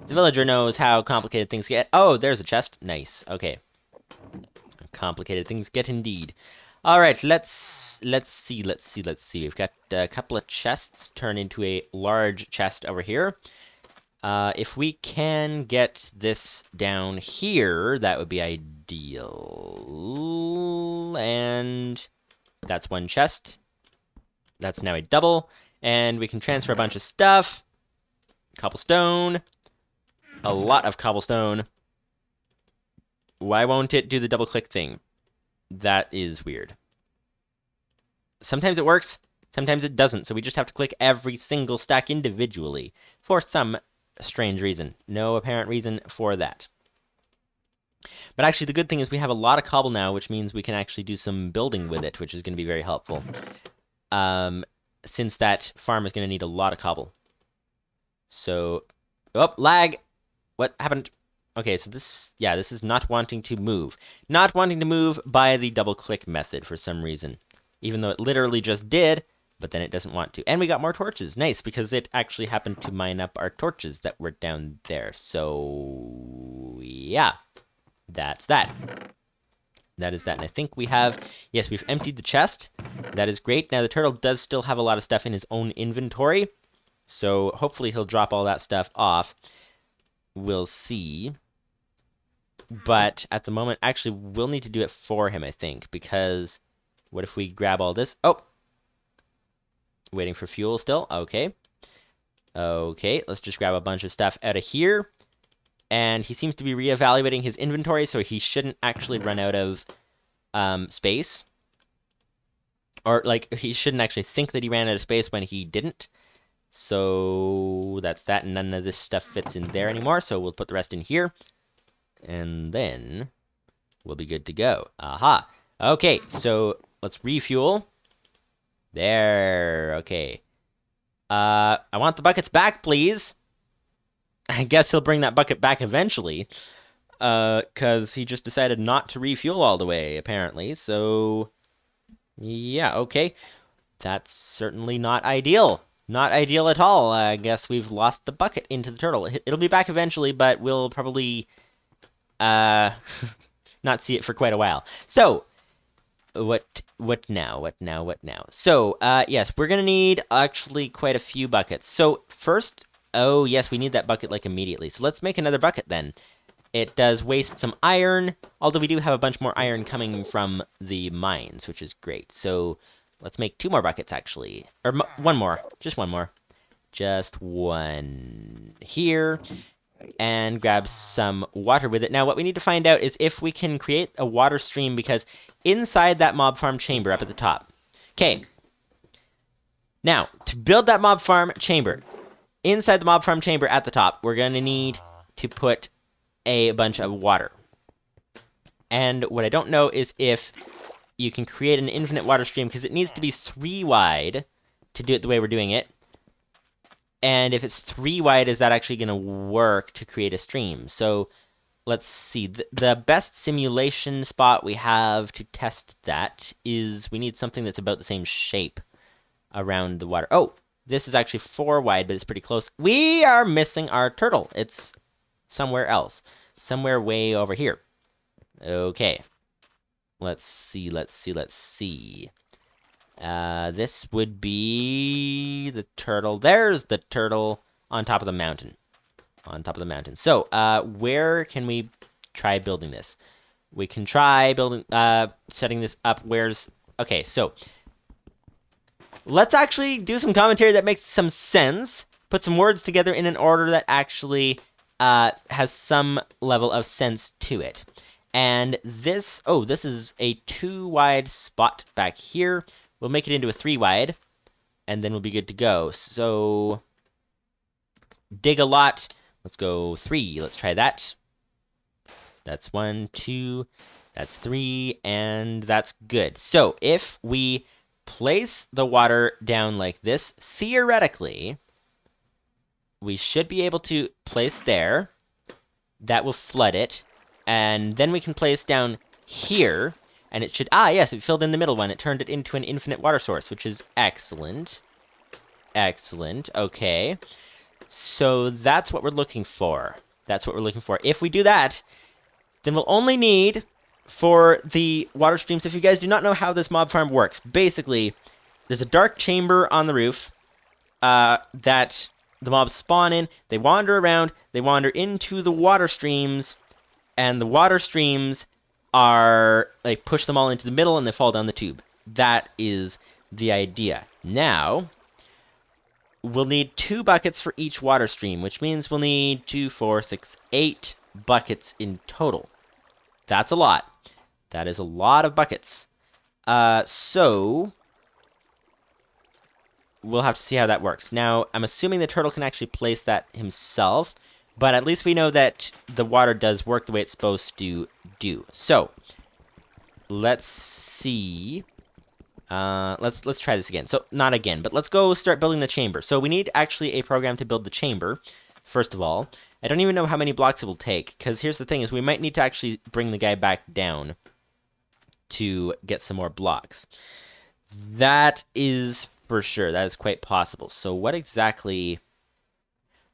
The villager knows how complicated things get. Oh, there's a chest. Nice. Okay. Complicated things get indeed. Alright, let's see. We've got a couple of chests turned into a large chest over here. If we can get this down here, that would be ideal. And that's one chest. That's now a double. And we can transfer a bunch of stuff. Cobblestone. A lot of cobblestone. Why won't it do the double click thing? That is weird. Sometimes it works, sometimes it doesn't, so we just have to click every single stack individually for some strange reason. No apparent reason for that. But actually, the good thing is we have a lot of cobble now, which means we can actually do some building with it, which is going to be very helpful. Since that farm is going to need a lot of cobble. So, oh, lag! What happened? Okay, so this is not wanting to move. Not wanting to move by the double-click method for some reason. Even though it literally just did, but then it doesn't want to. And we got more torches. Nice, because it actually happened to mine up our torches that were down there. So, yeah. That's that. That is that. And I think we have... Yes, we've emptied the chest. That is great. Now, the turtle does still have a lot of stuff in his own inventory. So, hopefully he'll drop all that stuff off. We'll see. But at the moment, actually, we'll need to do it for him, I think. Because what if we grab all this? Oh! Waiting for fuel still. Okay. Okay, let's just grab a bunch of stuff out of here. And he seems to be reevaluating his inventory, so he shouldn't actually run out of space. Or, like, he shouldn't actually think that he ran out of space when he didn't. So that's that, and none of this stuff fits in there anymore, so we'll put the rest in here. And then we'll be good to go. Aha. Okay, so let's refuel. There, okay. I want the buckets back, please. I guess he'll bring that bucket back eventually. Because he just decided not to refuel all the way, apparently. So, yeah, okay. That's certainly not ideal. Not ideal at all. I guess we've lost the bucket into the turtle. It'll be back eventually, but we'll probably not see it for quite a while. So, what now? So, yes, we're gonna need actually quite a few buckets. So, first, oh, yes, we need that bucket, like, immediately. So let's make another bucket, then. It does waste some iron, although we do have a bunch more iron coming from the mines, which is great. So let's make 2 more buckets, actually. Or one more. Just one more. Just one here. And grab some water with it. Now, what we need to find out is if we can create a water stream, because inside that mob farm chamber up at the top. Okay. Now, to build that mob farm chamber, inside the mob farm chamber at the top, we're going to need to put a bunch of water. And what I don't know is if you can create an infinite water stream, because it needs to be 3 wide to do it the way we're doing it. And if it's 3 wide, is that actually going to work to create a stream? So let's see. The best simulation spot we have to test that is we need something that's about the same shape around the water. Oh, this is actually 4 wide, but it's pretty close. We are missing our turtle. It's somewhere else. Somewhere way over here. Okay. Let's see. This would be the turtle. There's the turtle on top of the mountain. So, where can we try building this? We can try setting this up. Okay, so let's actually do some commentary that makes some sense. Put some words together in an order that actually has some level of sense to it. And this is a 2 wide spot back here. We'll make it into a 3 wide, and then we'll be good to go. So, dig a lot. Let's go 3. Let's try that. That's 1, 2, that's 3, and that's good. So, if we place the water down like this, theoretically, we should be able to place there. That will flood it. And then we can place down here, and it should... yes, it filled in the middle one. It turned it into an infinite water source, which is excellent. Excellent. Okay. So that's what we're looking for. If we do that, then we'll only need for the water streams. If you guys do not know how this mob farm works, basically, there's a dark chamber on the roof that the mobs spawn in. They wander around. They wander into the water streams, and the water streams are like push them all into the middle, and they fall down the tube. That is the idea. Now, we'll need 2 buckets for each water stream, which means we'll need 2, 4, 6, 8 buckets in total. That's a lot. That is a lot of buckets. So we'll have to see how that works. Now, I'm assuming the turtle can actually place that himself, but at least we know that the water does work the way it's supposed to do. So, let's see. Let's try this again. So, not again, but let's go start building the chamber. So, we need actually a program to build the chamber, first of all. I don't even know how many blocks it will take, because here's the thing, is we might need to actually bring the guy back down to get some more blocks. That is for sure. That is quite possible. So what exactly...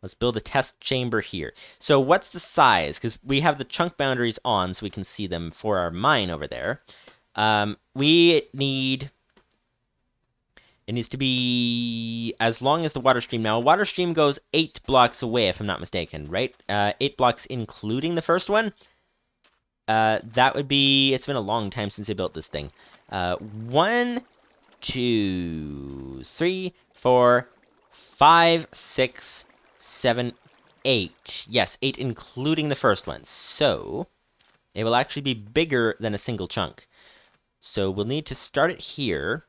Let's build a test chamber here. So what's the size? Because we have the chunk boundaries on, so we can see them for our mine over there. We need... It needs to be as long as the water stream. Now, a water stream goes 8 blocks away, if I'm not mistaken, right? 8 blocks including the first one. That would be... It's been a long time since I built this thing. 1, 2, 3, 4, 5, 6, 7, 8. Yes, 8 including the first one. So, it will actually be bigger than a single chunk. So, we'll need to start it here.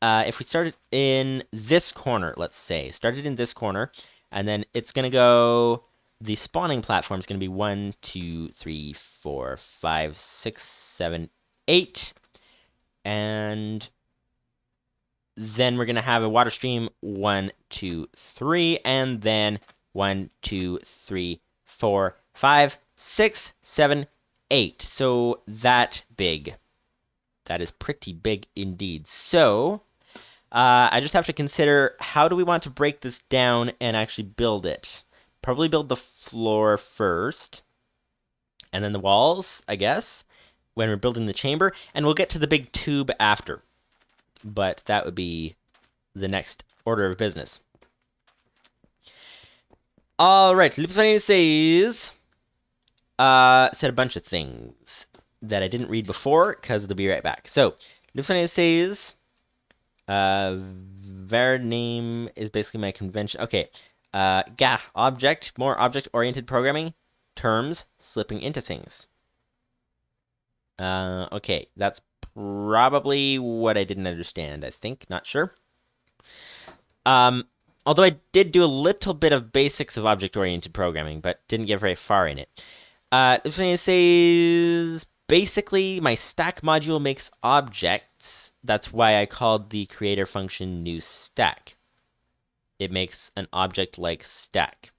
If we start it in this corner, let's say. Start it in this corner, and then it's going to go... The spawning platform is going to be 1, 2, 3, 4, 5, 6, 7, 8. And then we're going to have a water stream 1, 2, 3, and then 1, 2, 3, 4, 5, 6, 7, 8. So that big. That is pretty big indeed. So I just have to consider, how do we want to break this down and actually build it? Probably build the floor first, and then the walls, I guess, when we're building the chamber, and we'll get to the big tube after. But that would be the next order of business. Alright, Lupus590's said a bunch of things that I didn't read before, because they'll be right back. So, Lupus590's var name is basically my convention. Okay. Object, more object-oriented programming, terms, slipping into things. Okay, that's probably what I didn't understand, I think, not sure. Although I did do a little bit of basics of object-oriented programming, but didn't get very far in it. This one says, basically, my stack module makes objects. That's why I called the creator function new stack. It makes an object like stack.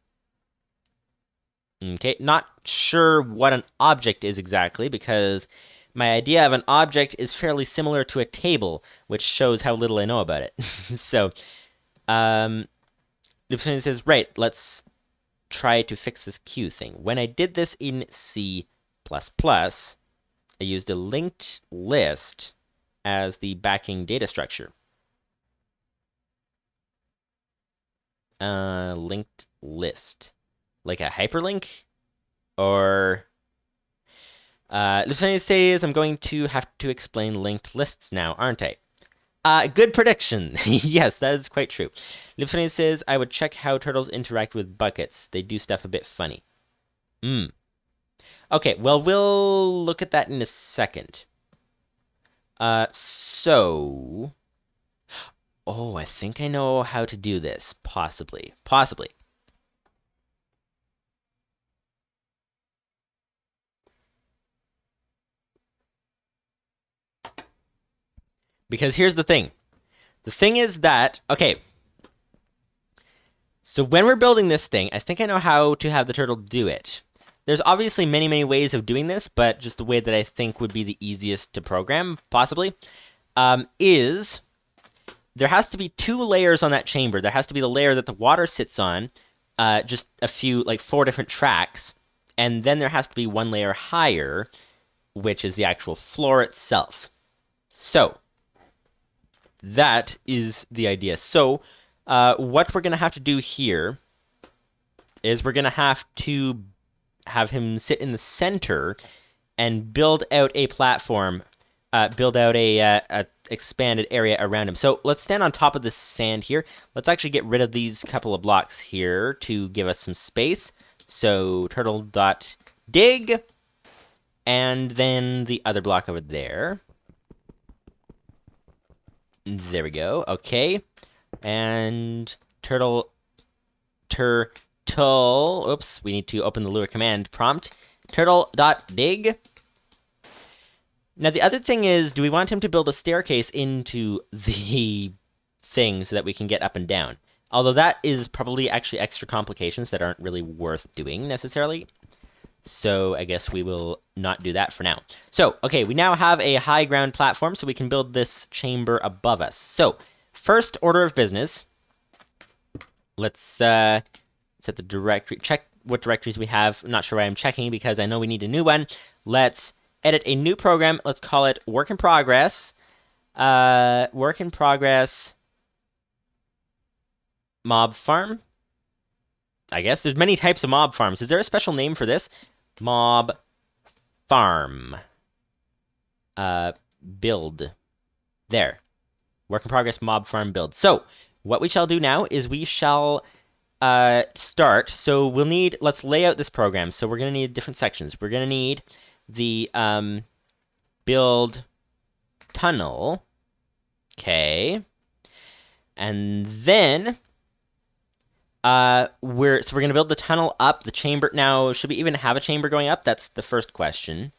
Okay, not sure what an object is exactly, because my idea of an object is fairly similar to a table, which shows how little I know about it. So, Lupus590 says, right, let's try to fix this queue thing. When I did this in C++, I used a linked list as the backing data structure. Linked list. Like a hyperlink? Or... Lupus590's says I'm going to have to explain linked lists now, aren't I? Good prediction. Yes, that is quite true. Lupus590 says I would check how turtles interact with buckets. They do stuff a bit funny. Okay, well, we'll look at that in a second. So... Oh, I think I know how to do this. Possibly. Possibly. Because here's the thing. The thing is that... Okay. So when we're building this thing, I think I know how to have the turtle do it. There's obviously many, many ways of doing this, but just the way that I think would be the easiest to program, possibly, is... There has to be 2 layers on that chamber. There has to be the layer that the water sits on, just a few, like 4 different tracks, and then there has to be 1 layer higher, which is the actual floor itself. So, that is the idea. So, what we're going to have to do here is we're going to have him sit in the center and build out a platform, build out a expanded area around him. So let's stand on top of this sand here. Let's actually get rid of these couple of blocks here to give us some space. So turtle.dig, and then the other block over there. There we go. Okay. And turtle, oops, we need to open the Lua command prompt. Turtle.dig. Now, the other thing is, do we want him to build a staircase into the thing so that we can get up and down? Although that is probably actually extra complications that aren't really worth doing, necessarily. So I guess we will not do that for now. So, okay, we now have a high ground platform, so we can build this chamber above us. So, first order of business, let's set the directory, check what directories we have. I'm not sure why I'm checking, because I know we need a new one. Let's edit a new program. Let's call it work in progress. Work in progress mob farm. I guess there's many types of mob farms. Is there a special name for this? Mob farm. Build. There. Work in progress mob farm build. So what we shall do now is we shall start. So we'll need, let's lay out this program. So we're going to need different sections. We're going to need the build tunnel. Okay. And then we're going to build the tunnel up. The chamber, now, should we even have a chamber going up? That's the first question.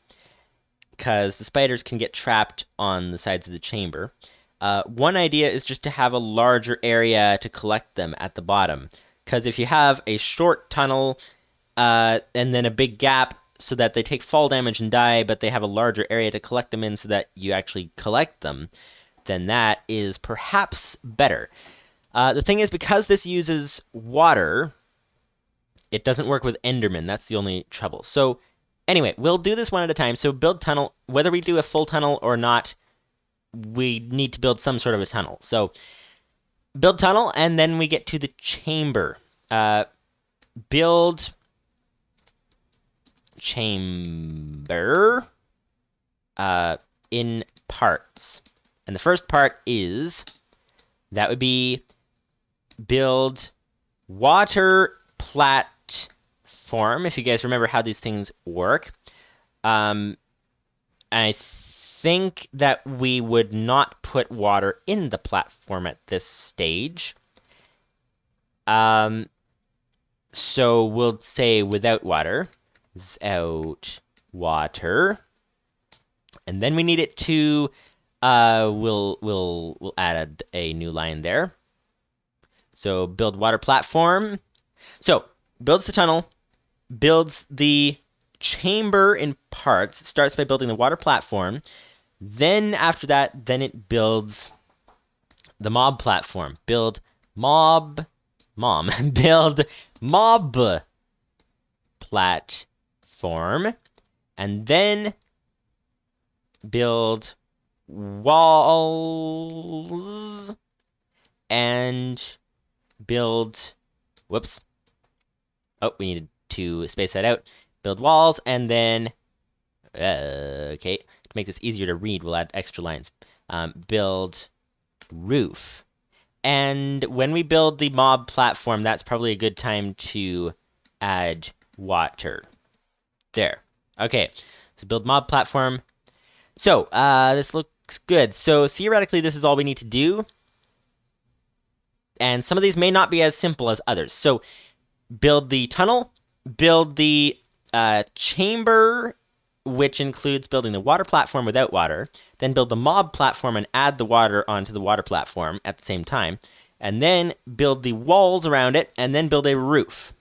Because the spiders can get trapped on the sides of the chamber. One idea is just to have a larger area to collect them at the bottom. Because if you have a short tunnel and then a big gap so that they take fall damage and die, but they have a larger area to collect them in so that you actually collect them, then that is perhaps better. The thing is, because this uses water, it doesn't work with Enderman. That's the only trouble. So anyway, we'll do this one at a time. So build tunnel. Whether we do a full tunnel or not, we need to build some sort of a tunnel. So build tunnel, and then we get to the chamber. Build chamber in parts. And the first part is, that would be build water platform, if you guys remember how these things work. I think that we would not put water in the platform at this stage. So we'll say without water. Without water. And then we need it to, we'll add a new line there. So build water platform. So builds the tunnel, builds the chamber in parts. It starts by building the water platform. Then after that, then it builds the mob platform. Build mob build mob platform. And then build walls, and build, whoops. Oh, we needed to space that out. Build walls, and then, okay, to make this easier to read, we'll add extra lines. Build roof. And when we build the mob platform, that's probably a good time to add water. There. Okay, so build mob platform. So, this looks good. So theoretically, this is all we need to do. And some of these may not be as simple as others. So build the tunnel, build the chamber, which includes building the water platform without water, then build the mob platform and add the water onto the water platform at the same time, and then build the walls around it, and then build a roof.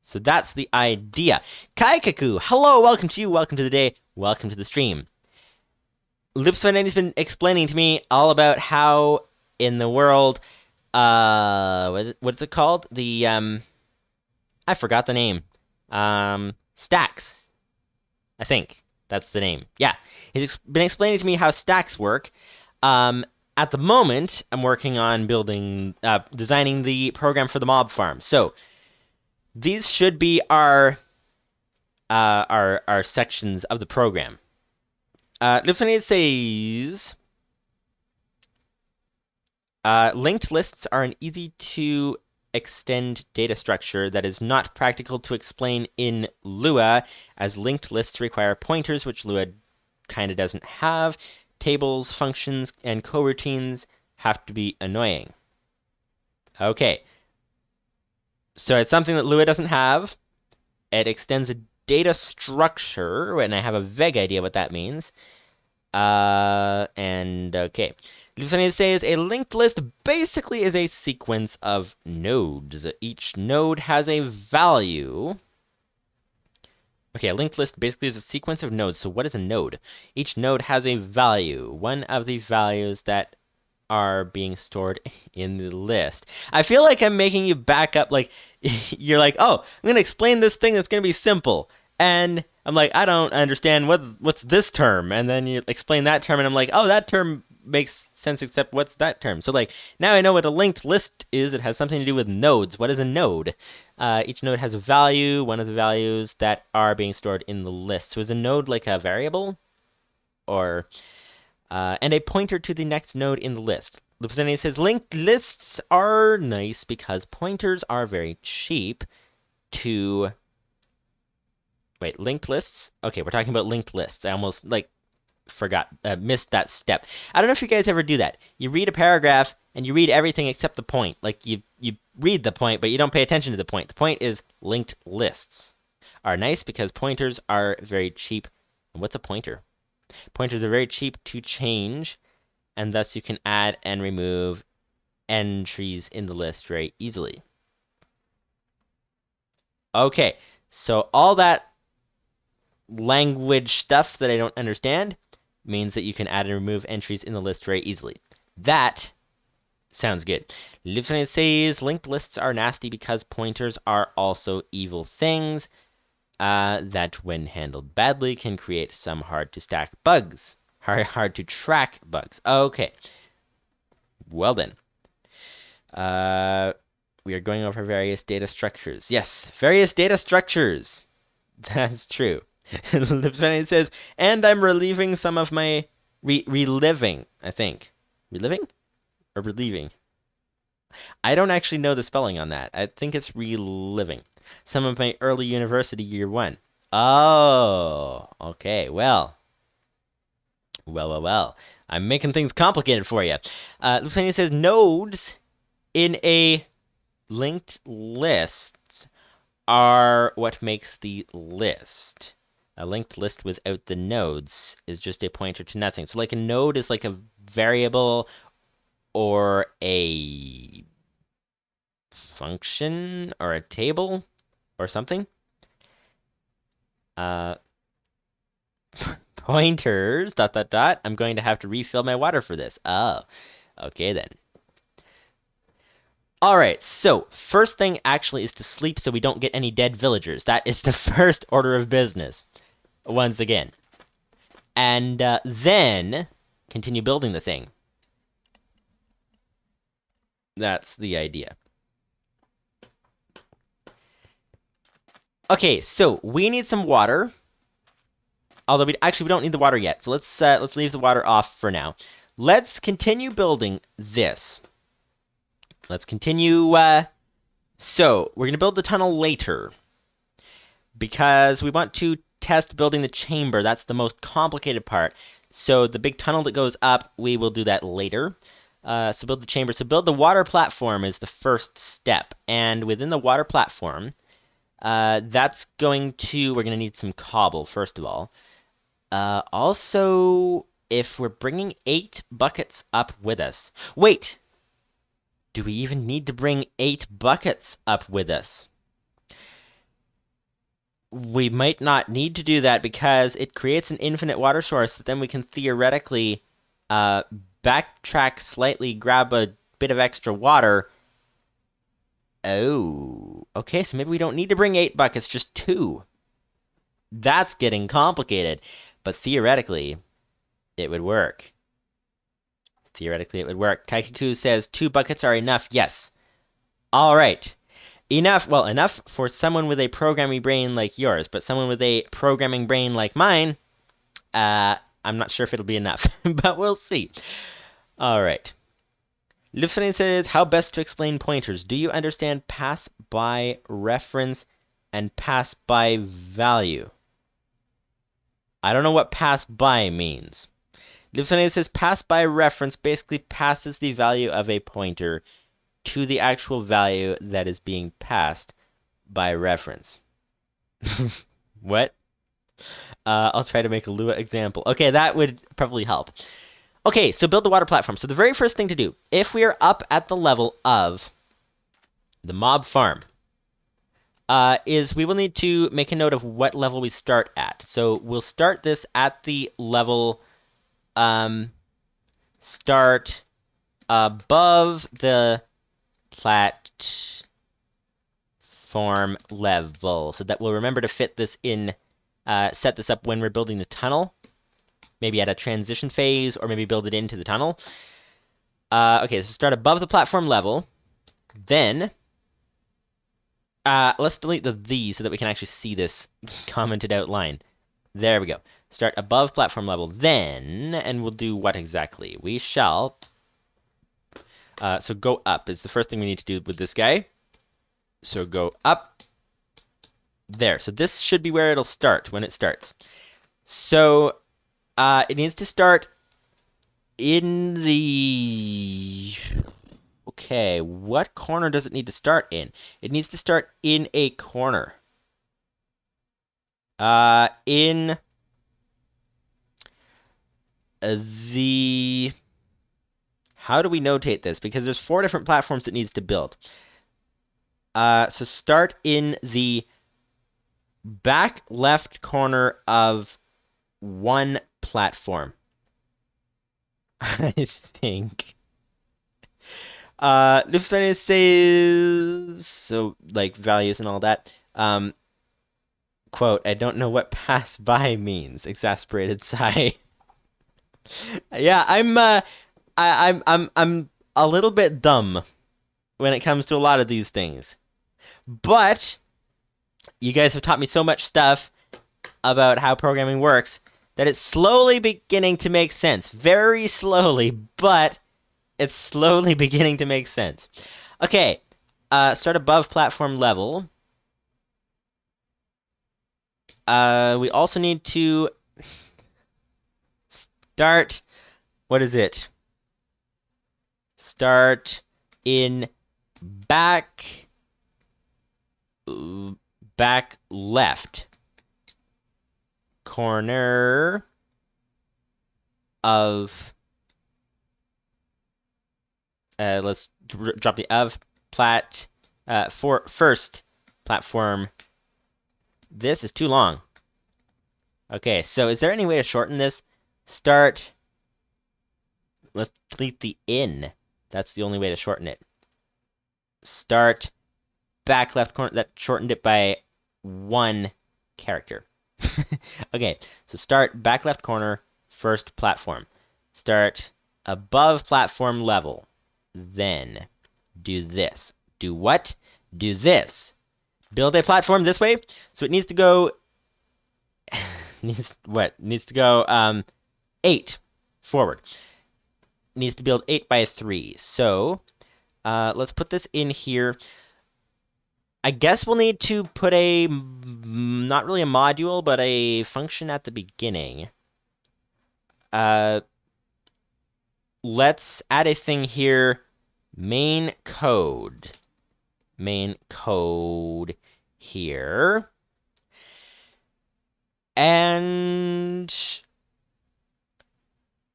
So that's the idea. Kaikaku, hello, welcome to you, welcome to the day, welcome to the stream. Lupus590's been explaining to me all about how in the world, what's it called? The, I forgot the name. Stacks. I think that's the name. Yeah, he's been explaining to me how stacks work. At the moment, I'm working on building, designing the program for the mob farm. So these should be our sections of the program. Lupus590 says, linked lists are an easy to extend data structure that is not practical to explain in Lua, as linked lists require pointers, which Lua kind of doesn't have. Tables, functions, and coroutines have to be annoying. Okay. So it's something that Lua doesn't have. It extends a data structure, and I have a vague idea what that means. And okay. Lupus590 says a linked list basically is a sequence of nodes. Each node has a value. Okay, a linked list basically is a sequence of nodes. So what is a node? Each node has a value. One of the values that are being stored in the list. I feel like I'm making you back up, like, you're like, oh, I'm going to explain this thing that's going to be simple. And I'm like, I don't understand what's this term. And then you explain that term, and I'm like, oh, that term makes sense, except what's that term? So, like, now I know what a linked list is. It has something to do with nodes. What is a node? Each node has a value, one of the values that are being stored in the list. So is a node like a variable? Or... and a pointer to the next node in the list. Lupus590 says, linked lists are nice because pointers are very cheap to... Wait, linked lists? Okay, we're talking about linked lists. I almost, missed that step. I don't know if you guys ever do that. You read a paragraph, and you read everything except the point. Like, you read the point, but you don't pay attention to the point. The point is linked lists are nice because pointers are very cheap. And what's a pointer? Pointers are very cheap to change, and thus you can add and remove entries in the list very easily. Okay, so all that language stuff that I don't understand means that you can add and remove entries in the list very easily. That sounds good. Lupus590 says linked lists are nasty because pointers are also evil things. That when handled badly can create some hard to stack bugs. Hard to track bugs. Okay. Well then. We are going over various data structures. Yes, various data structures. That's true. Lupus590 says, and I'm relieving some of my... reliving, I think. Reliving? Or relieving? I don't actually know the spelling on that. I think it's reliving. Some of my early university year one. Oh, okay. Well. I'm making things complicated for you. Lupus590 says nodes in a linked list are what makes the list. A linked list without the nodes is just a pointer to nothing. So like a node is like a variable or a function or a table or something. Pointers, ... I'm going to have to refill my water for this. Oh, okay then. All right, so first thing actually is to sleep so we don't get any dead villagers. That is the first order of business. Once again. and then continue building the thing. That's the idea. Okay, so we need some water. Although we don't need the water yet. So let's leave the water off for now. Let's continue building this. Let's continue. So we're gonna build the tunnel later because we want to test building the chamber. That's the most complicated part. So the big tunnel that goes up, we will do that later. So build the chamber. So build the water platform is the first step. And within the water platform, that's going to, we're going to need some cobble, first of all. Also, if we're bringing 8 buckets up with us. Wait! Do we even need to bring 8 buckets up with us? We might not need to do that because it creates an infinite water source that then we can theoretically backtrack slightly, grab a bit of extra water. Oh, okay, so maybe we don't need to bring 8 buckets, just 2. That's getting complicated, but theoretically, it would work. Theoretically, it would work. Kaikaku says 2 buckets are enough. Yes. All right. Enough, well, enough for someone with a programming brain like yours, but someone with a programming brain like mine, I'm not sure if it'll be enough, but we'll see. All right. Lupus590's says, how best to explain pointers? Do you understand pass by reference and pass by value? I don't know what pass by means. Lupus590 says, pass by reference basically passes the value of a pointer to the actual value that is being passed by reference. What? I'll try to make a Lua example. Okay, that would probably help. Okay, so build the water platform. So the very first thing to do, if we are up at the level of the mob farm, is we will need to make a note of what level we start at. So we'll start this at the level, start above the platform level, so that we'll remember to fit this in, set this up when we're building the tunnel, maybe at a transition phase, or maybe build it into the tunnel. Okay, so start above the platform level, then let's delete the "the" so that we can actually see this commented out line. There we go. Start above platform level, then, and we'll do what exactly? We shall so go up is the first thing we need to do with this guy. So go up. There. So this should be where it'll start when it starts. So it needs to start in the... Okay, what corner does it need to start in? It needs to start in a corner. In the... How do we notate this? Because there's 4 different platforms it needs to build. So start in the back left corner of one platform. I think. Lupus590 says, so like values and all that. Quote, I don't know what pass by means. Exasperated sigh. Yeah, I'm a little bit dumb when it comes to a lot of these things. But you guys have taught me so much stuff about how programming works that it's slowly beginning to make sense. Very slowly, but it's slowly beginning to make sense. Okay, start above platform level. We also need to start... What is it? Start in back left corner of let's drop the of for first platform. This is too long. Okay, so is there any way to shorten this? Start, let's delete the in. That's the only way to shorten it. Start back left corner. That shortened it by 1 character. Okay, so start back left corner, first platform. Start above platform level. Then do this. Do what? Do this. Build a platform this way. So it needs to go needs to go 8 forward. Needs to build 8 by 3. So let's put this in here. I guess we'll need to put a, not really a module, but a function at the beginning. Let's add a thing here, main code. Main code here. And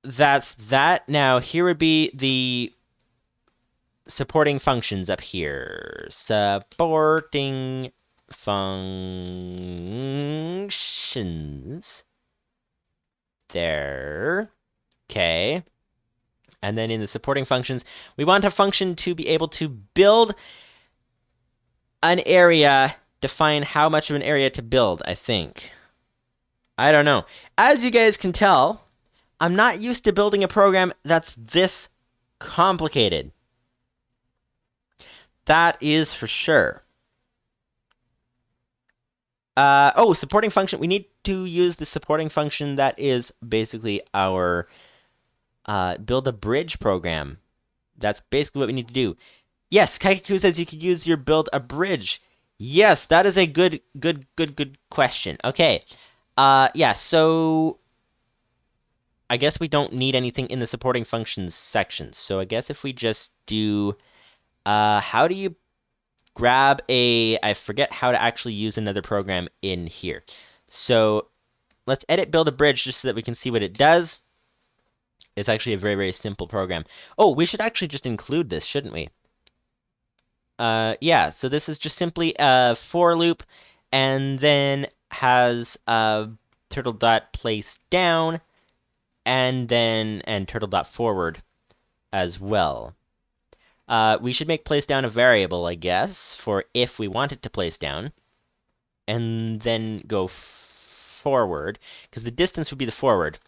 that's that. Now, here would be the supporting functions up here. Supporting functions. There. Okay. And then in the supporting functions, we want a function to be able to build an area, define how much of an area to build, I think. I don't know. As you guys can tell, I'm not used to building a program that's this complicated. That is for sure. Oh, supporting function. We need to use the supporting function that is basically our build a bridge program. That's basically what we need to do. Yes, Kaikaku says you could use your build a bridge. Yes, that is a good question. Okay. Yeah, so I guess we don't need anything in the supporting functions section. So I guess if we just do, how do you grab a, I forget how to actually use another program in here. So let's edit build a bridge just so that we can see what it does. It's actually a very simple program. Oh, we should actually just include this, shouldn't we? Yeah, so this is just simply a for loop, and then has turtle dot place down, and turtle dot forward as well. We should make place down a variable, I guess, for if we want it to place down, and then go forward, because the distance would be the forward.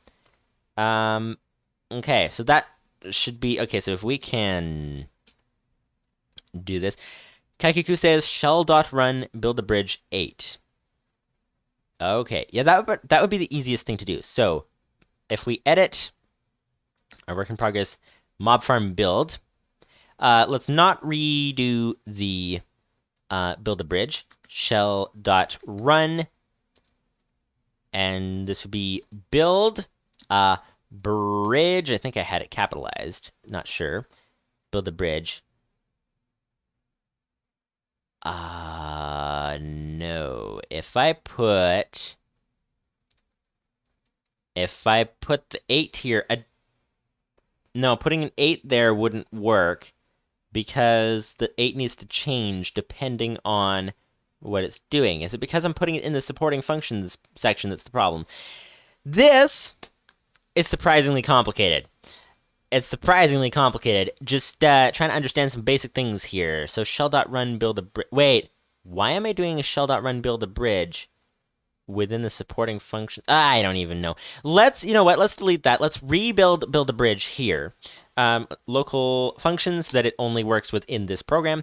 Okay, so that should be, okay, so if we can do this. Kaikaku says shell.run build a bridge 8. Okay, yeah, that would be the easiest thing to do. So if we edit our work in progress mob farm build, let's not redo the build a bridge. Shell.run, and this would be build bridge. I think I had it capitalized. Not sure. Build a bridge. No. If I put the 8 here, no, putting an 8 there wouldn't work because the 8 needs to change depending on what it's doing. Is it because I'm putting it in the supporting functions section that's the problem? This is surprisingly complicated. It's surprisingly complicated. Just trying to understand some basic things here. So shell.run build a bridge. Wait, why am I doing a shell.run build a bridge within the supporting function? I don't even know. You know what? Let's delete that. Let's rebuild build a bridge here. Local functions that it only works within this program.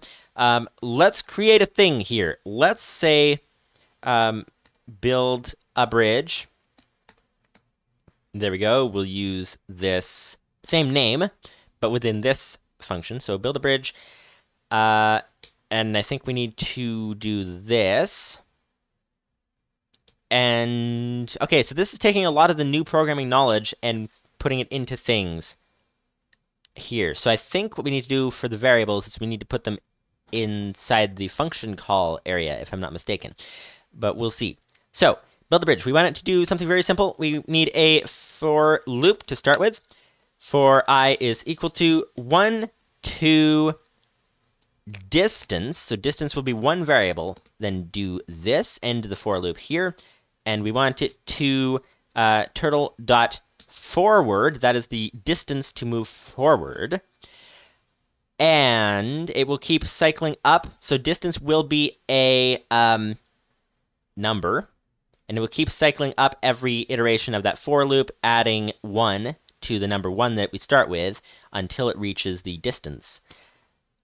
Let's create a thing here. Let's say build a bridge. There we go. We'll use this same name, but within this function. So build a bridge. And I think we need to do this. And okay, so this is taking a lot of the new programming knowledge and putting it into things here. So I think what we need to do for the variables is we need to put them inside the function call area, if I'm not mistaken. But we'll see. So build a bridge. We want it to do something very simple. We need a for loop to start with. For I is equal to 1 to distance. So distance will be one variable. Then do this, end the for loop here. And we want it to turtle.forward. That is the distance to move forward. And it will keep cycling up. So distance will be a number. And it will keep cycling up every iteration of that for loop, adding 1 to the number 1 that we start with until it reaches the distance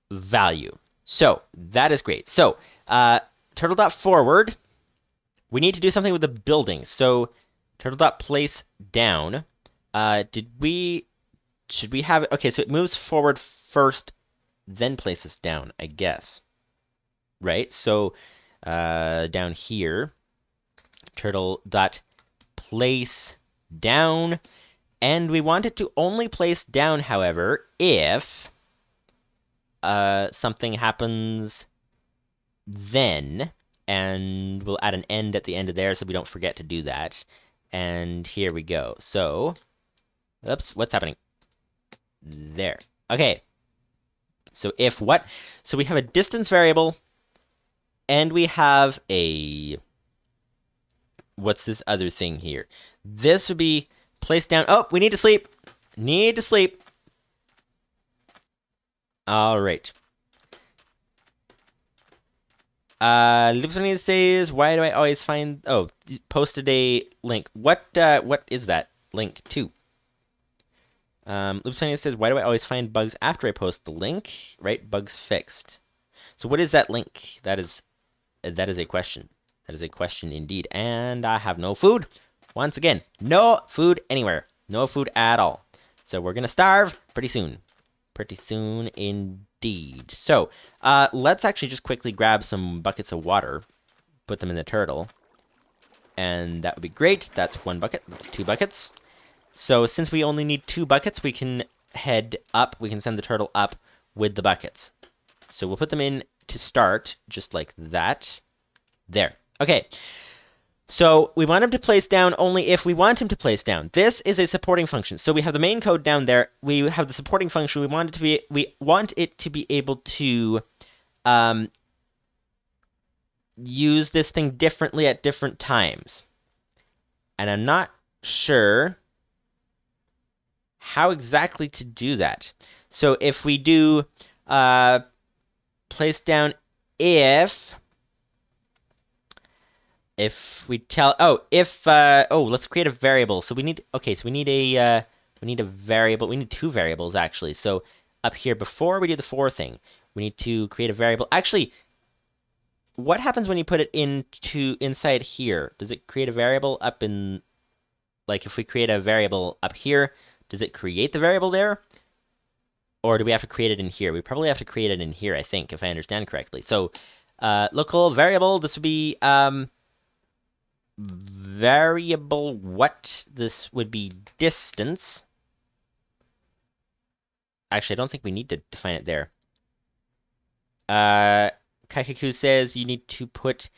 value. So that is great. So turtle.forward, we need to do something with the building. So turtle.place down. Should we have it? Okay, so it moves forward first, then places down, I guess. Right? So down here, turtle.place down. And we want it to only place down, however, if something happens then. And we'll add an end at the end of there so we don't forget to do that. And here we go. So, oops, what's happening? There. Okay. So if what? So we have a distance variable, and we have a... What's this other thing here? This would be placed down. Oh, we need to sleep. Need to sleep. All right. Lupus590's says, why do I always find... Oh, posted a link. What is that link to? Lupus590's says, why do I always find bugs after I post the link? Right, bugs fixed. So what is that link? That is a question. That is a question indeed. And I have no food. Once again, no food anywhere. No food at all. So we're going to starve pretty soon. Pretty soon indeed. So let's actually just quickly grab some buckets of water. Put them in the turtle. And that would be great. That's 1 bucket. That's 2 buckets. So since we only need 2 buckets, we can head up. We can send the turtle up with the buckets. So we'll put them in to start, just like that. There. Okay. So we want him to place down only if we want him to place down. This is a supporting function. So we have the main code down there. We have the supporting function. We want it to be able to use this thing differently at different times. And I'm not sure how exactly to do that. So if we do place down if we tell, let's create a variable. So we need, so we need a variable. We need 2 variables actually. So up here, before we do the for thing, we need to create a variable. Actually, what happens when you put it inside here? Does it create a variable up in, like if we create a variable up here, does it create the variable there? Or do we have to create it in here? We probably have to create it in here, I think, if I understand correctly. So local variable, this would be variable what? This would be distance. Actually, I don't think we need to define it there. Kaikaku says you need to put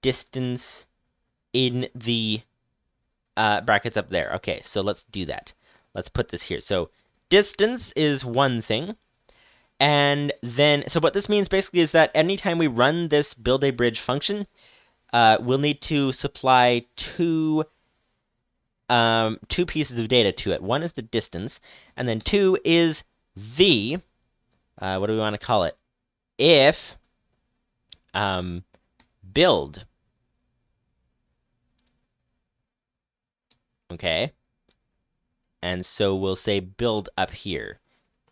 distance in the brackets up there. Okay, so let's do that. Let's put this here. So distance is 1 thing. And then, so what this means basically is that anytime we run this build a bridge function, we'll need to supply 2 pieces of data to it. 1 is the distance, and then 2 is the, what do we want to call it? If build. Okay. And so we'll say build up here.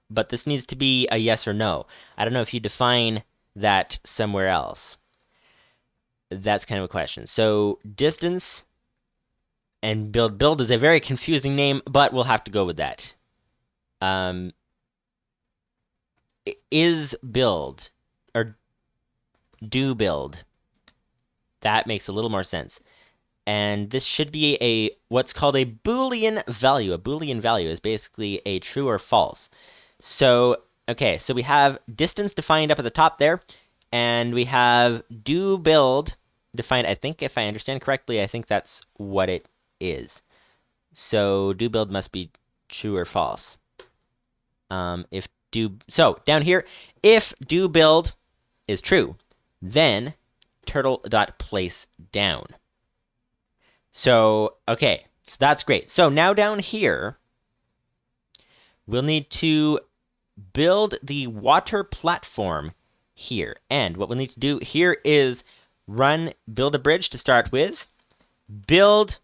But this needs to be a yes or no. I don't know if you define that somewhere else. That's kind of a question. So distance and build. Build is a very confusing name, but we'll have to go with that. Is build or do build. That makes a little more sense. And this should be what's called a Boolean value. A Boolean value is basically a true or false. So, okay, so we have distance defined up at the top there, and we have do build defined. I think if I understand correctly, I think that's what it is. So do build must be true or false. So down here, if do build is true, then turtle.place down. So, okay, so that's great. So now down here, we'll need to build the water platform here. And what we'll need to do here is build a bridge to start with, build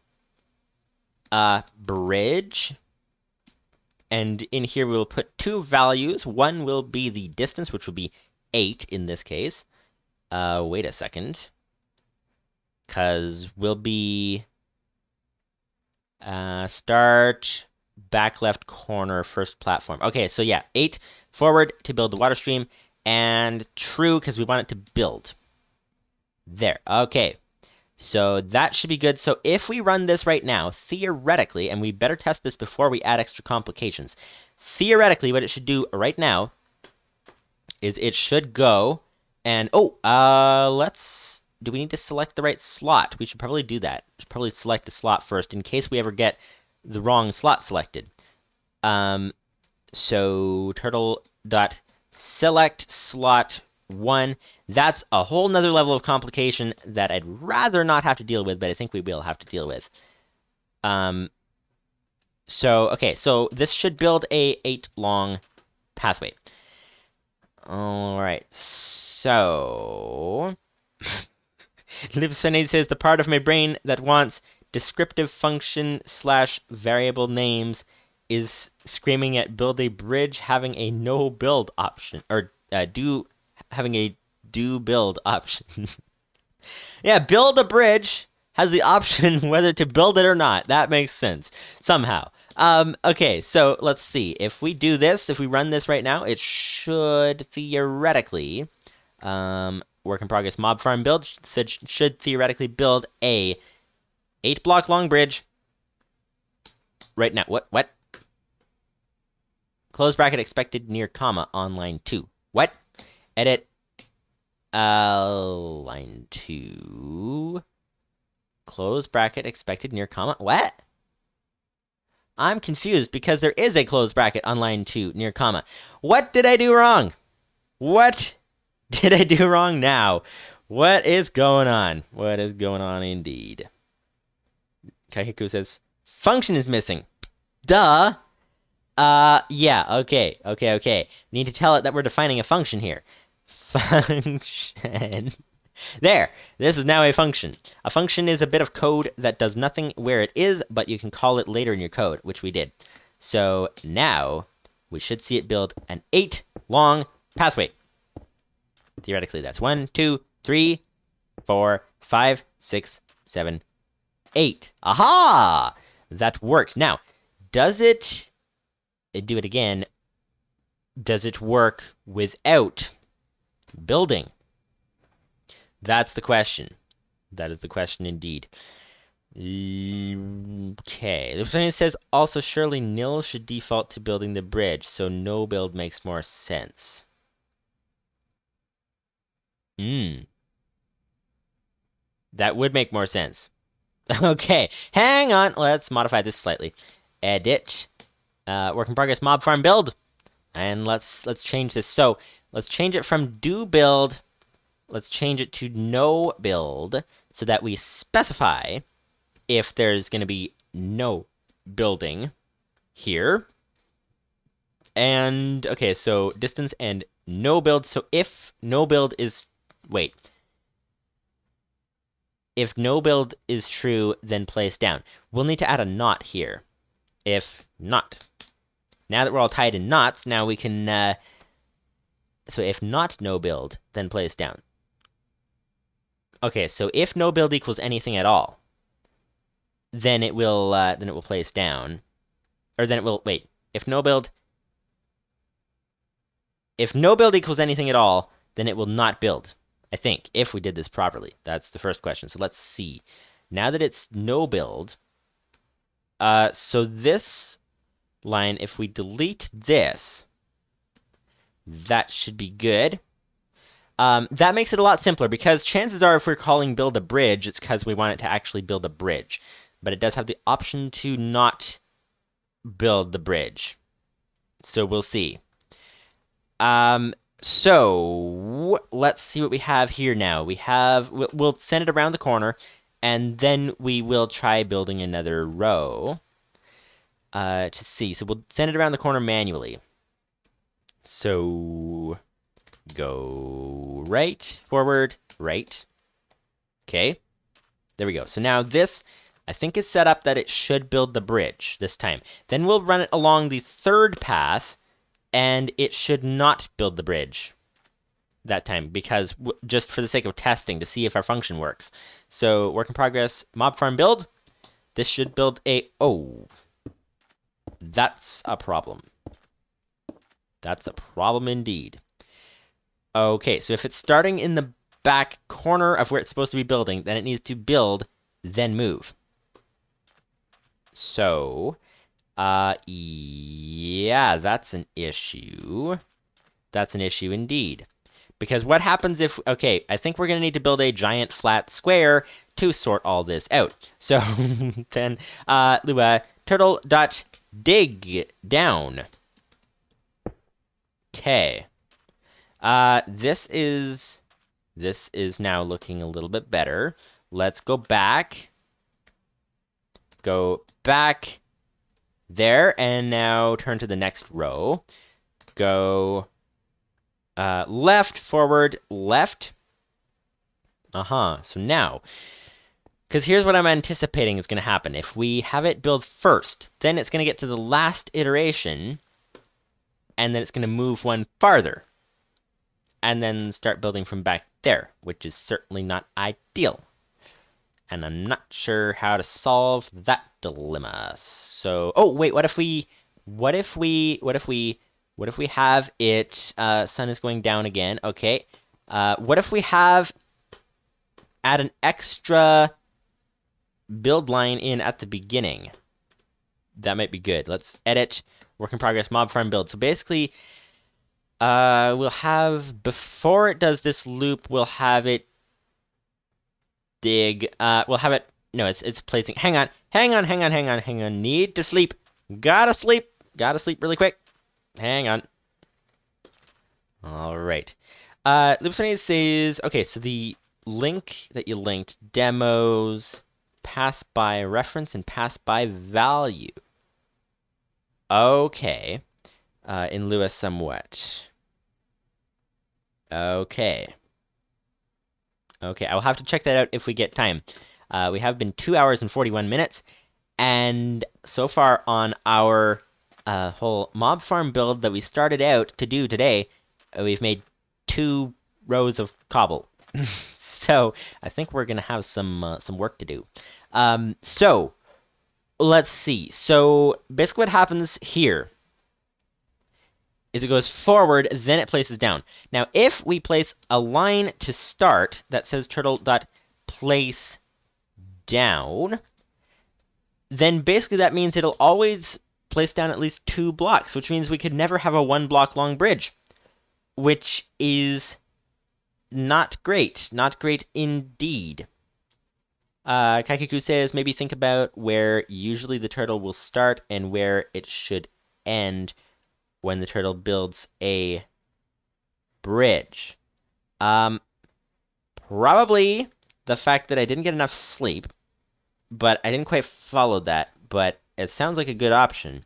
a bridge. And in here we will put two values. One will be the distance, which will be 8 in this case. Wait a second. Because we'll be start back left corner, first platform. Okay, so yeah, 8 forward to build the water stream, and true because we want it to build. There, okay. So that should be good. So if we run this right now, theoretically, and we better test this before we add extra complications, theoretically what it should do right now is it should go and, do we need to select the right slot? We should probably do that. Probably select the slot first in case we ever get the wrong slot selected. So turtle.select slot 1. That's a whole nother level of complication that I'd rather not have to deal with, but I think we will have to deal with. Okay, so this should build a 8 long pathway. All right, so Lupus590's says the part of my brain that wants descriptive function / variable names is screaming at build a bridge having a no build option, or having a do build option. Yeah, build a bridge has the option whether to build it or not. That makes sense somehow. Okay, so let's see. If we do this, if we run this right now, it should theoretically work in progress mob farm build should theoretically build a 8 block long bridge right now. What? Close bracket expected near comma on line 2. What? Edit line 2. Close bracket expected near comma. What? I'm confused because there is a close bracket on line 2 near comma. What did I do wrong? What did I do wrong now? What is going on? What is going on indeed? Kahiku says, function is missing. Duh. Yeah, okay. Need to tell it that we're defining a function here. Function. There, this is now a function. A function is a bit of code that does nothing where it is, but you can call it later in your code, which we did. So now we should see it build an 8 long pathway. Theoretically, that's 1, 2, 3, 4, 5, 6, 7, 8. Aha! That worked. Now, does it do it again? Does it work without building? That's the question. That is the question indeed. Okay. Lupus590 says, also surely nil should default to building the bridge, so no build makes more sense. That would make more sense. Okay, hang on. Let's modify this slightly. Edit. Work in progress mob farm build. And let's change this. So let's change it from do build. Let's change it to no build so that we specify if there's going to be no building here. And, okay, so distance and no build. So if no build is, wait. If no build is true, then place down. We'll need to add a not here. If not. Now that we're all tied in knots, now we can, so if not no build, then place down. Okay, so if no build equals anything at all, then it will place down. Or then it will, wait, if no build equals anything at all, then it will not build. I think, if we did this properly. That's the first question. So let's see. Now that it's no build, so this line, if we delete this, that should be good. That makes it a lot simpler, because chances are if we're calling build a bridge, it's because we want it to actually build a bridge. But it does have the option to not build the bridge. So we'll see. So let's see what we have here now. We'll send it around the corner, and then we will try building another row to see. So we'll send it around the corner manually. So go right, forward, right. Okay. There we go. So now this, I think, is set up that it should build the bridge this time. Then we'll run it along the third path, and it should not build the bridge that time, because just for the sake of testing to see if our function works. So work in progress, mob farm build. This should build a... Oh, that's a problem. That's a problem indeed. Okay, so if it's starting in the back corner of where it's supposed to be building, then it needs to build, then move. So, yeah, that's an issue. That's an issue indeed. Because what happens if... Okay, I think we're going to need to build a giant flat square to sort all this out. So, then, turtle.dig down. Okay. This is now looking a little bit better. Let's go back. Go back there, and now turn to the next row. Go left, forward, left. So now, because here's what I'm anticipating is going to happen. If we have it build first, then it's going to get to the last iteration, and then it's going to move one farther, and then start building from back there, which is certainly not ideal. And I'm not sure how to solve that dilemma. So, oh wait, what if we have it, sun is going down again, okay. What if we add an extra build line in at the beginning? That might be good. Let's edit, work in progress, mob farm build. So basically, we'll have, before it does this loop, we'll have it dig, we'll have it, no, it's placing, hang on, need to sleep, gotta sleep really quick. Hang on. All right. Lupus590's says, okay, so the link that you linked, demos, pass by reference and pass by value. Okay. In lieu of somewhat. Okay. Okay, I'll have to check that out if we get time. We have been 2 hours and 41 minutes, and so far on our whole mob farm build that we started out to do today, we've made 2 rows of cobble. So I think we're gonna have some work to do. So let's see. So basically, what happens here is it goes forward, then it places down. Now, if we place a line to start that says turtle.place down, then basically that means it'll always place down at least 2 blocks, which means we could never have a 1 block long bridge, which is not great. Not great indeed. Kaikuku says, maybe think about where usually the turtle will start and where it should end when the turtle builds a bridge. Probably the fact that I didn't get enough sleep, but I didn't quite follow that, but it sounds like a good option.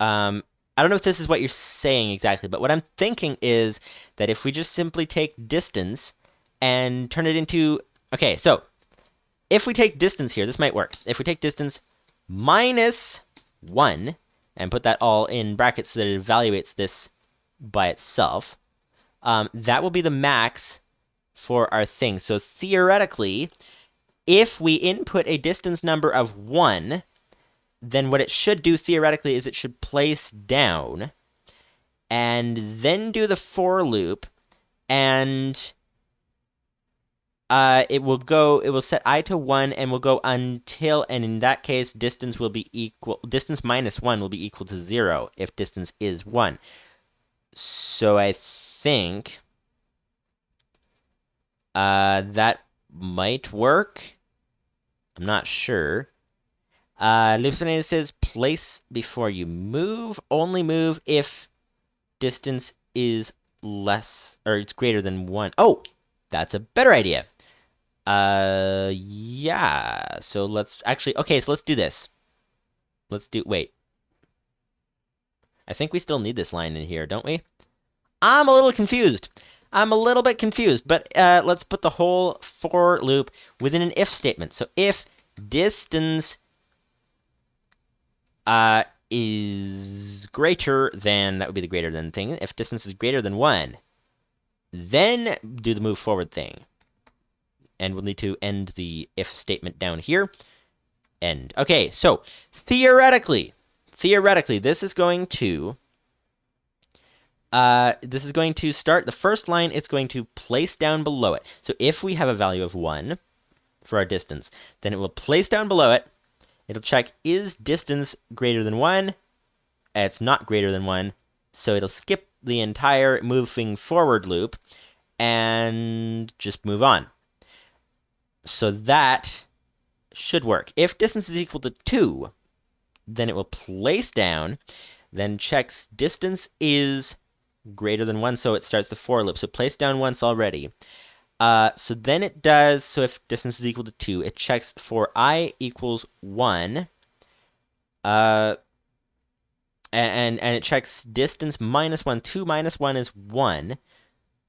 I don't know if this is what you're saying exactly, but what I'm thinking is that if we just simply take distance and turn it into... Okay, so if we take distance here, this might work. If we take distance minus 1 and put that all in brackets so that it evaluates this by itself, that will be the max for our thing. So theoretically, if we input a distance number of 1, then what it should do theoretically is it should place down and then do the for loop, and it will set I to 1 and will go until, and in that case, distance minus 1 will be equal to 0 if distance is 1. So I think that might work. I'm not sure. Lupus590's says place before you move. Only move if distance is less, or it's greater than 1. Oh, that's a better idea. Yeah. So let's actually, okay, so let's do this. Wait. I think we still need this line in here, don't we? I'm a little confused. I'm a little bit confused, but let's put the whole for loop within an if statement. So if distance is greater than, that would be the greater than thing. If distance is greater than 1, then do the move forward thing. And we'll need to end the if statement down here. End. Okay, so theoretically, this is going to start the first line. It's going to place down below it. So if we have a value of 1 for our distance, then it will place down below it. It'll check, is distance greater than 1? It's not greater than 1, so it'll skip the entire moving forward loop and just move on. So that should work. If distance is equal to 2, then it will place down, then checks distance is greater than 1, so it starts the for loop. So place down once already. So then it does, so if distance is equal to 2, it checks for I equals 1. And it checks distance minus 1. 2 minus 1 is 1.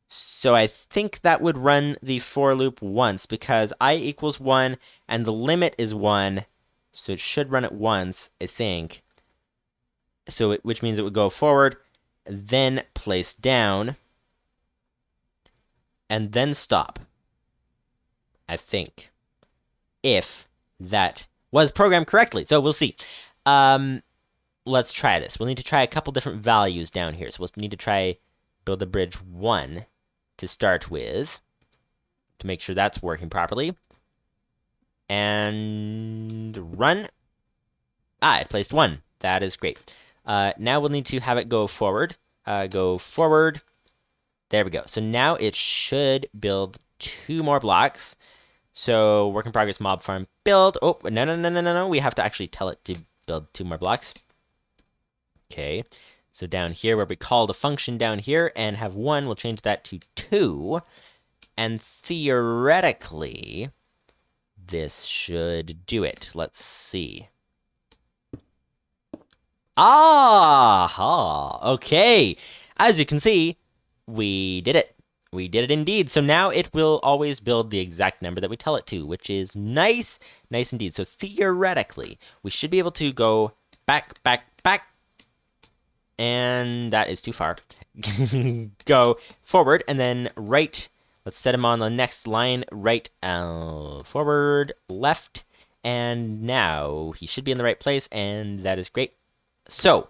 So I think that would run the for loop once, because I equals 1, and the limit is 1. So it should run it once, I think. So which means it would go forward, then place down, and then stop, I think, if that was programmed correctly. So we'll see. Let's try this. We'll need to try a couple different values down here. So we'll need to try build a bridge 1 to start with, to make sure that's working properly. And run. It placed 1. That is great. Now we'll need to have it go forward. Go forward. There we go. So now it should build 2 more blocks. So work in progress mob farm build. Oh, no. We have to actually tell it to build 2 more blocks. Okay. So down here where we call the function down here and have 1, we'll change that to 2. And theoretically, this should do it. Let's see. Okay. As you can see, we did it. We did it indeed. So now it will always build the exact number that we tell it to, which is nice. Nice indeed. So theoretically, we should be able to go back. And that is too far. Go forward and then right. Let's set him on the next line. Right, forward, left. And now he should be in the right place, and that is great. So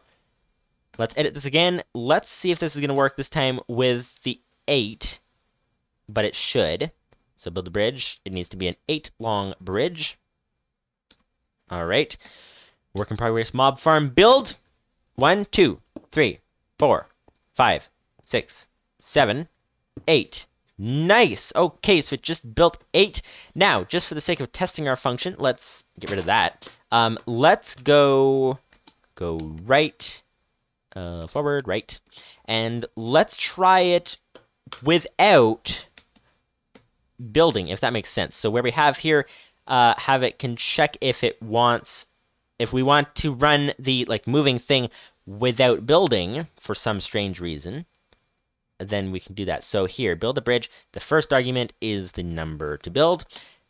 let's edit this again. Let's see if this is going to work this time with the 8, but it should. So build a bridge. It needs to be an 8-long bridge. All right. Work in progress mob farm build. 1, 2, 3, 4, 5, 6, 7, 8. Nice. Okay, so it just built 8. Now, just for the sake of testing our function, let's get rid of that. Let's go right, forward, right, and let's try it without building, if that makes sense. So where we have here, have it can check if it wants, if we want to run the moving thing without building for some strange reason, then we can do that. So here, build a bridge. The first argument is the number to build,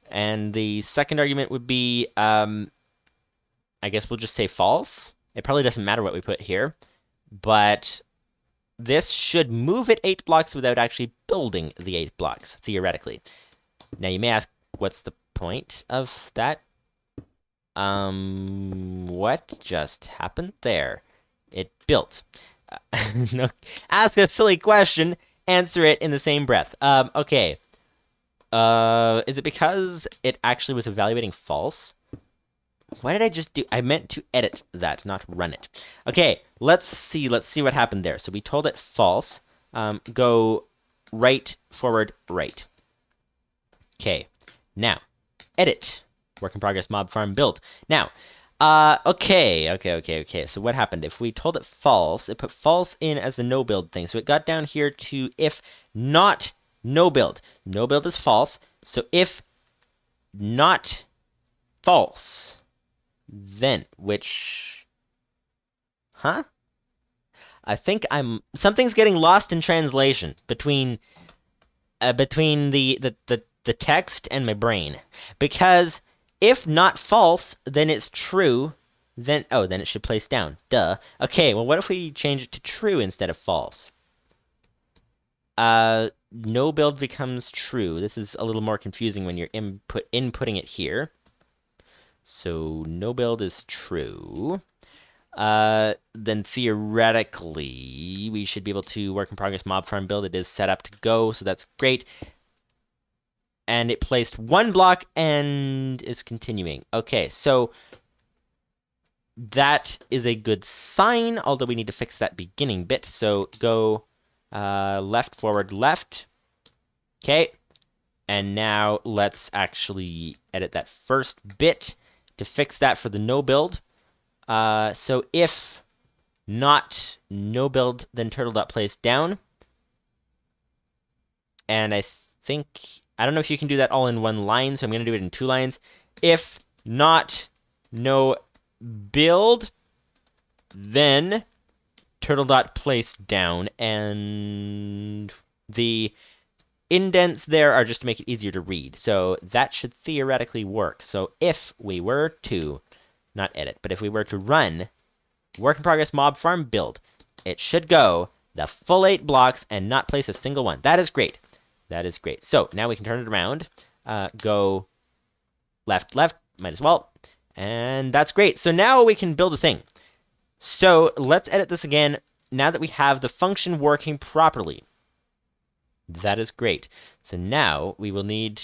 and the second argument would be, I guess we'll just say false. It probably doesn't matter what we put here, but this should move it 8 blocks without actually building the 8 blocks, theoretically. Now you may ask, what's the point of that? What just happened there? It built. No, ask a silly question, answer it in the same breath. Okay. Is it because it actually was evaluating false? What did I just do? I meant to edit that, not run it. Okay, let's see what happened there. So we told it false. Go right, forward, right. Okay, now, edit. Work in progress mob farm build. Now, okay. So what happened? If we told it false, it put false in as the no build thing. So it got down here to if not no build. No build is false. So if not false, then which, I think something's getting lost in translation between between the text and my brain. Because if not false, then it's true. Then it should place down. Duh. Okay, well, what if we change it to true instead of false? No build becomes true. This is a little more confusing when you're inputting it here. So no build is true. Then theoretically, we should be able to work in progress mob farm build. It is set up to go, so that's great. And it placed one block and is continuing. Okay, so that is a good sign, although we need to fix that beginning bit. So go left, forward, left. Okay, and now let's actually edit that first bit to fix that for the no build. So if not no build, then turtle.place down. And I don't know if you can do that all in one line, so I'm going to do it in 2 lines. If not no build, then turtle.place down. And the indents there are just to make it easier to read. So that should theoretically work. So if we were to, not edit, but if we were to run work in progress mob farm build, it should go the full 8 blocks and not place a single one. That is great. That is great. So now we can turn it around. Go left, left, might as well. And that's great. So now we can build a thing. So let's edit this again now that we have the function working properly. That is great. So now we will need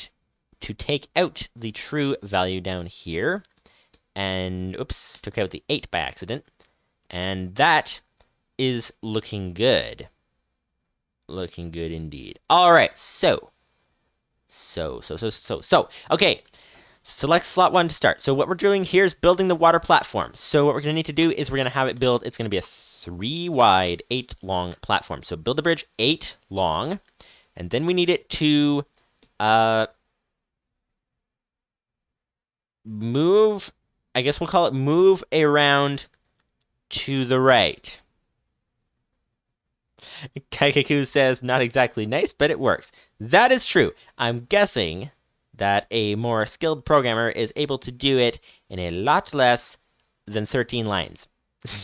to take out the true value down here. And, oops, took out the 8 by accident. And that is looking good. Looking good indeed. All right, okay. Select slot 1 to start. So what we're doing here is building the water platform. So what we're going to need to do is we're going to have it build, it's going to be a 3 wide, 8 long platform. So build the bridge 8 long, and then we need it to move, I guess we'll call it move around to the right. Kaikaku says, not exactly nice, but it works. That is true. I'm guessing that a more skilled programmer is able to do it in a lot less than 13 lines.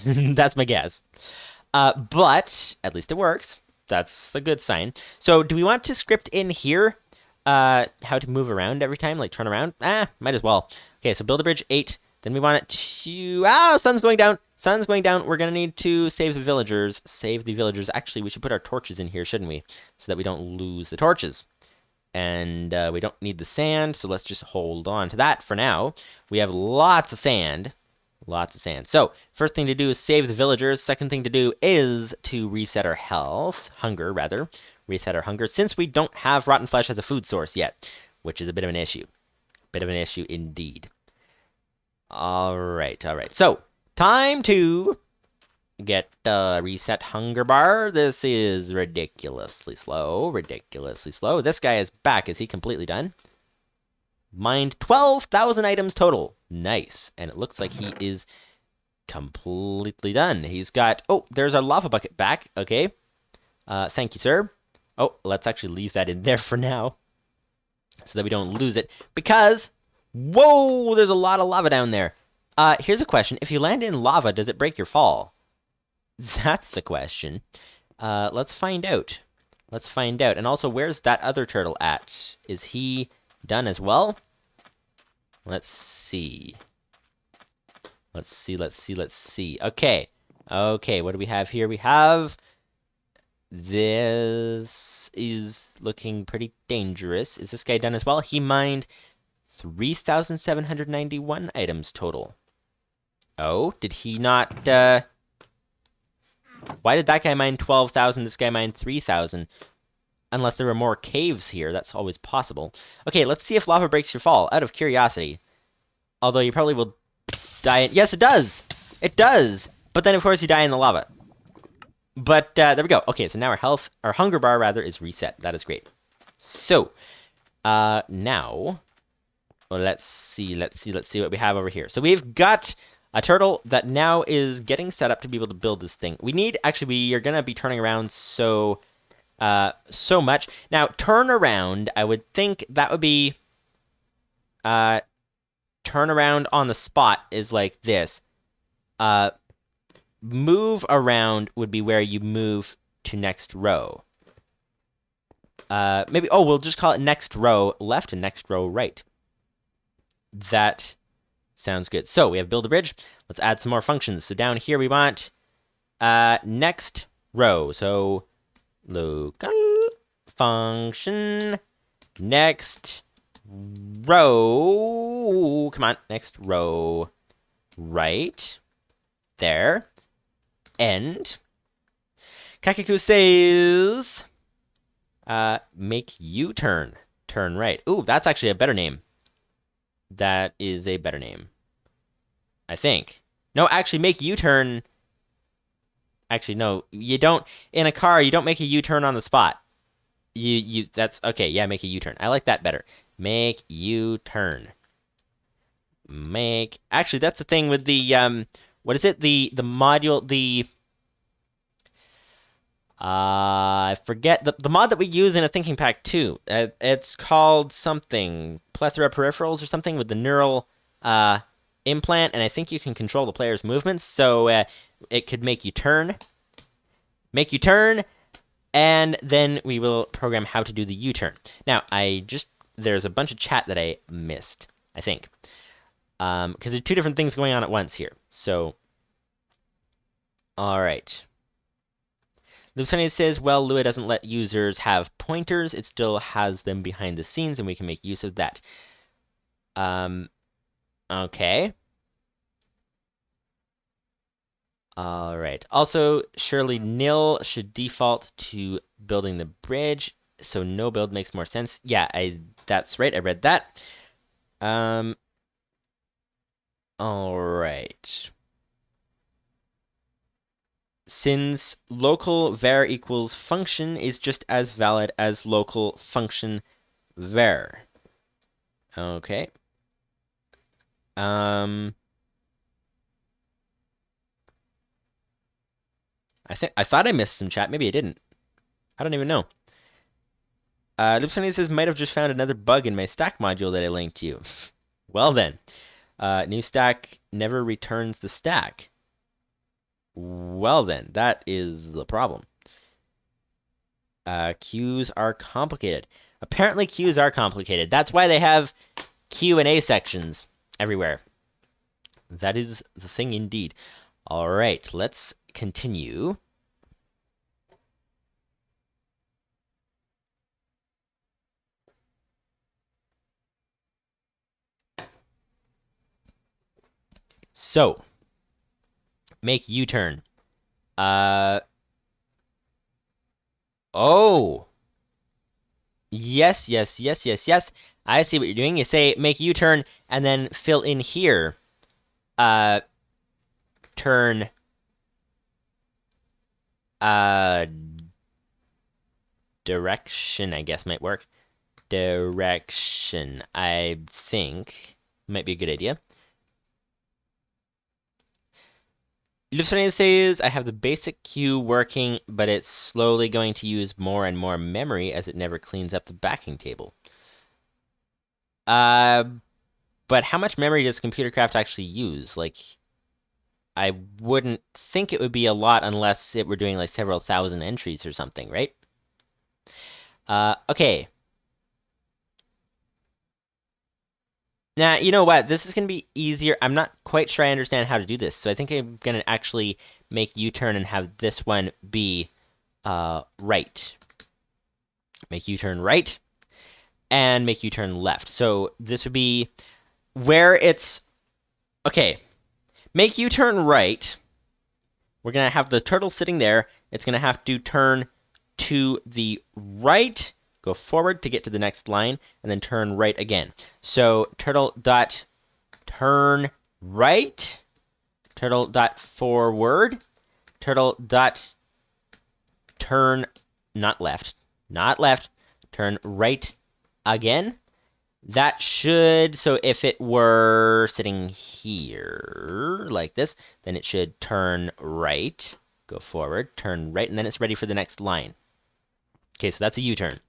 That's my guess. But at least it works. That's a good sign. So do we want to script in here how to move around every time, like turn around? Might as well. Okay, so build a bridge 8. Then we want it to... sun's going down. Sun's going down. We're going to need to save the villagers. Save the villagers. Actually, we should put our torches in here, shouldn't we? So that we don't lose the torches. And we don't need the sand, so let's just hold on to that for now. We have lots of sand. Lots of sand. So, first thing to do is save the villagers. Second thing to do is to reset our health. Hunger, rather. Reset our hunger, since we don't have rotten flesh as a food source yet, which is a bit of an issue. Bit of an issue indeed. Alright. So, time to get reset hunger bar. This is ridiculously slow. This guy is back. Is he completely done? Mined 12,000 items total. Nice. And it looks like he is completely done. He's got... Oh, there's our lava bucket back. Okay. Thank you, sir. Oh, let's actually leave that in there for now, so that we don't lose it. Because... Whoa! There's a lot of lava down there. Here's a question. If you land in lava, does it break your fall? That's a question. Let's find out. And also, where's that other turtle at? Is he done as well? Let's see. Okay. What do we have here? We have... This is looking pretty dangerous. Is this guy done as well? He mined 3,791 items total. Oh, did he not... Why did that guy mine 12,000, this guy mine 3,000? Unless there were more caves here, that's always possible. Okay, let's see if lava breaks your fall, out of curiosity. Although you probably will die in... Yes, it does! It does! But then, of course, you die in the lava. But, there we go. Okay, so now our hunger bar, rather, is reset. That is great. So, now... Well, let's see what we have over here. So we've got a turtle that now is getting set up to be able to build this thing. We are going to be turning around, so so much. Now, turn around, I would think that would be turn around on the spot is like this. Move around would be where you move to next row. Maybe, oh, we'll just call it next row left and next row right. That sounds good. So we have build a bridge. Let's add some more functions. So down here we want next row. So local function next row. Come on, next row right there. End. Kakaku says make U-turn. Turn right. Ooh, that's actually a better name. That is a better name. I think. No, actually, make U-turn. Actually, no, you don't. In a car, you don't make a U-turn on the spot. That's okay. Yeah, make a U-turn. I like that better. Make U-turn. Actually, that's the thing with the what is it? The module I forget the mod that we use in a thinking pack too. It's called something plethora peripherals or something with the neural implant, and I think you can control the player's movements, so it could make you turn, and then we will program how to do the U-turn. Now, there's a bunch of chat that I missed, I think, because there are two different things going on at once here. So, all right. Lupus590's says, well, Lua doesn't let users have pointers. It still has them behind the scenes, and we can make use of that. Okay. All right. Also, surely nil should default to building the bridge, so no build makes more sense. Yeah, that's right. I read that. All right. Since local var equals function is just as valid as local function var. Okay. I thought I missed some chat. Maybe I didn't. I don't even know. Lupus590 says, might have just found another bug in my stack module that I linked to you. Well then. New stack never returns the stack. Well then, that is the problem. Queues are complicated. Apparently queues are complicated. That's why they have Q&A sections everywhere. That is the thing indeed. All right, let's continue. So, make U-turn. Oh. Yes. I see what you're doing. You say make U-turn and then fill in here. Turn direction, I guess, might work. Direction, I think, might be a good idea. Lupus590 says, I have the basic queue working, but it's slowly going to use more and more memory as it never cleans up the backing table. But how much memory does ComputerCraft actually use? Like, I wouldn't think it would be a lot unless it were doing like several thousand entries or something, right? Okay. Now, you know what? This is going to be easier. I'm not quite sure I understand how to do this, so I think I'm going to actually make U-turn and have this one be right. Make U-turn right, and make U-turn left. So this would be where it's... Okay, make U-turn right. We're going to have the turtle sitting there. It's going to have to turn to the right, go forward to get to the next line, and then turn right again. So turtle dot turn right, turtle dot forward, turtle dot turn not left, turn right again. That should, so if it were sitting here like this, then it should turn right, go forward, turn right, and then it's ready for the next line. Okay, so that's a U-turn.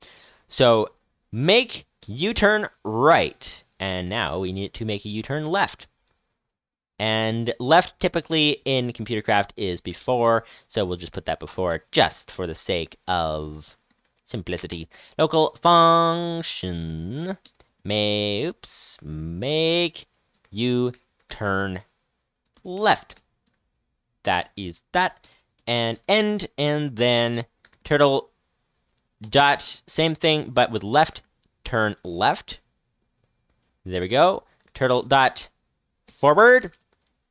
So make U-turn right. And now we need to make a U-turn left. And left typically in ComputerCraft is before, so we'll just put that before just for the sake of simplicity. Local function make U-turn left. That is that. And end, and then turtle dot, same thing, but with left, turn left. There we go. Turtle dot forward,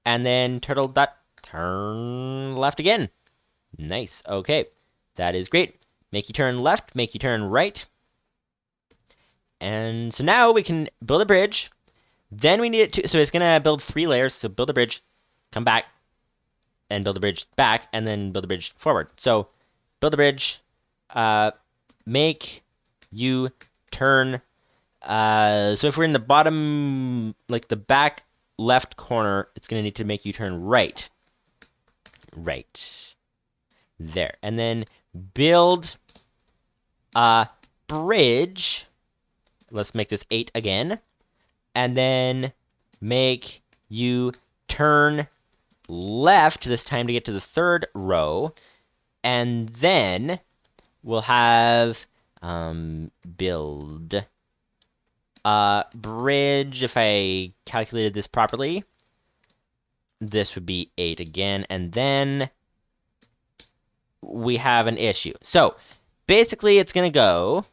and then turtle dot turn left again. Nice. Okay, that is great. Make you turn left, make you turn right. And so now we can build a bridge. Then we need it to, so it's gonna build 3 layers. So build a bridge, come back, and build a bridge back, and then build a bridge forward. So build a bridge, make you turn. So if we're in the bottom, like the back left corner, it's gonna need to make you turn right. Right. There. And then build a bridge. Let's make this 8 again. And then make you turn left this time to get to the 3rd row. And then we'll have build a bridge. If I calculated this properly, this would be 8 again. And then we have an issue. So basically it's going to go,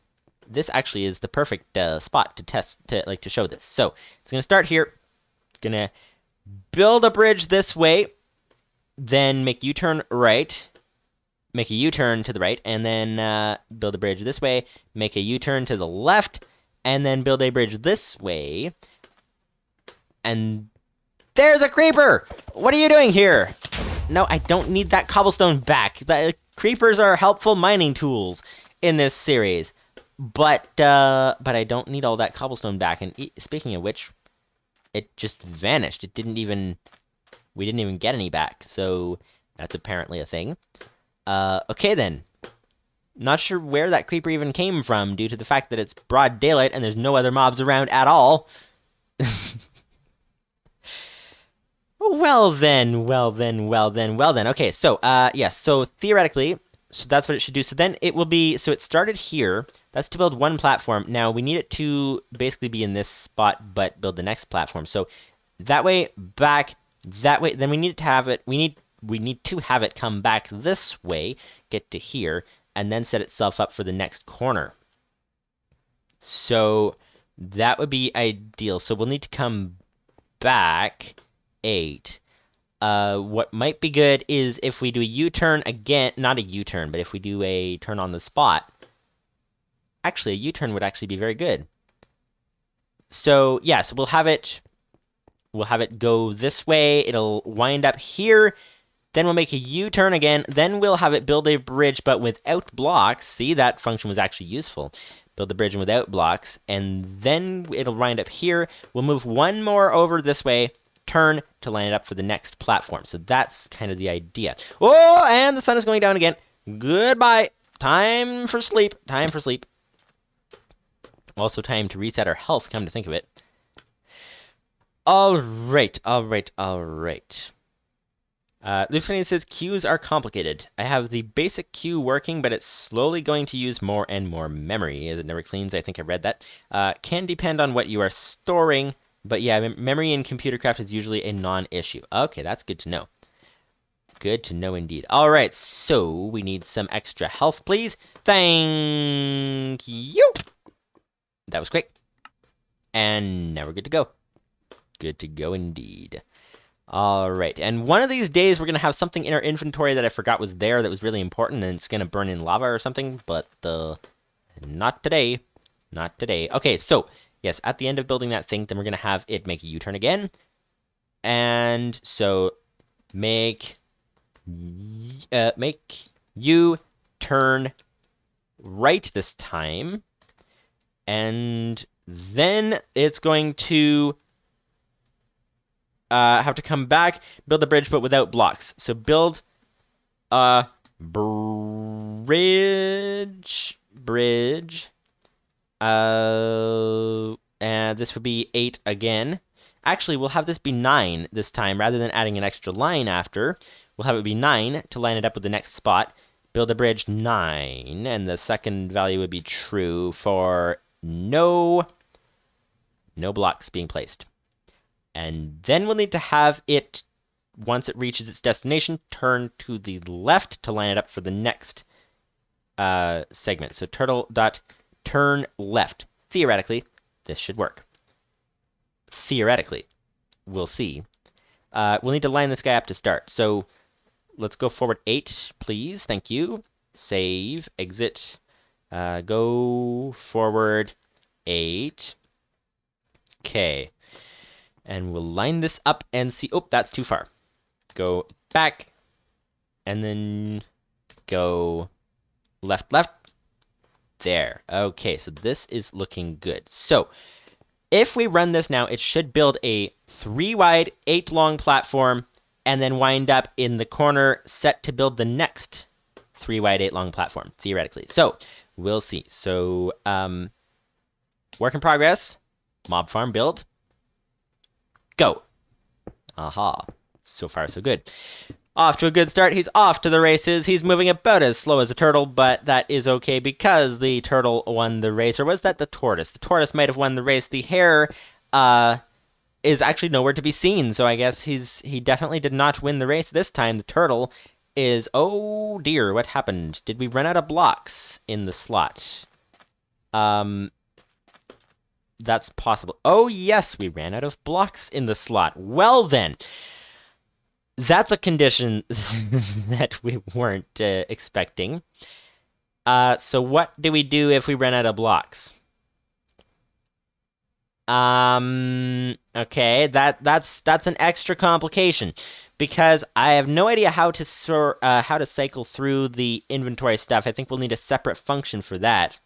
this actually is the perfect spot to test, to show this. So it's going to start here. It's going to build a bridge this way, then make U-turn right, make a U-turn to the right, and then build a bridge this way, make a U-turn to the left, and then build a bridge this way. And there's a creeper! What are you doing here? No, I don't need that cobblestone back. The creepers are helpful mining tools in this series. But I don't need all that cobblestone back. And speaking of which, it just vanished. We didn't even get any back. So that's apparently a thing. Okay then. Not sure where that creeper even came from due to the fact that it's broad daylight and there's no other mobs around at all. Well then. Okay, so, yes, so theoretically, so that's what it should do. So then it will be, so it started here. That's to build one platform. Now we need it to basically be in this spot, but build the next platform. So that way, back, that way, then we need to have it, we need to have it come back this way, get to here, and then set itself up for the next corner. So that would be ideal. So we'll need to come back 8. What might be good is if we do a U-turn again, not a U-turn, but if we do a turn on the spot. Actually, a U-turn would actually be very good. So, yeah, so we'll have it go this way, it'll wind up here, then we'll make a U-turn again, then we'll have it build a bridge, but without blocks. See, that function was actually useful. Build the bridge without blocks, and then it'll wind up here. We'll move one more over this way, turn to line it up for the next platform. So that's kind of the idea. Oh, and the sun is going down again. Goodbye. Time for sleep. Time for sleep. Also time to reset our health, come to think of it. All right. Lupus590's says queues are complicated. I have the basic queue working, but it's slowly going to use more and more memory as it never cleans. I think I read that. Can depend on what you are storing. But yeah, memory in ComputerCraft is usually a non-issue. Okay, that's good to know. Good to know indeed. All right, so we need some extra health, please. Thank you. That was quick. And now we're good to go. Good to go indeed. All right, and one of these days we're going to have something in our inventory that I forgot was there that was really important, and it's going to burn in lava or something, but not today. Not today. Okay, so yes, at the end of building that thing, then we're going to have it make a U-turn again. And so make U-turn right this time. And then it's going to have to come back, build a bridge, but without blocks. So build a bridge bridge. And this would be 8 again. Actually, we'll have this be 9 this time. Rather than adding an extra line after, we'll have it be 9 to line it up with the next spot. Build a bridge 9, and the second value would be true for no blocks being placed. And then we'll need to have it, once it reaches its destination, turn to the left to line it up for the next segment. So turtle.turn left. Theoretically, this should work. Theoretically. We'll see. We'll need to line this guy up to start. So let's go forward 8, please. Thank you. Save. Exit. Go forward 8. Okay. And we'll line this up and see. Oh, that's too far. Go back. And then go left, left. There. Okay, so this is looking good. So if we run this now, it should build a 3 wide, 8 long platform, and then wind up in the corner set to build the next 3 wide, 8 long platform, theoretically. So we'll see. So work in progress. Mob farm build. Go. Aha. So far, so good. Off to a good start. He's off to the races. He's moving about as slow as a turtle, but that is okay because the turtle won the race. Or was that the tortoise? The tortoise might have won the race. The hare is actually nowhere to be seen, so I guess he definitely did not win the race this time. The turtle is... Oh, dear. What happened? Did we run out of blocks in the slot? That's possible. Oh, yes, we ran out of blocks in the slot. Well, then... That's a condition that we weren't expecting. So what do we do if we run out of blocks? Okay, that's an extra complication because I have no idea how to cycle through the inventory stuff. I think we'll need a separate function for that.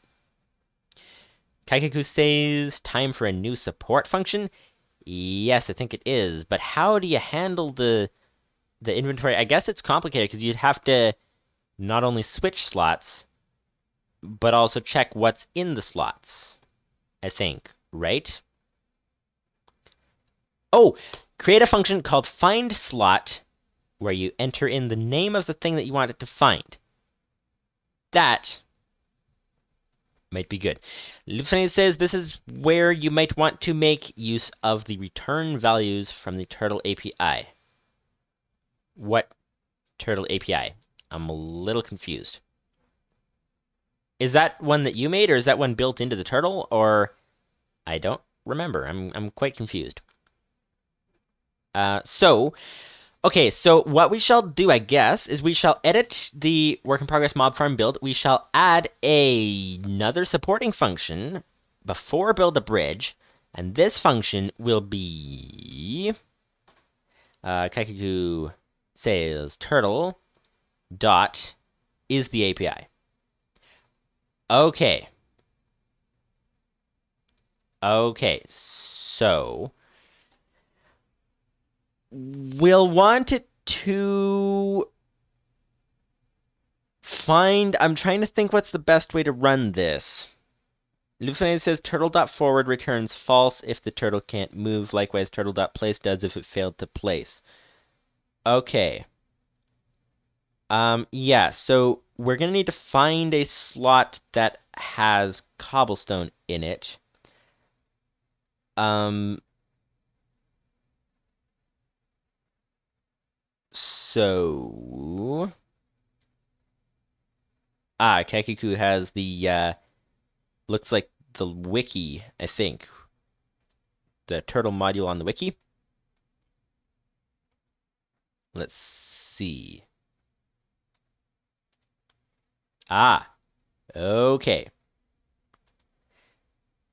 Kaikaku says time for a new support function. Yes, I think it is. But how do you handle the inventory? I guess it's complicated because you'd have to not only switch slots, but also check what's in the slots, I think, right? Oh, create a function called findSlot where you enter in the name of the thing that you want it to find. That might be good. Lupus590's says this is where you might want to make use of the return values from the Turtle API. What Turtle API? I'm a little confused. Is that one that you made, or is that one built into the Turtle, or I don't remember. I'm quite confused. Okay, so what we shall do, I guess, is we shall edit the work in progress mob farm build. We shall add another supporting function before build a bridge, and this function will be Kaikaku says turtle dot is the API. Okay, so we'll want it to find... I'm trying to think what's the best way to run this. Lupus590 says turtle.forward returns false if the turtle can't move. Likewise, turtle.place does if it failed to place. Okay. Yeah, so we're going to need to find a slot that has cobblestone in it. So... Kaikaku has the, looks like the wiki, I think. The turtle module on the wiki. Let's see. Okay.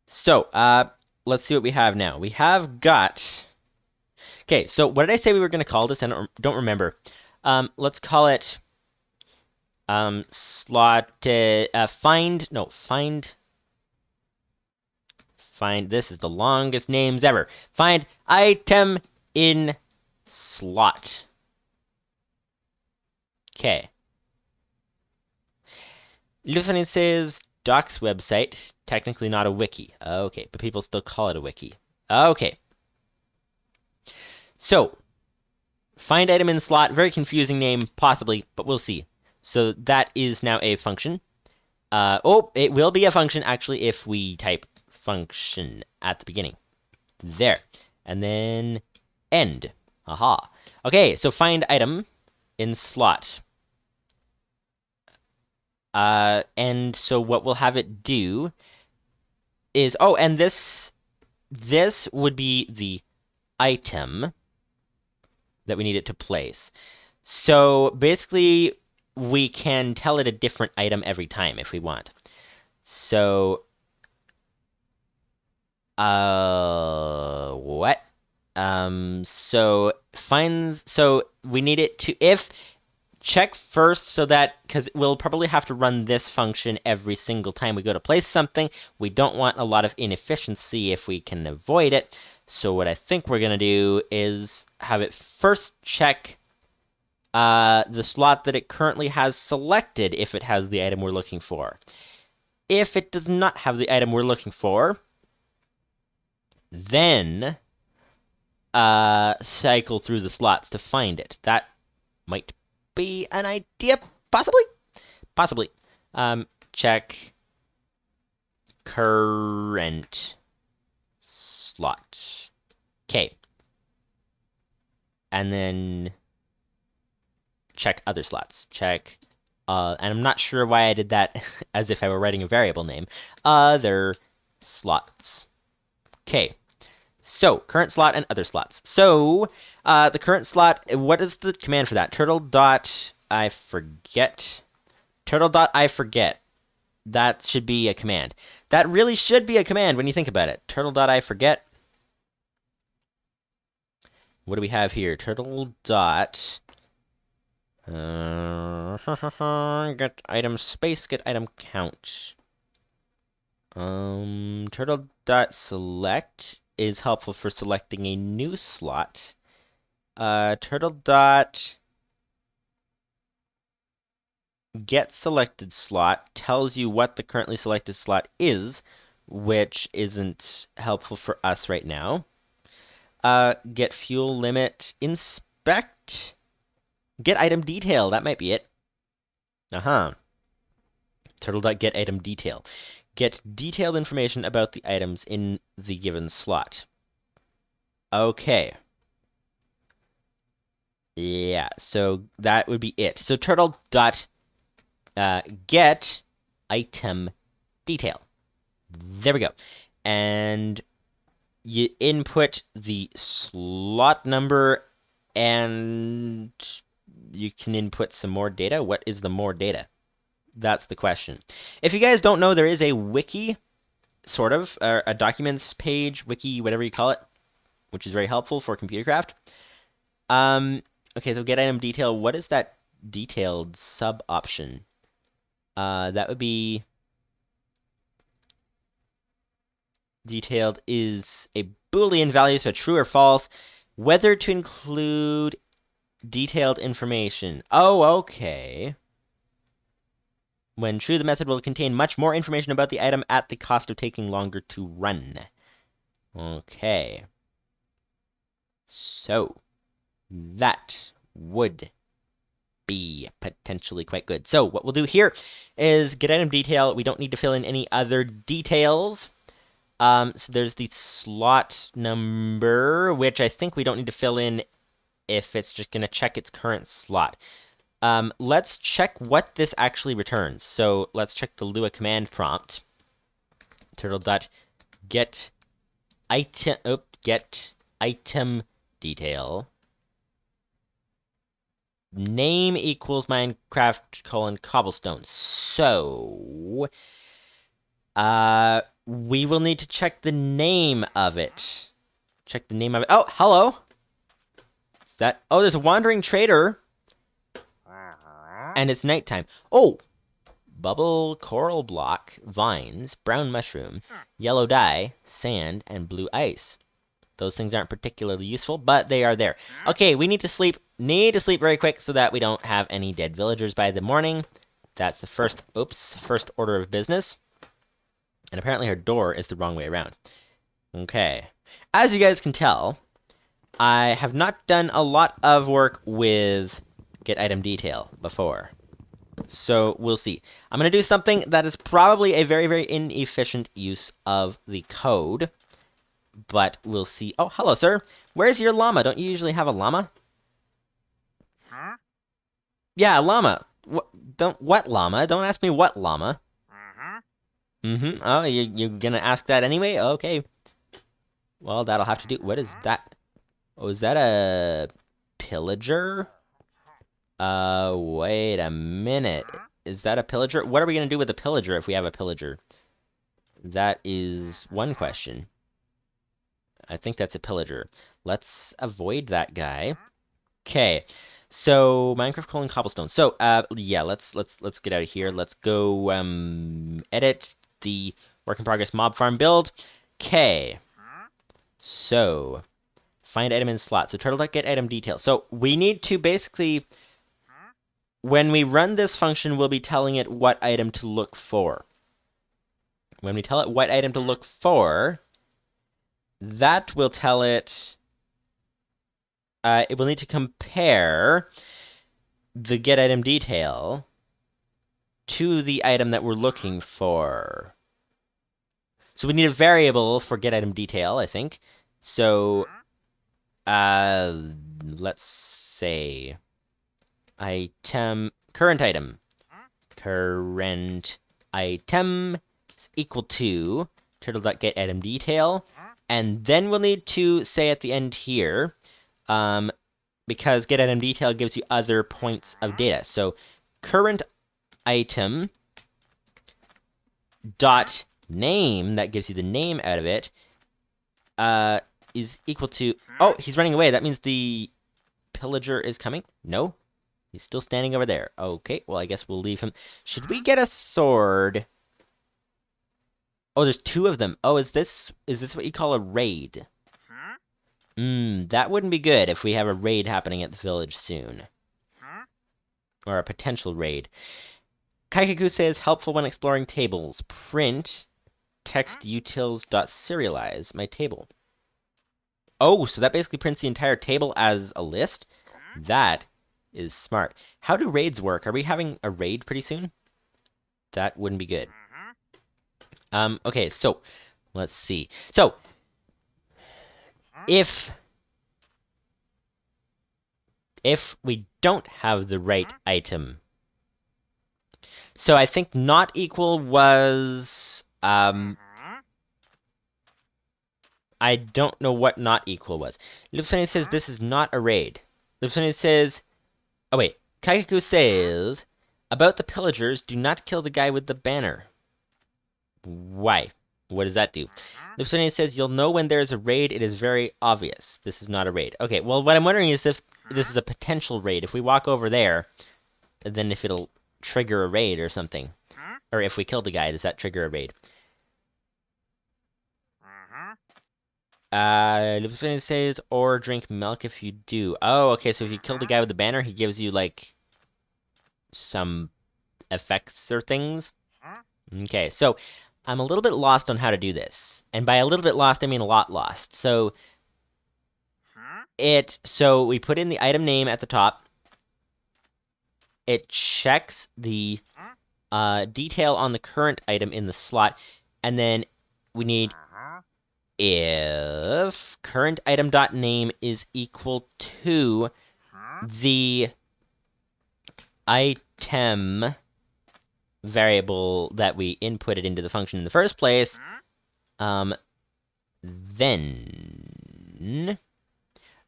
So, let's see what we have now. We have got... Okay, so what did I say we were going to call this? I don't remember. Let's call it slot find. This is the longest names ever. Find item in slot. Okay. Lupus590 says docs website, technically not a wiki. Okay, but people still call it a wiki. Okay. So, find item in slot, very confusing name, possibly, but we'll see. So that is now a function. It will be a function, actually, if we type function at the beginning. There. And then end. Aha. Okay, so find item in slot. And so what we'll have it do is, and this would be the item that we need it to place. So basically, we can tell it a different item every time if we want. So, what? So we need it to, check first so that, because we'll probably have to run this function every single time we go to place something. We don't want a lot of inefficiency if we can avoid it. So what I think we're going to do is have it first check the slot that it currently has selected if it has the item we're looking for. If it does not have the item we're looking for, then cycle through the slots to find it. That might be an idea, possibly. Check current slot. Okay. And then check other slots. Check, and I'm not sure why I did that as if I were writing a variable name. Other slots. Okay. So, current slot and other slots. So, the current slot, what is the command for that? Turtle.iForget. Turtle.iForget. That should be a command. That really should be a command when you think about it. Turtle.iForget. What do we have here? Turtle. Get item space, get item count. Turtle.select is helpful for selecting a new slot. Turtle.get selected slot tells you what the currently selected slot is, which isn't helpful for us right now. Get fuel limit, inspect, get item detail, that might be it. Turtle.get item detail. Get detailed information about the items in the given slot. Okay. Yeah, so that would be it. So turtle.get item detail. There we go. And you input the slot number, and you can input some more data. What is the more data? That's the question. If you guys don't know, there is a wiki, sort of, or a documents page, wiki, whatever you call it, which is very helpful for ComputerCraft. Okay, so get item detail. What is that detailed sub option? That would be detailed is a Boolean value, so true or false. Whether to include detailed information. Oh, okay. When true, the method will contain much more information about the item at the cost of taking longer to run. Okay. So, that would be potentially quite good. So, what we'll do here is get item detail. We don't need to fill in any other details. So there's the slot number, which I think we don't need to fill in if it's just going to check its current slot. Let's check what this actually returns. So let's check the Lua command prompt. Turtle.get item detail. Name equals Minecraft : cobblestone. So we will need to check the name of it. Check the name of it. Oh, hello. Is that? Oh, there's a wandering trader. And it's nighttime. Oh! Bubble, coral block, vines, brown mushroom, yellow dye, sand, and blue ice. Those things aren't particularly useful, but they are there. Okay, we need to sleep. Need to sleep very quick so that we don't have any dead villagers by the morning. That's the first order of business. And apparently her door is the wrong way around. Okay. As you guys can tell, I have not done a lot of work with get item detail before. So we'll see. I'm going to do something that is probably a very, very inefficient use of the code. But we'll see. Oh, hello, sir. Where's your llama? Don't you usually have a llama? Huh? Yeah, a llama. What llama? Don't ask me what llama. Uh-huh. Mm-hmm. Oh, you're gonna ask that anyway? Okay. Well, that'll have to do. What is that? Oh, is that a pillager? Wait a minute. Is that a pillager? What are we gonna do with a pillager if we have a pillager? That is one question. I think that's a pillager. Let's avoid that guy. Okay. So Minecraft : cobblestone. So yeah, let's get out of here. Let's go edit the work in progress mob farm build. Okay. So find item in slot. So turtle.get item detail. So we need to basically, when we run this function, we'll be telling it what item to look for. When we tell it what item to look for, that will tell it it will need to compare the get item detail to the item that we're looking for. So we need a variable for get item detail, I think. So let's say current item is equal to turtle.get item detail, and then we'll need to say at the end here, because get item detail gives you other points of data. So current item dot name, that gives you the name out of it, is equal to, oh, he's running away. That means the pillager is coming? No, he's still standing over there. Okay, well, I guess we'll leave him. Should we get a sword? Oh, there's two of them. Oh, is this what you call a raid? That wouldn't be good if we have a raid happening at the village soon. Or a potential raid. Kaikaku says, helpful when exploring tables. Print text utils.serialize my table. Oh, so that basically prints the entire table as a list? That is smart. How do raids work? Are we having a raid pretty soon? That wouldn't be good. Okay, so let's see. So if we don't have the right item, so I think not equal was I don't know what not equal was. Lupus590's says this is not a raid. Lupus590's says, oh wait, Kaikaku says about the pillagers, do not kill the guy with the banner. Why? What does that do? Lupus590 says you'll know when there's a raid. It is very obvious. This is not a raid. Okay, well, what I'm wondering is if this is a potential raid. If we walk over there, then if it'll trigger a raid or something. Or if we kill the guy, does that trigger a raid? Lupus590 says, or drink milk if you do. Oh, okay, so if you kill the guy with the banner, he gives you, like, some effects or things? Okay, so I'm a little bit lost on how to do this. And by a little bit lost, I mean a lot lost. So we put in the item name at the top. It checks the detail on the current item in the slot, and then we need if current item.name is equal to the item variable that we inputted into the function in the first place, then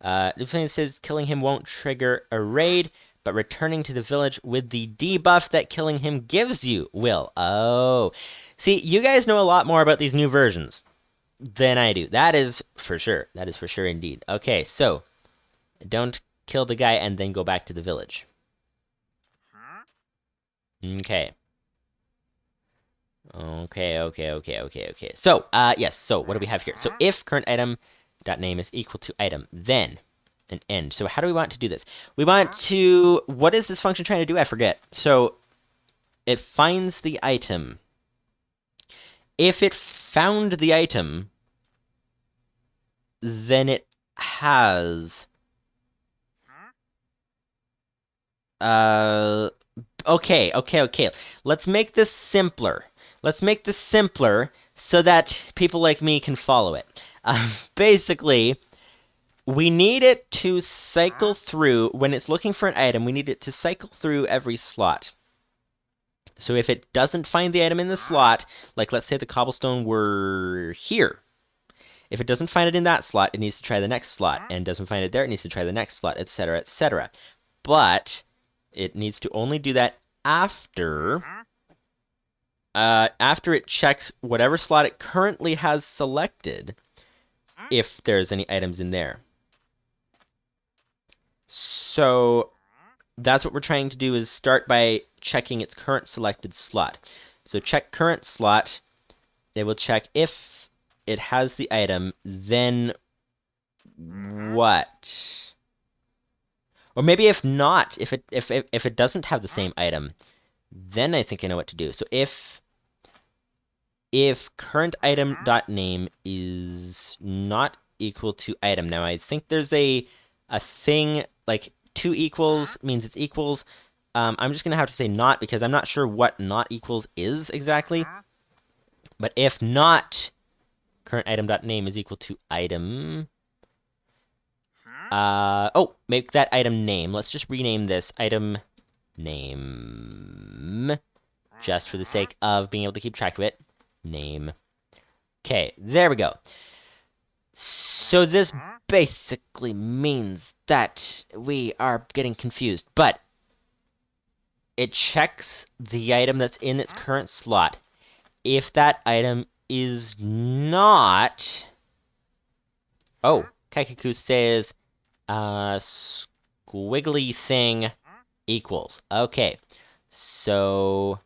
Lupus590 says killing him won't trigger a raid, but returning to the village with the debuff that killing him gives you will. Oh, see, you guys know a lot more about these new versions than I do. That is for sure. That is for sure indeed. Okay, so don't kill the guy and then go back to the village. Okay. Okay. So, yes, so what do we have here? So if current item.name is equal to item, then an end. So how do we want to do this? We want to, what is this function trying to do? I forget. So it finds the item, If it found the item, then it has... Okay. Let's make this simpler. So that people like me can follow it. Basically, we need it to cycle through, when it's looking for an item, we need it to cycle through every slot. So if it doesn't find the item in the slot, like let's say the cobblestone were here. If it doesn't find it in that slot, it needs to try the next slot, and doesn't find it there, it needs to try the next slot, etc., etc. But it needs to only do that after it checks whatever slot it currently has selected, if there's any items in there. So that's what we're trying to do, is start by checking its current selected slot. So check current slot. It will check if it has the item, then what? Or maybe if not, if it doesn't have the same item, then I think I know what to do. So if current item dot name is not equal to item, now I think there's a thing like 2 equals means it's equals. I'm just gonna have to say not, because I'm not sure what not equals is exactly. But if not current item dot name is equal to item, make that item name. Let's just rename this item name, just for the sake of being able to keep track of it. Name. Okay, there we go. So this basically means that we are getting confused, but it checks the item that's in its current slot. If that item is not... Oh, Kaikaku says squiggly thing equals. Okay, so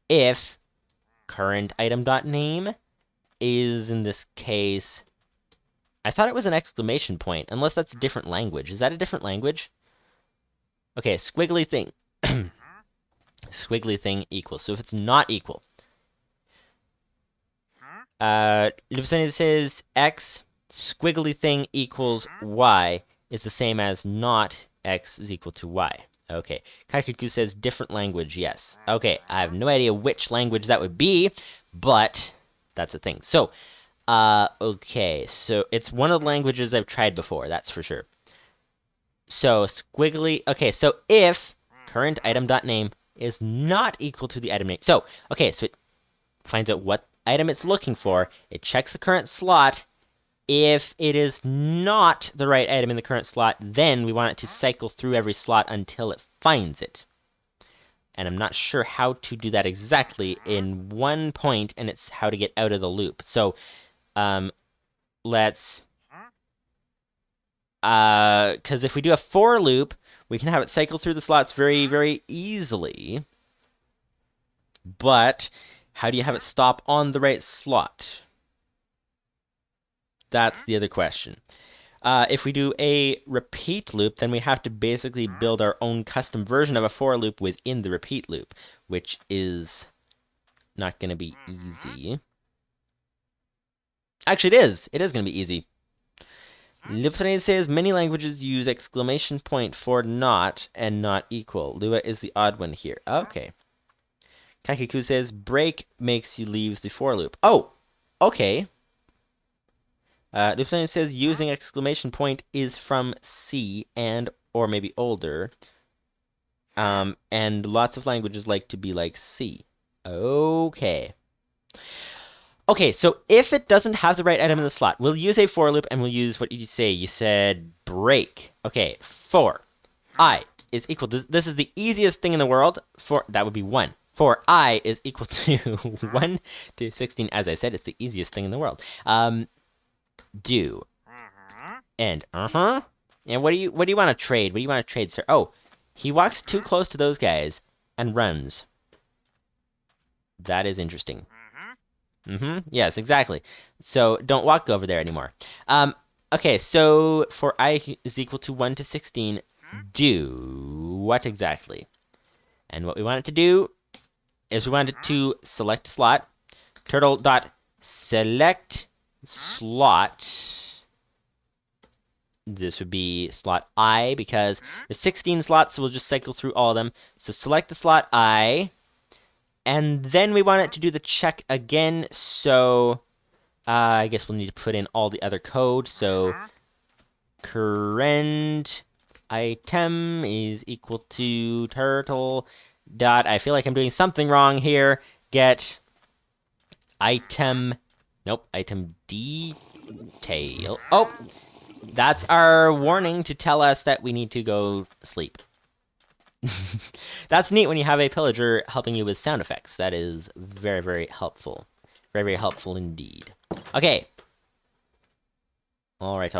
if current item dot name is, in this case, I thought it was an exclamation point, unless that's a different language. Is that a different language? Okay, squiggly thing. Squiggly thing equals. So if it's not equal, Lupus590's says x squiggly thing equals y is the same as not x is equal to y. Okay. Kaikaku says different language, yes. Okay, I have no idea which language that would be, but that's a thing. So, okay, so it's one of the languages I've tried before, that's for sure. So, squiggly, okay, so if current item.name is not equal to the item name. So, okay, so it finds out what item it's looking for, it checks the current slot. If it is not the right item in the current slot, then we want it to cycle through every slot until it finds it. And I'm not sure how to do that exactly in one point, and it's how to get out of the loop. So, let's... because if we do a for loop, we can have it cycle through the slots very, very easily. But how do you have it stop on the right slot? That's the other question. If we do a repeat loop, then we have to basically build our own custom version of a for loop within the repeat loop, which is not going to be easy. Actually, it is. It is going to be easy. Lupus590's says many languages use exclamation point for not and not equal. Lua is the odd one here. Okay. Kaikaku says break makes you leave the for loop. Oh, okay. Lupus590 says using exclamation point is from C and or maybe older. And lots of languages like to be like C. Okay. Okay, so if it doesn't have the right item in the slot, we'll use a for loop and we'll use what did you say? You said break. Okay, for I is equal to, this is the easiest thing in the world. For that would be 1. For I is equal to 1 to 16. As I said, it's the easiest thing in the world. Do and and what do you want to trade? What do you want to trade, sir? Oh, he walks too close to those guys and runs. That is interesting. Yes, exactly. So don't walk over there anymore. Okay, so for I is equal to 1 to 16, do what exactly? And what we want it to do is we want it to select a slot, turtle dot select slot. This would be slot I because there's 16 slots, so we'll just cycle through all of them. So select the slot I, and then we want it to do the check again. So I guess we'll need to put in all the other code. So current item is equal to turtle dot. I feel like I'm doing something wrong here. Get item. Nope, item detail. Oh, that's our warning to tell us that we need to go sleep. That's neat when you have a pillager helping you with sound effects. That is very, very helpful. Very, very helpful indeed. Okay. All right.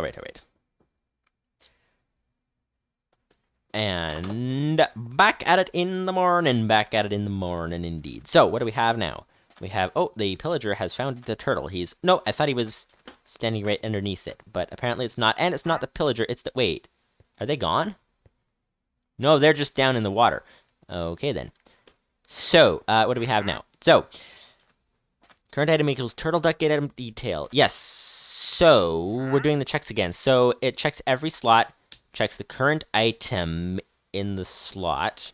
And back at it in the morning indeed. So, what do we have now? We have, oh, the pillager has found the turtle. No, I thought he was standing right underneath it, but apparently it's not. And it's not the pillager, it's the, wait, are they gone? No, they're just down in the water. Okay, then. So, what do we have now? So, current item equals turtle.get item detail. Yes, so we're doing the checks again. So, it checks every slot, checks the current item in the slot.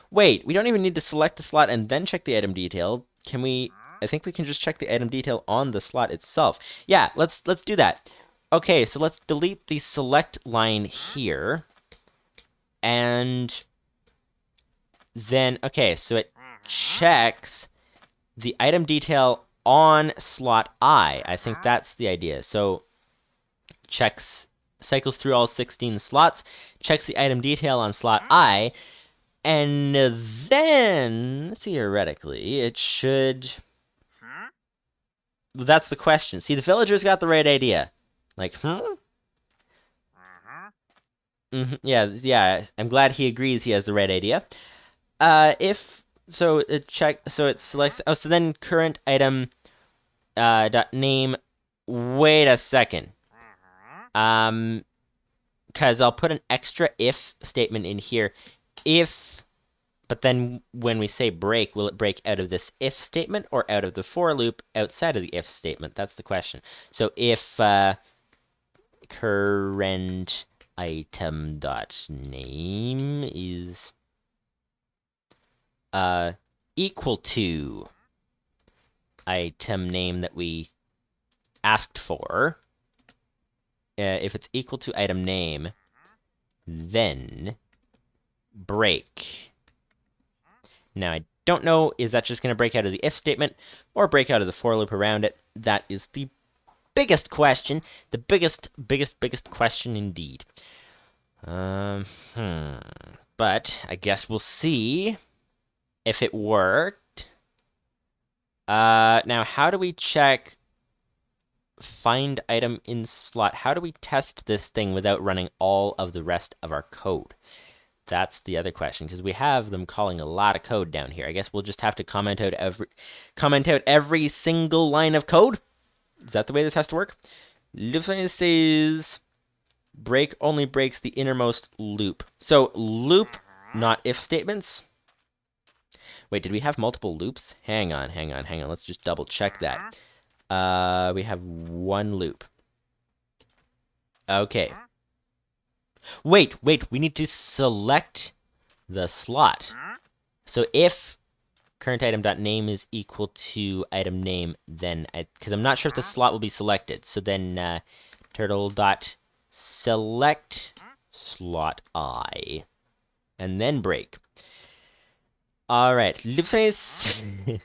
Wait, we don't even need to select the slot and then check the item detail. Can we... I think we can just check the item detail on the slot itself. Yeah, let's do that. Okay, so let's delete the select line here. And then, okay, so it checks the item detail on slot I. I think that's the idea. So cycles through all 16 slots, checks the item detail on slot I, and then, theoretically, it should... Well, that's the question. See, the villager's got the right idea. Like, yeah, I'm glad he agrees he has the right idea. So it selects, oh, so then current item, dot name, wait a second. Because I'll put an extra if statement in here. If, but then when we say break, will it break out of this if statement or out of the for loop outside of the if statement? That's the question. So if current item dot name is equal to item name that we asked for, if it's equal to item name, then break. Now, I don't know, is that just going to break out of the if statement or break out of the for loop around it? That is the biggest question. The biggest question indeed. But I guess we'll see if it worked. Now, how do we check find item in slot? How do we test this thing without running all of the rest of our code? That's the other question, because we have them calling a lot of code down here. I guess we'll just have to comment out every single line of code. Is that the way this has to work? Lupus590's says break only breaks the innermost loop. So loop, not if statements. Wait, did we have multiple loops? Hang on. Let's just double check that. We have one loop. Okay. Wait, we need to select the slot. So if current item.name is equal to item name, then because I'm not sure if the slot will be selected. So then turtle.select slot I, and then break. All right, Lupus590's.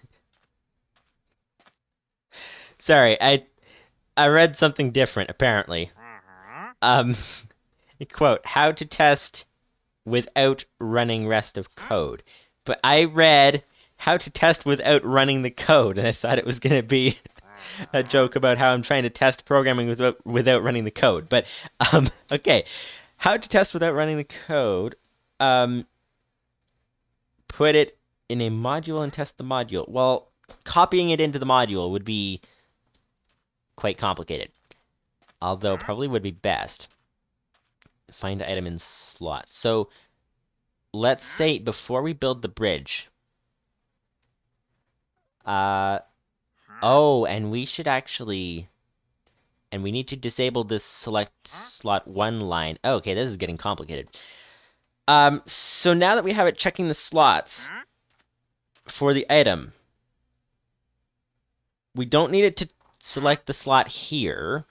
Sorry, I read something different apparently. Quote, how to test without running rest of code. But I read how to test without running the code, and I thought it was going to be a joke about how I'm trying to test programming without running the code. But, okay. How to test without running the code. Put it in a module and test the module. Well, copying it into the module would be quite complicated. Although, probably would be best. Find item in slot. So let's say before we build the bridge, Oh, and we should actually... And we need to disable this select slot 1 line. Oh, okay, this is getting complicated. So now that we have it checking the slots for the item, we don't need it to select the slot here.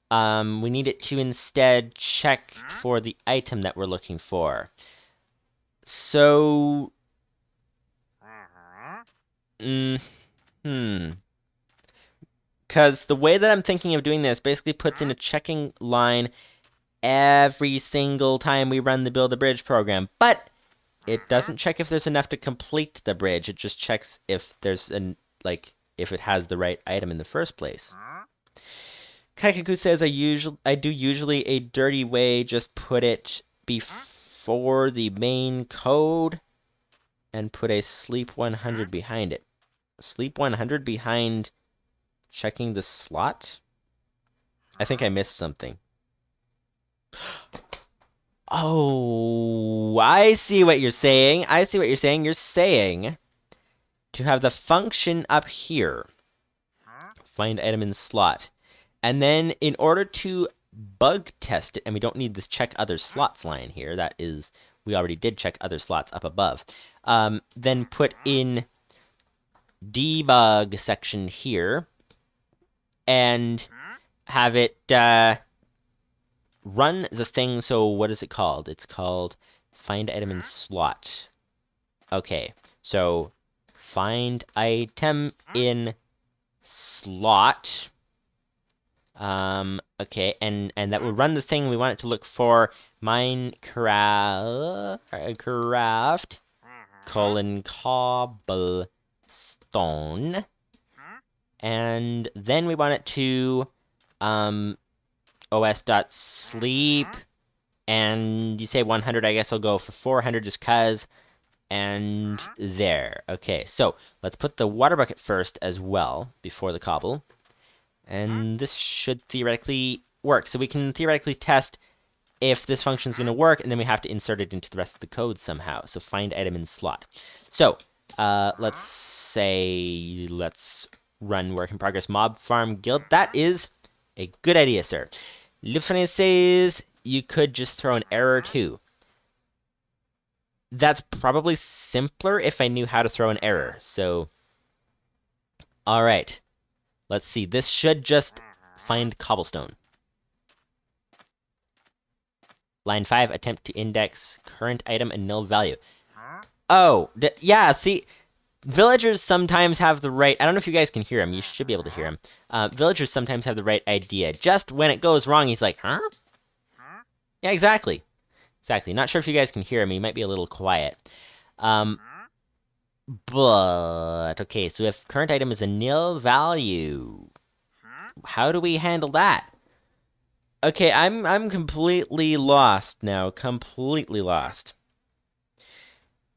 We need it to instead check for the item that we're looking for. So... Because the way that I'm thinking of doing this basically puts in a checking line every single time we run the Build a Bridge program. But it doesn't check if there's enough to complete the bridge. It just checks if there's if it has the right item in the first place. Kaikaku says I do usually a dirty way, just put it before the main code and put a sleep 100 behind it. Sleep 100 behind checking the slot? I think I missed something. Oh, I see what you're saying. I see what you're saying. You're saying to have the function up here, find item in slot, and then in order to bug test it, and we don't need this check other slots line here, that is, we already did check other slots up above, then put in debug section here, and have it run the thing. So what is it called? It's called find item in slot. Okay, so find item in slot. Okay, and that will run the thing we want it to look for. Minecraft colon cobblestone. And then we want it to os.sleep, and you say 100, I guess I'll go for 400 just cuz, and there. Okay, so let's put the water bucket first as well, before the cobble, and this should theoretically work. So we can theoretically test if this function is going to work, and then we have to insert it into the rest of the code somehow. So find item in slot. So let's run work in progress mob farm guild. That is a good idea, sir. Lupus590's says you could just throw an error too. That's probably simpler if I knew how to throw an error. So, all right. Let's see. This should just find cobblestone. Line 5, attempt to index current item and nil value. Oh, yeah, see, villagers sometimes have the right... I don't know if you guys can hear him. You should be able to hear him. Villagers sometimes have the right idea. Just when it goes wrong, he's like, huh? Yeah, exactly. Exactly. Not sure if you guys can hear him. He might be a little quiet. But, okay, so if current item is a nil value, how do we handle that? Okay, I'm completely lost now. Completely lost.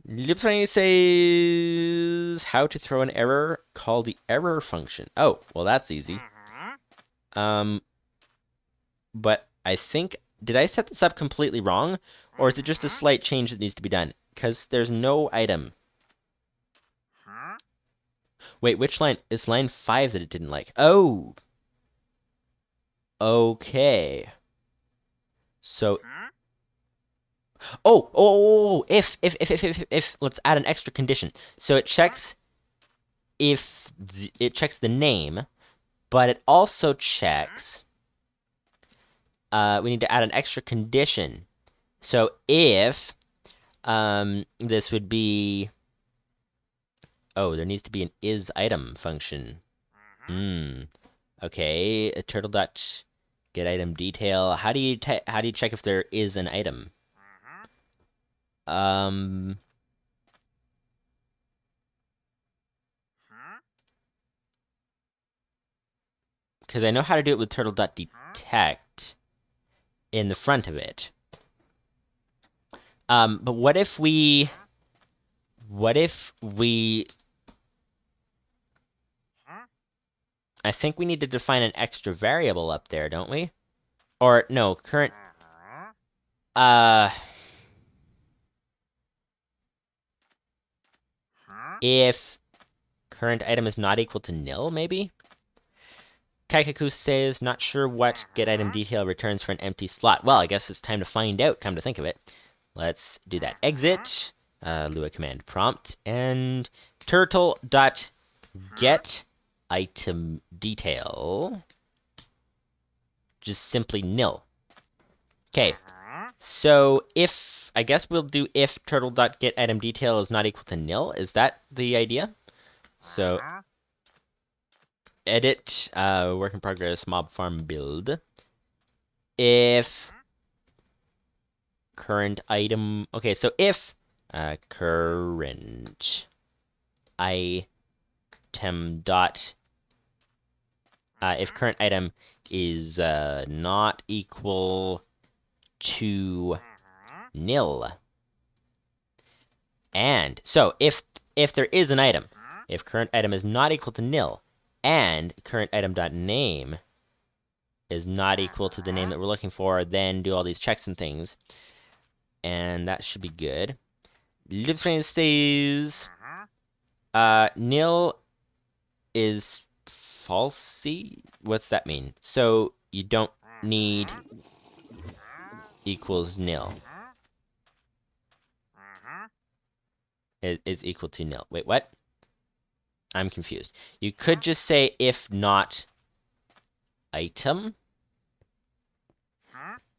Lupus590 says how to throw an error. Call the error function. Oh, well that's easy. But I think, did I set this up completely wrong? Or is it just a slight change that needs to be done? Because there's no item. Wait, which line? It's line 5 that it didn't like. Oh! Okay. So... if, let's add an extra condition. So it checks if, it checks the name, but it also checks, we need to add an extra condition. So if, this would be, oh, there needs to be an is item function. Okay, a turtle dot get item detail. How do you check if there is an item? Because I know how to do it with turtle dot detect in the front of it. But what if we I think we need to define an extra variable up there, don't we? Or, no, current... If current item is not equal to nil, maybe? Kaikaku says, not sure what get item detail returns for an empty slot. Well, I guess it's time to find out, come to think of it. Let's do that. Exit, Lua command prompt, and turtle.get item detail. Just simply nil. Okay, so if, I guess we'll do if turtle.get item detail is not equal to nil. Is that the idea? So edit, work in progress, mob farm build. If current item, okay, so if current item dot, if current item is not equal to nil, and so if there is an item, if current item is not equal to nil, and current item dot name is not equal to the name that we're looking for, then do all these checks and things, and that should be good. Lupus590's nil is falsy. What's that mean? So you don't need equals nil. It is equal to nil. Wait, what? I'm confused. You could just say if not item,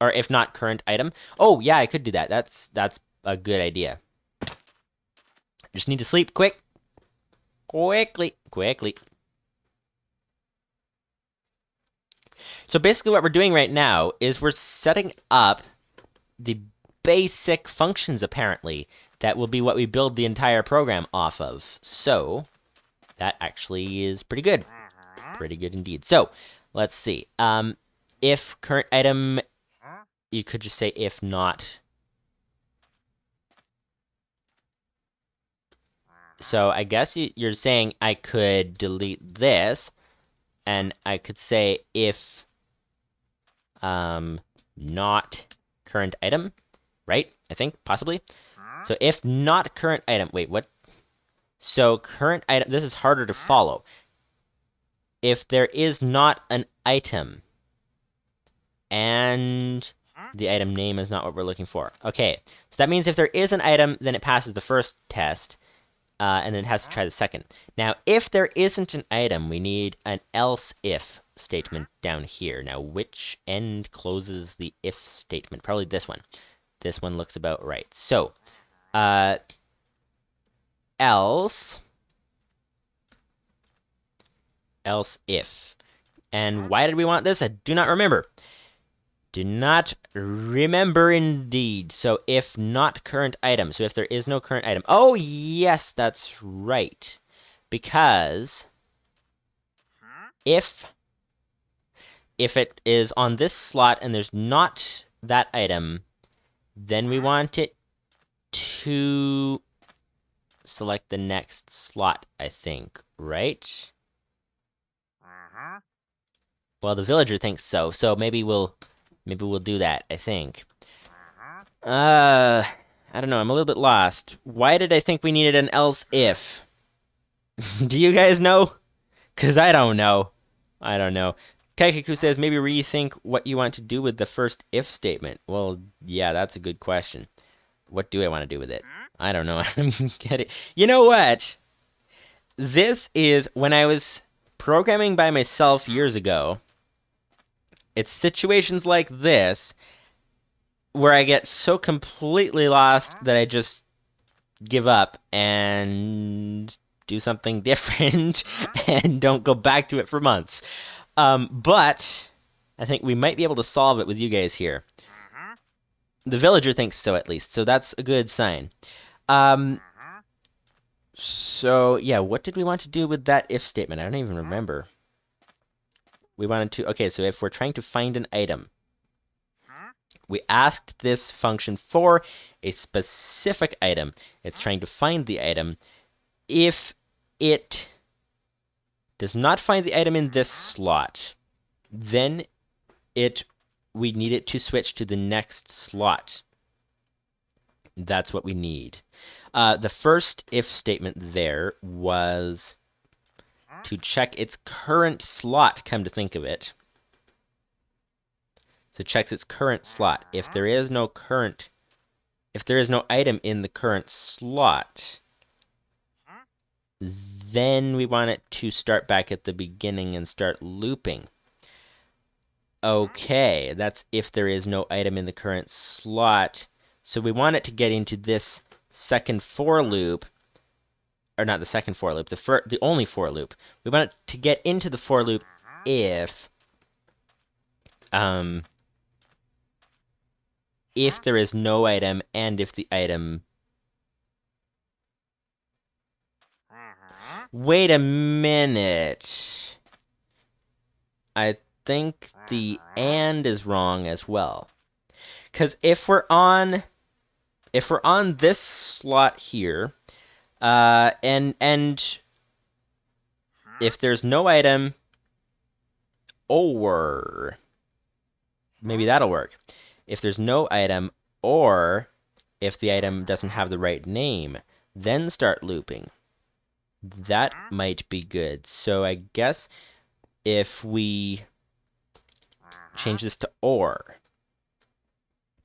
or if not current item. Oh yeah, I could do that. That's a good idea. Just need to sleep quickly. So basically what we're doing right now is we're setting up the basic functions, apparently, that will be what we build the entire program off of. So that actually is pretty good. Pretty good indeed. So let's see. If current item, you could just say if not. So I guess you're saying I could delete this, and I could say if not current item, right? I think, possibly. So if not current item, wait, what? So current item, this is harder to follow. If there is not an item, and the item name is not what we're looking for. Okay, so that means if there is an item, then it passes the first test, and then it has to try the second. Now, if there isn't an item, we need an else if statement down here. Now, which end closes the if statement? Probably this one. This one looks about right. So, else if. And why did we want this? I do not remember. Do not remember indeed. So if not current item. So if there is no current item. Oh, yes, that's right. Because if it is on this slot and there's not that item, then we want it to select the next slot, I think, right? Well, the villager thinks so, so maybe we'll do that, I think. I don't know, I'm a little bit lost. Why did I think we needed an else if? Do you guys know? Because I don't know. I don't know. Kaikaku says, maybe rethink what you want to do with the first if statement. Well, yeah, that's a good question. What do I want to do with it? I don't know. I'm getting... You know what? This is when I was programming by myself years ago. It's situations like this where I get so completely lost that I just give up and do something different and don't go back to it for months. But I think we might be able to solve it with you guys here. The villager thinks so, at least, so that's a good sign. So, yeah, what did we want to do with that if statement? I don't even remember. We wanted to... Okay, so if we're trying to find an item, we asked this function for a specific item. It's trying to find the item. If it does not find the item in this slot, then we need it to switch to the next slot. That's what we need. The first if statement there was to check its current slot, come to think of it. So it checks its current slot. If there is no item in the current slot, then we want it to start back at the beginning and start looping. Okay, that's if there is no item in the current slot. So we want it to get into this second for loop, or not the second for loop, the only for loop. We want it to get into the for loop if there is no item and if the item... Wait a minute. I think the and is wrong as well. Because if we're on this slot here, and if there's no item, or maybe that'll work. If there's no item, or if the item doesn't have the right name, then start looping. That might be good. So I guess if we change this to or,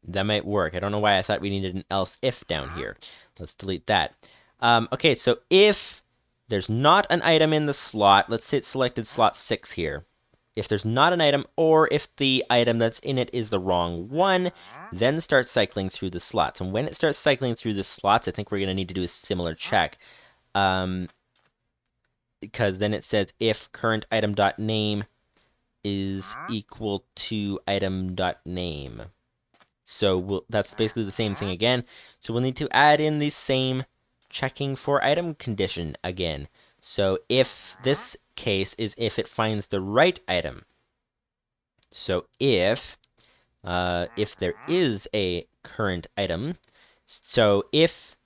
that might work. I don't know why I thought we needed an else if down here. Let's delete that. Okay, so if there's not an item in the slot, let's say it's selected slot 6 here. If there's not an item, or if the item that's in it is the wrong one, then start cycling through the slots. And when it starts cycling through the slots, I think we're going to need to do a similar check. Because then it says if current item.name is equal to item.name. So that's basically the same thing again. So we'll need to add in the same checking for item condition again. So if this case is if it finds the right item. So if there is a current item, so if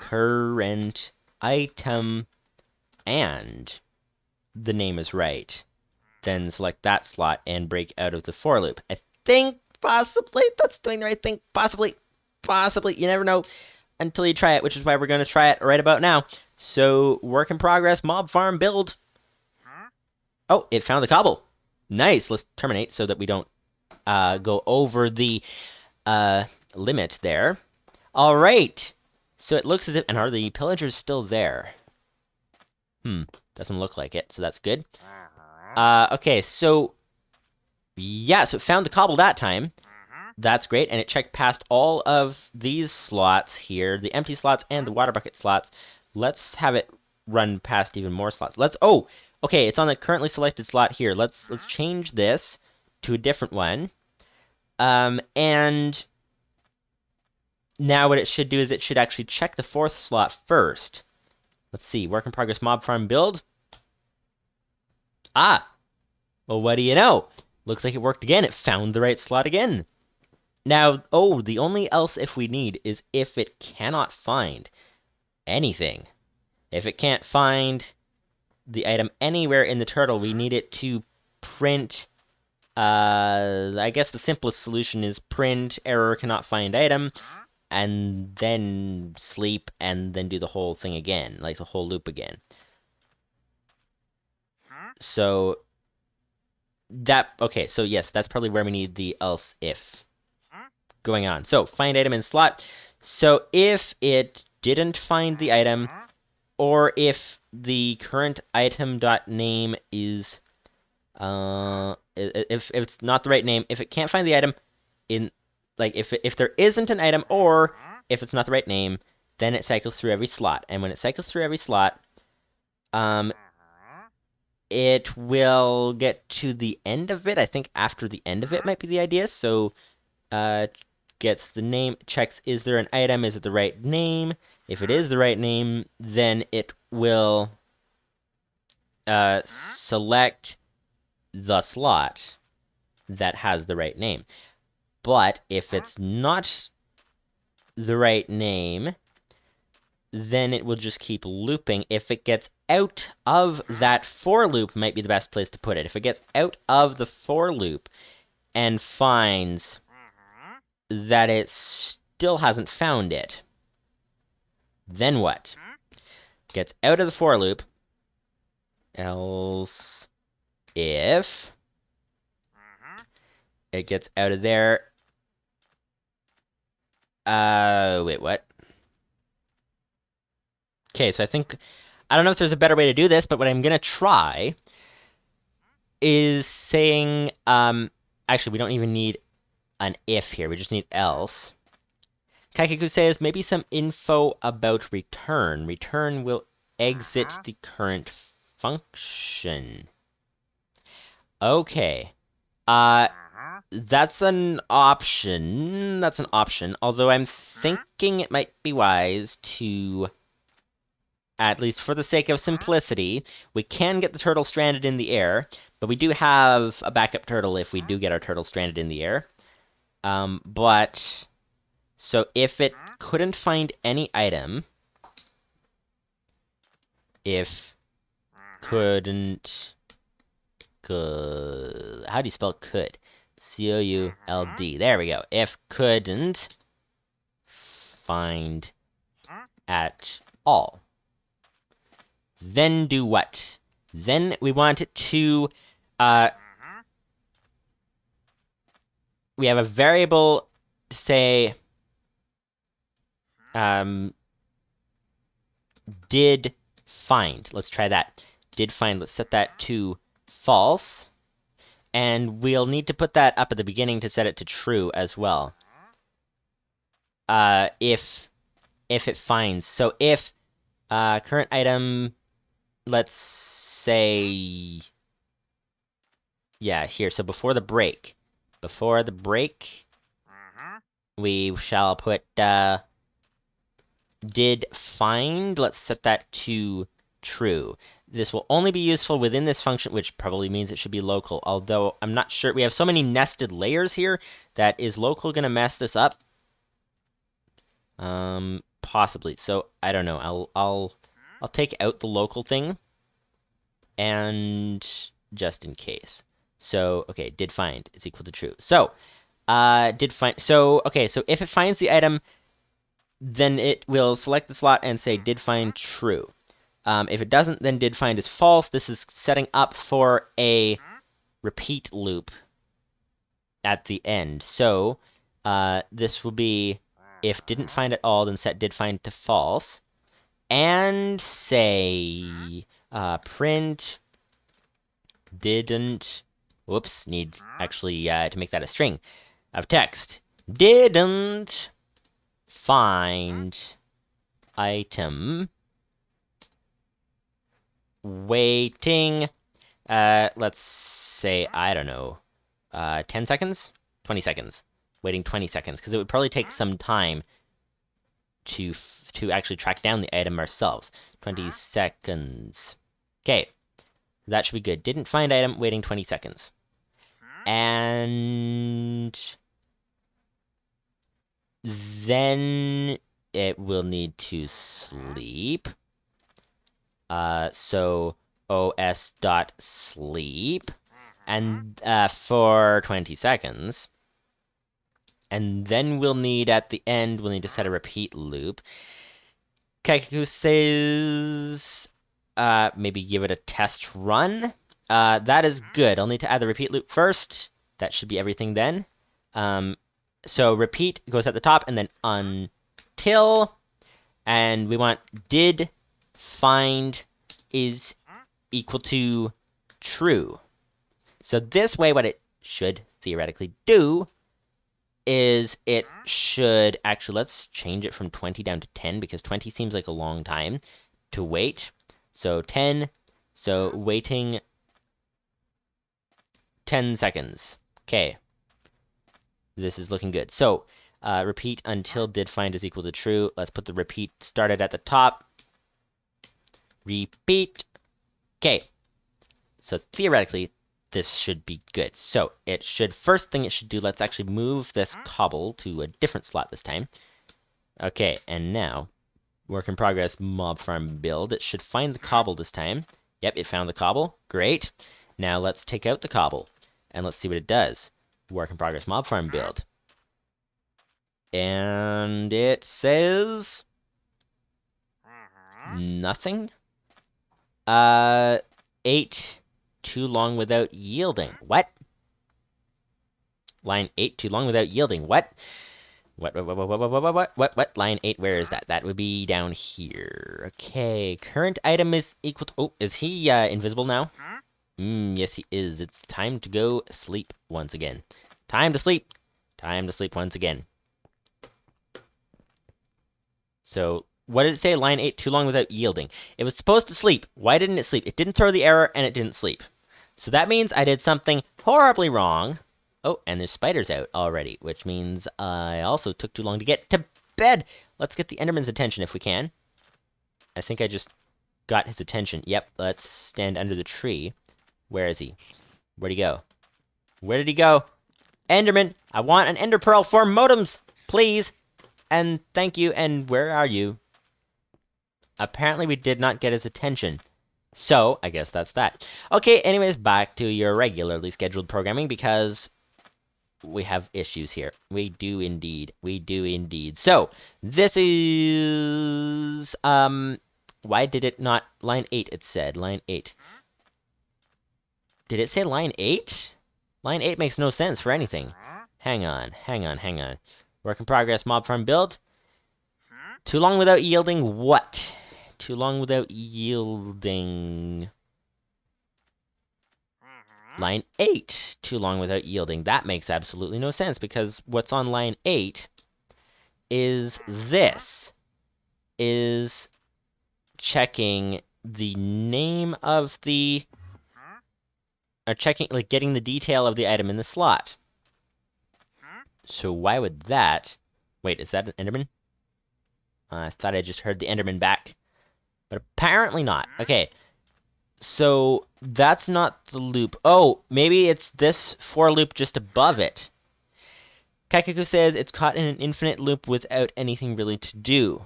current item and the name is right, then select that slot and break out of the for loop. I think possibly that's doing the right thing. Possibly. You never know until you try it, which is why we're going to try it right about now. So, work in progress, mob farm build. Oh, it found the cobble. Nice. Let's terminate so that we don't go over the limit there. All right. So it looks as if... And are the pillagers still there? Doesn't look like it, so that's good. Okay, so... Yeah, so it found the cobble that time. That's great, and it checked past all of these slots here, the empty slots and the water bucket slots. Let's have it run past even more slots. Oh, okay, it's on the currently selected slot here. Let's change this to a different one. And now what it should do is it should actually check the 4th slot first. Let's see, work in progress mob farm build. Ah, well, what do you know? Looks like it worked again. It found the right slot again. Now, the only else if we need is if it cannot find anything. If it can't find the item anywhere in the turtle, we need it to print... I guess the simplest solution is print error cannot find item, and then sleep, and then do the whole thing again, like the whole loop again. So... Okay, so yes, that's probably where we need the else if going on. So, find item in slot. So, if it didn't find the item, or if the current item.name is, if it's not the right name, if it can't find the item in, like, if there isn't an item, or if it's not the right name, then it cycles through every slot. And when it cycles through every slot, it will get to the end of it. I think after the end of it might be the idea. So, gets the name, checks is there an item, is it the right name? If it is the right name, then it will select the slot that has the right name. But if it's not the right name, then it will just keep looping. If it gets out of that for loop, might be the best place to put it. If it gets out of the for loop and finds that it still hasn't found it, then what? Gets out of the for loop, else if it gets out of there. Wait, what? Okay, so I don't know if there's a better way to do this, but what I'm gonna try is saying, actually, we don't even need an if here, we just need else. Kaikeku says, maybe some info about return. Return will exit the current function. Okay. That's an option. That's an option. Although I'm thinking it might be wise to, at least for the sake of simplicity, we can get the turtle stranded in the air, but we do have a backup turtle if we do get our turtle stranded in the air. But, so if it couldn't find any item, if couldn't, could, how do you spell could? C-O-U-L-D. There we go. If couldn't find at all. Then do what? Then we want it to, we have a variable to say, did find. Let's try that. Did find, let's set that to false. And we'll need to put that up at the beginning to set it to true as well. If it finds. So if current item, let's say, yeah, here. So before the break, we shall put did find. Let's set that to true. This will only be useful within this function, which probably means it should be local, although I'm not sure. We have so many nested layers here that is local going to mess this up? Possibly. So I don't know. I'll take out the local thing, and just in case. So okay, did find is equal to true. So did find. So okay, so if it finds the item, then it will select the slot and say did find true. If it doesn't, then did find is false. This is setting up for a repeat loop at the end. So this will be if didn't find at all, then set did find to false, and say print didn't. Whoops, need actually to make that a string of text. Didn't find item. Waiting, let's say, I don't know, 10 seconds? 20 seconds. Waiting 20 seconds, because it would probably take some time to actually track down the item ourselves. 20 seconds. Okay, that should be good. Didn't find item, waiting 20 seconds. And then it will need to sleep. So os.sleep, and for 20 seconds. And then we'll need, at the end, we'll need to set a repeat loop. Kaikeku says, maybe give it a test run. That is good. I'll need to add the repeat loop first. That should be everything then. So repeat goes at the top, and then until, and we want did find is equal to true. So this way, what it should theoretically do is it should actually, let's change it from 20 down to 10, because 20 seems like a long time to wait. So 10, so waiting 10 seconds. Okay, this is looking good. So repeat until did find is equal to true. Let's put the repeat started at the top. Repeat. Okay, so theoretically this should be good. So it should, first thing it should do, let's actually move this cobble to a different slot this time. Okay, and now work in progress mob farm build. It should find the cobble this time. Yep, it found the cobble. Great. Now let's take out the cobble and let's see what it does. Work in progress mob farm build. And it says nothing. 8 too long without yielding. What? Line 8 too long without yielding. What? What? Line 8, where is that? That would be down here. Okay, current item is equal to... Oh, is he invisible now? Yes he is. It's time to go sleep once again. Time to sleep. Time to sleep once again. So, what did it say? Line 8, too long without yielding. It was supposed to sleep. Why didn't it sleep? It didn't throw the error, and it didn't sleep. So that means I did something horribly wrong. Oh, and there's spiders out already, which means I also took too long to get to bed. Let's get the Enderman's attention if we can. I think I just got his attention. Yep, let's stand under the tree. Where is he? Where'd he go? Where did he go? Enderman, I want an ender pearl for modems, please. And thank you, and where are you? Apparently we did not get his attention. So, I guess that's that. Okay, anyways, back to your regularly scheduled programming, because we have issues here. We do indeed. We do indeed. So, this is... Why did it not... Line 8, it said. Line 8. Did it say line 8? Line 8 makes no sense for anything. Hang on. Work in progress, mob farm build. Too long without yielding what? Too long without yielding... Line 8. Too long without yielding. That makes absolutely no sense, because what's on line 8 is this. Is checking the name of the... Or checking, like, getting the detail of the item in the slot. So why would that... Wait, is that an Enderman? I thought I just heard the Enderman back. But apparently not. Okay. So, that's not the loop. Oh, maybe it's this for loop just above it. Kaikaku says it's caught in an infinite loop without anything really to do.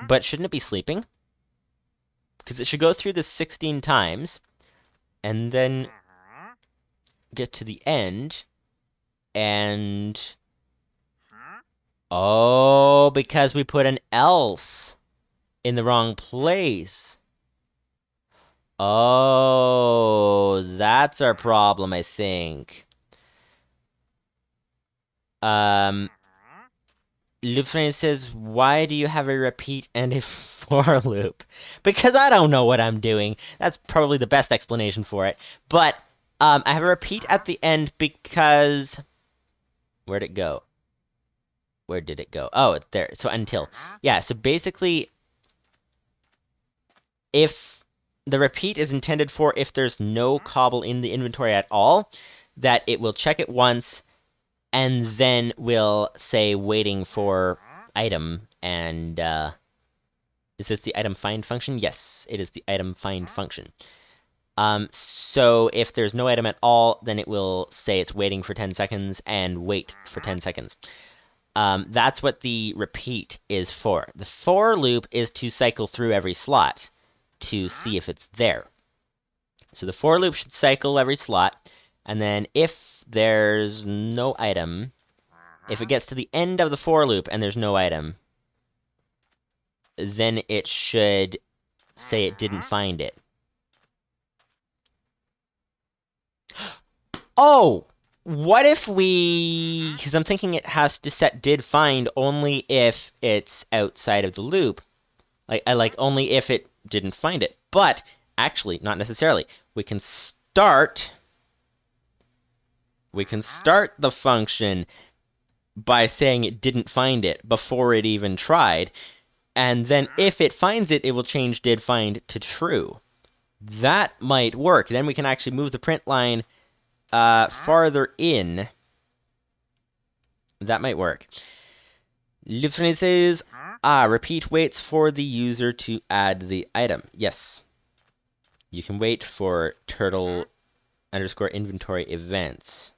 But shouldn't it be sleeping? Because it should go through this 16 times, and then get to the end, and... Oh, because we put an else in the wrong place. Oh, that's our problem, I think. Lupus590's says, why do you have a repeat and a for loop? Because I don't know what I'm doing. That's probably the best explanation for it. But, I have a repeat at the end because... Where'd it go? Where did it go? Oh, there. So, until. Yeah, so basically, if the repeat is intended for if there's no cobble in the inventory at all, that it will check it once, and then will say waiting for item, and, is this the item find function? Yes, it is the item find function. So if there's no item at all, then it will say it's waiting for 10 seconds, and wait for 10 seconds. That's what the repeat is for. The for loop is to cycle through every slot to see if it's there. So the for loop should cycle every slot, and then if there's no item, if it gets to the end of the for loop and there's no item, then it should say it didn't find it. Oh! What if we... Because I'm thinking it has to set did find only if it's outside of the loop. Like only if it didn't find it. But, actually, not necessarily. We can start the function by saying it didn't find it before it even tried. And then if it finds it, it will change did find to true. That might work. Then we can actually move the print line farther in. That might work. Lupus590 says, repeat waits for the user to add the item. Yes. You can wait for turtle_inventory events.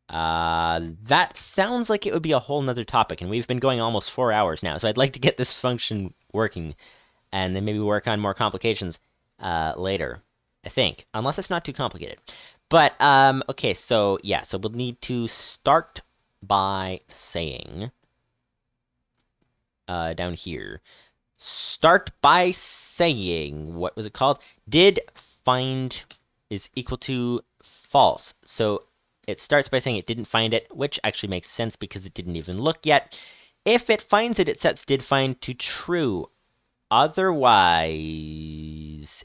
That sounds like it would be a whole nother topic, and we've been going almost 4 hours now, so I'd like to get this function working, and then maybe work on more complications later, I think, unless it's not too complicated. But, okay, so, yeah, so we'll need to start by saying, down here, start by saying, what was it called? Did find is equal to false. So it starts by saying it didn't find it, which actually makes sense because it didn't even look yet. If it finds it, it sets did find to true. Otherwise,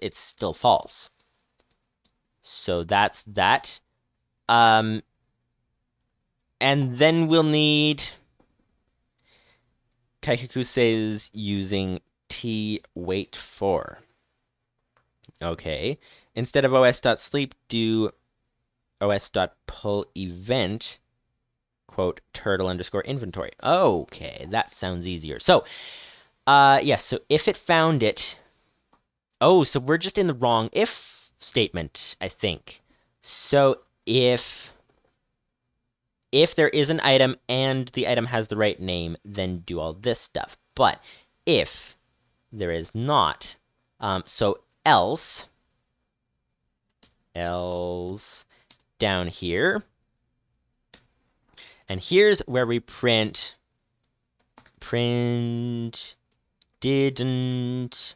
it's still false. So that's that. And then we'll need Kaikuku says using T wait for. Okay. Instead of os.sleep, do os.pull event, quote, turtle underscore inventory. Okay, that sounds easier. So, yes, so if it found it, oh, so we're just in the wrong if statement, I think. So if there is an item and the item has the right name, then do all this stuff. But if there is not, so else down here, and here's where we print didn't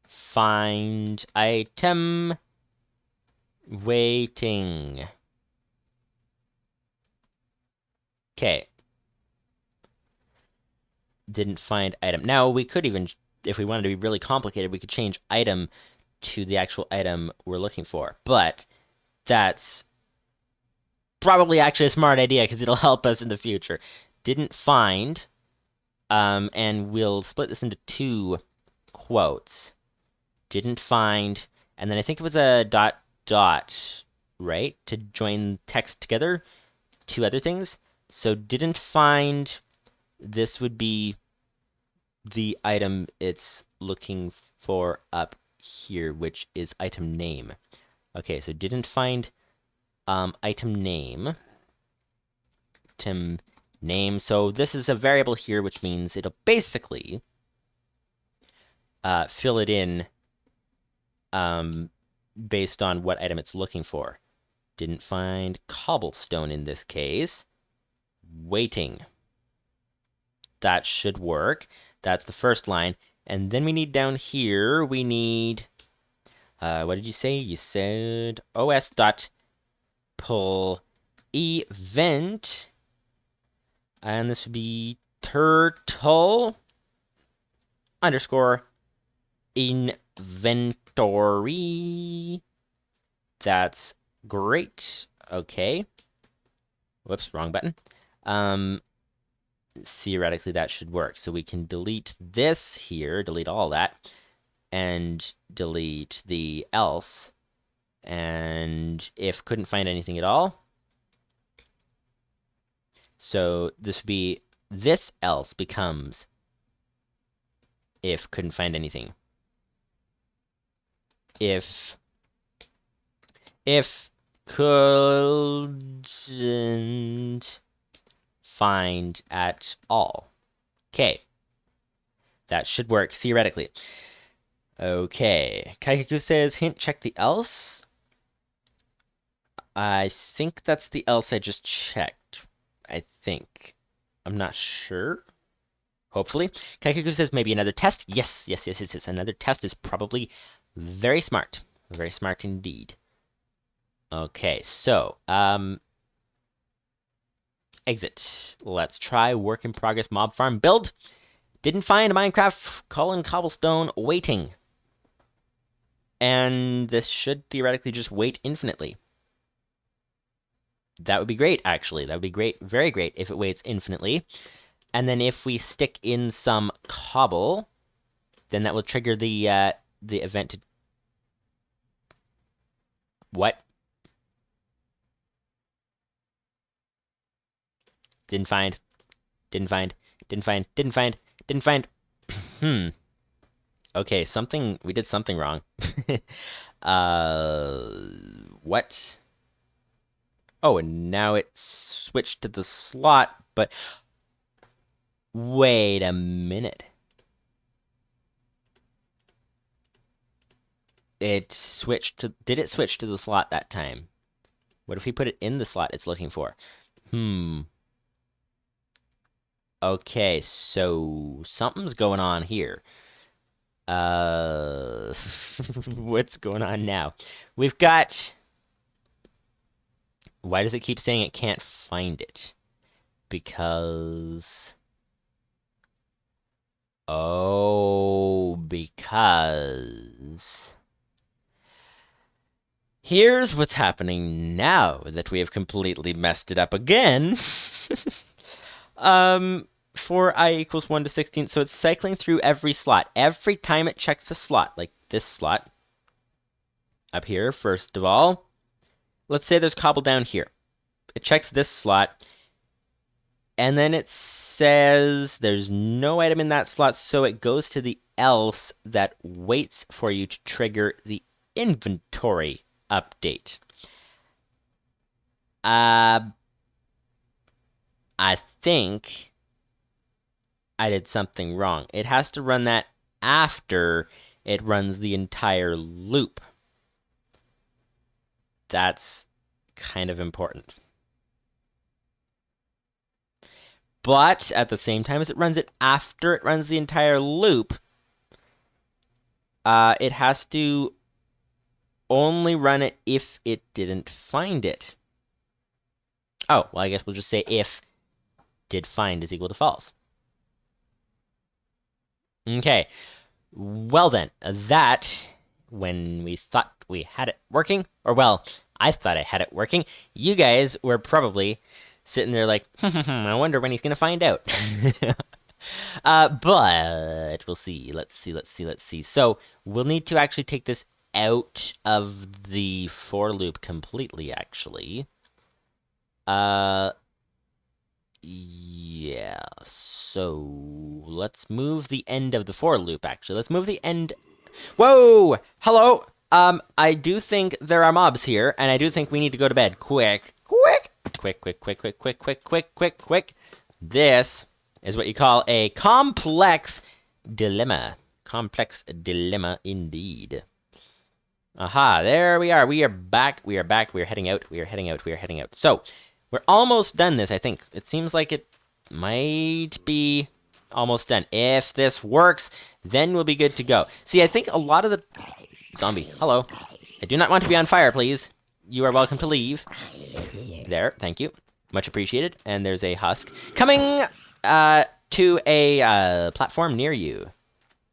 find item waiting. Okay. Didn't find item. Now, we could even, if we wanted to be really complicated, we could change item to the actual item we're looking for. But that's probably actually a smart idea because it'll help us in the future. Didn't find, and we'll split this into two quotes. Didn't find, and then I think it was a ... right? To join text together, two other things. So didn't find, this would be the item it's looking for up here, which is item name. Okay, so didn't find item name. So this is a variable here, which means it'll basically fill it in based on what item it's looking for. Didn't find cobblestone in this case. Waiting. That should work. That's the first line. And then we need down here, we need, what did you say? You said os.pull event. And this would be turtle underscore inventory. That's great. Okay. Whoops, wrong button. Theoretically, that should work. So we can delete this here, delete all that, and delete the else. And if couldn't find anything at all, so this would be, this else becomes if couldn't find anything. If couldn't find at all. Okay. That should work theoretically. Okay. Kaikaku says, hint, check the else. I think that's the else I just checked. I think. I'm not sure. Hopefully. Kaikaku says maybe another test. Yes. Another test is probably very smart. Very smart indeed. Okay, so, exit. Let's try work in progress mob farm build. Didn't find Minecraft cobblestone waiting. And this should theoretically just wait infinitely. That would be great, actually. That would be great, very great, if it waits infinitely. And then if we stick in some cobble, then that will trigger the event to... What? Didn't find. Okay, we did something wrong. What? Oh, and now it switched to the slot, but wait a minute. Did it switch to the slot that time? What if we put it in the slot it's looking for? Okay, so something's going on here. What's going on now? We've got... Why does it keep saying it can't find it? Because... Oh, because... Here's what's happening now that we have completely messed it up again. For I equals 1 to 16, so it's cycling through every slot. Every time it checks a slot, like this slot up here, first of all. Let's say there's cobble down here. It checks this slot, and then it says there's no item in that slot, so it goes to the else that waits for you to trigger the inventory update. I think I did something wrong. It has to run that after it runs the entire loop. That's kind of important. But at the same time as it runs it after it runs the entire loop, it has to only run it if it didn't find it. Oh, well, I guess we'll just say if did find is equal to false. Okay, well then, that, when we thought we had it working, or well, I thought I had it working, you guys were probably sitting there like, I wonder when he's gonna find out. But we'll see. Let's see. So we'll need to actually take this out of the for loop completely, actually. Yeah, so let's move the end of the for loop, actually. Let's move the end... Whoa! Hello! I do think there are mobs here, and I do think we need to go to bed. Quick. This is what you call a complex dilemma. Complex dilemma, indeed. Aha, there we are. We are back. We are heading out. So, we're almost done this, I think. It seems like it might be almost done. If this works, then we'll be good to go. See, I think a lot of the... Zombie, hello. I do not want to be on fire, please. You are welcome to leave. There, thank you. Much appreciated. And there's a husk. Coming to a platform near you.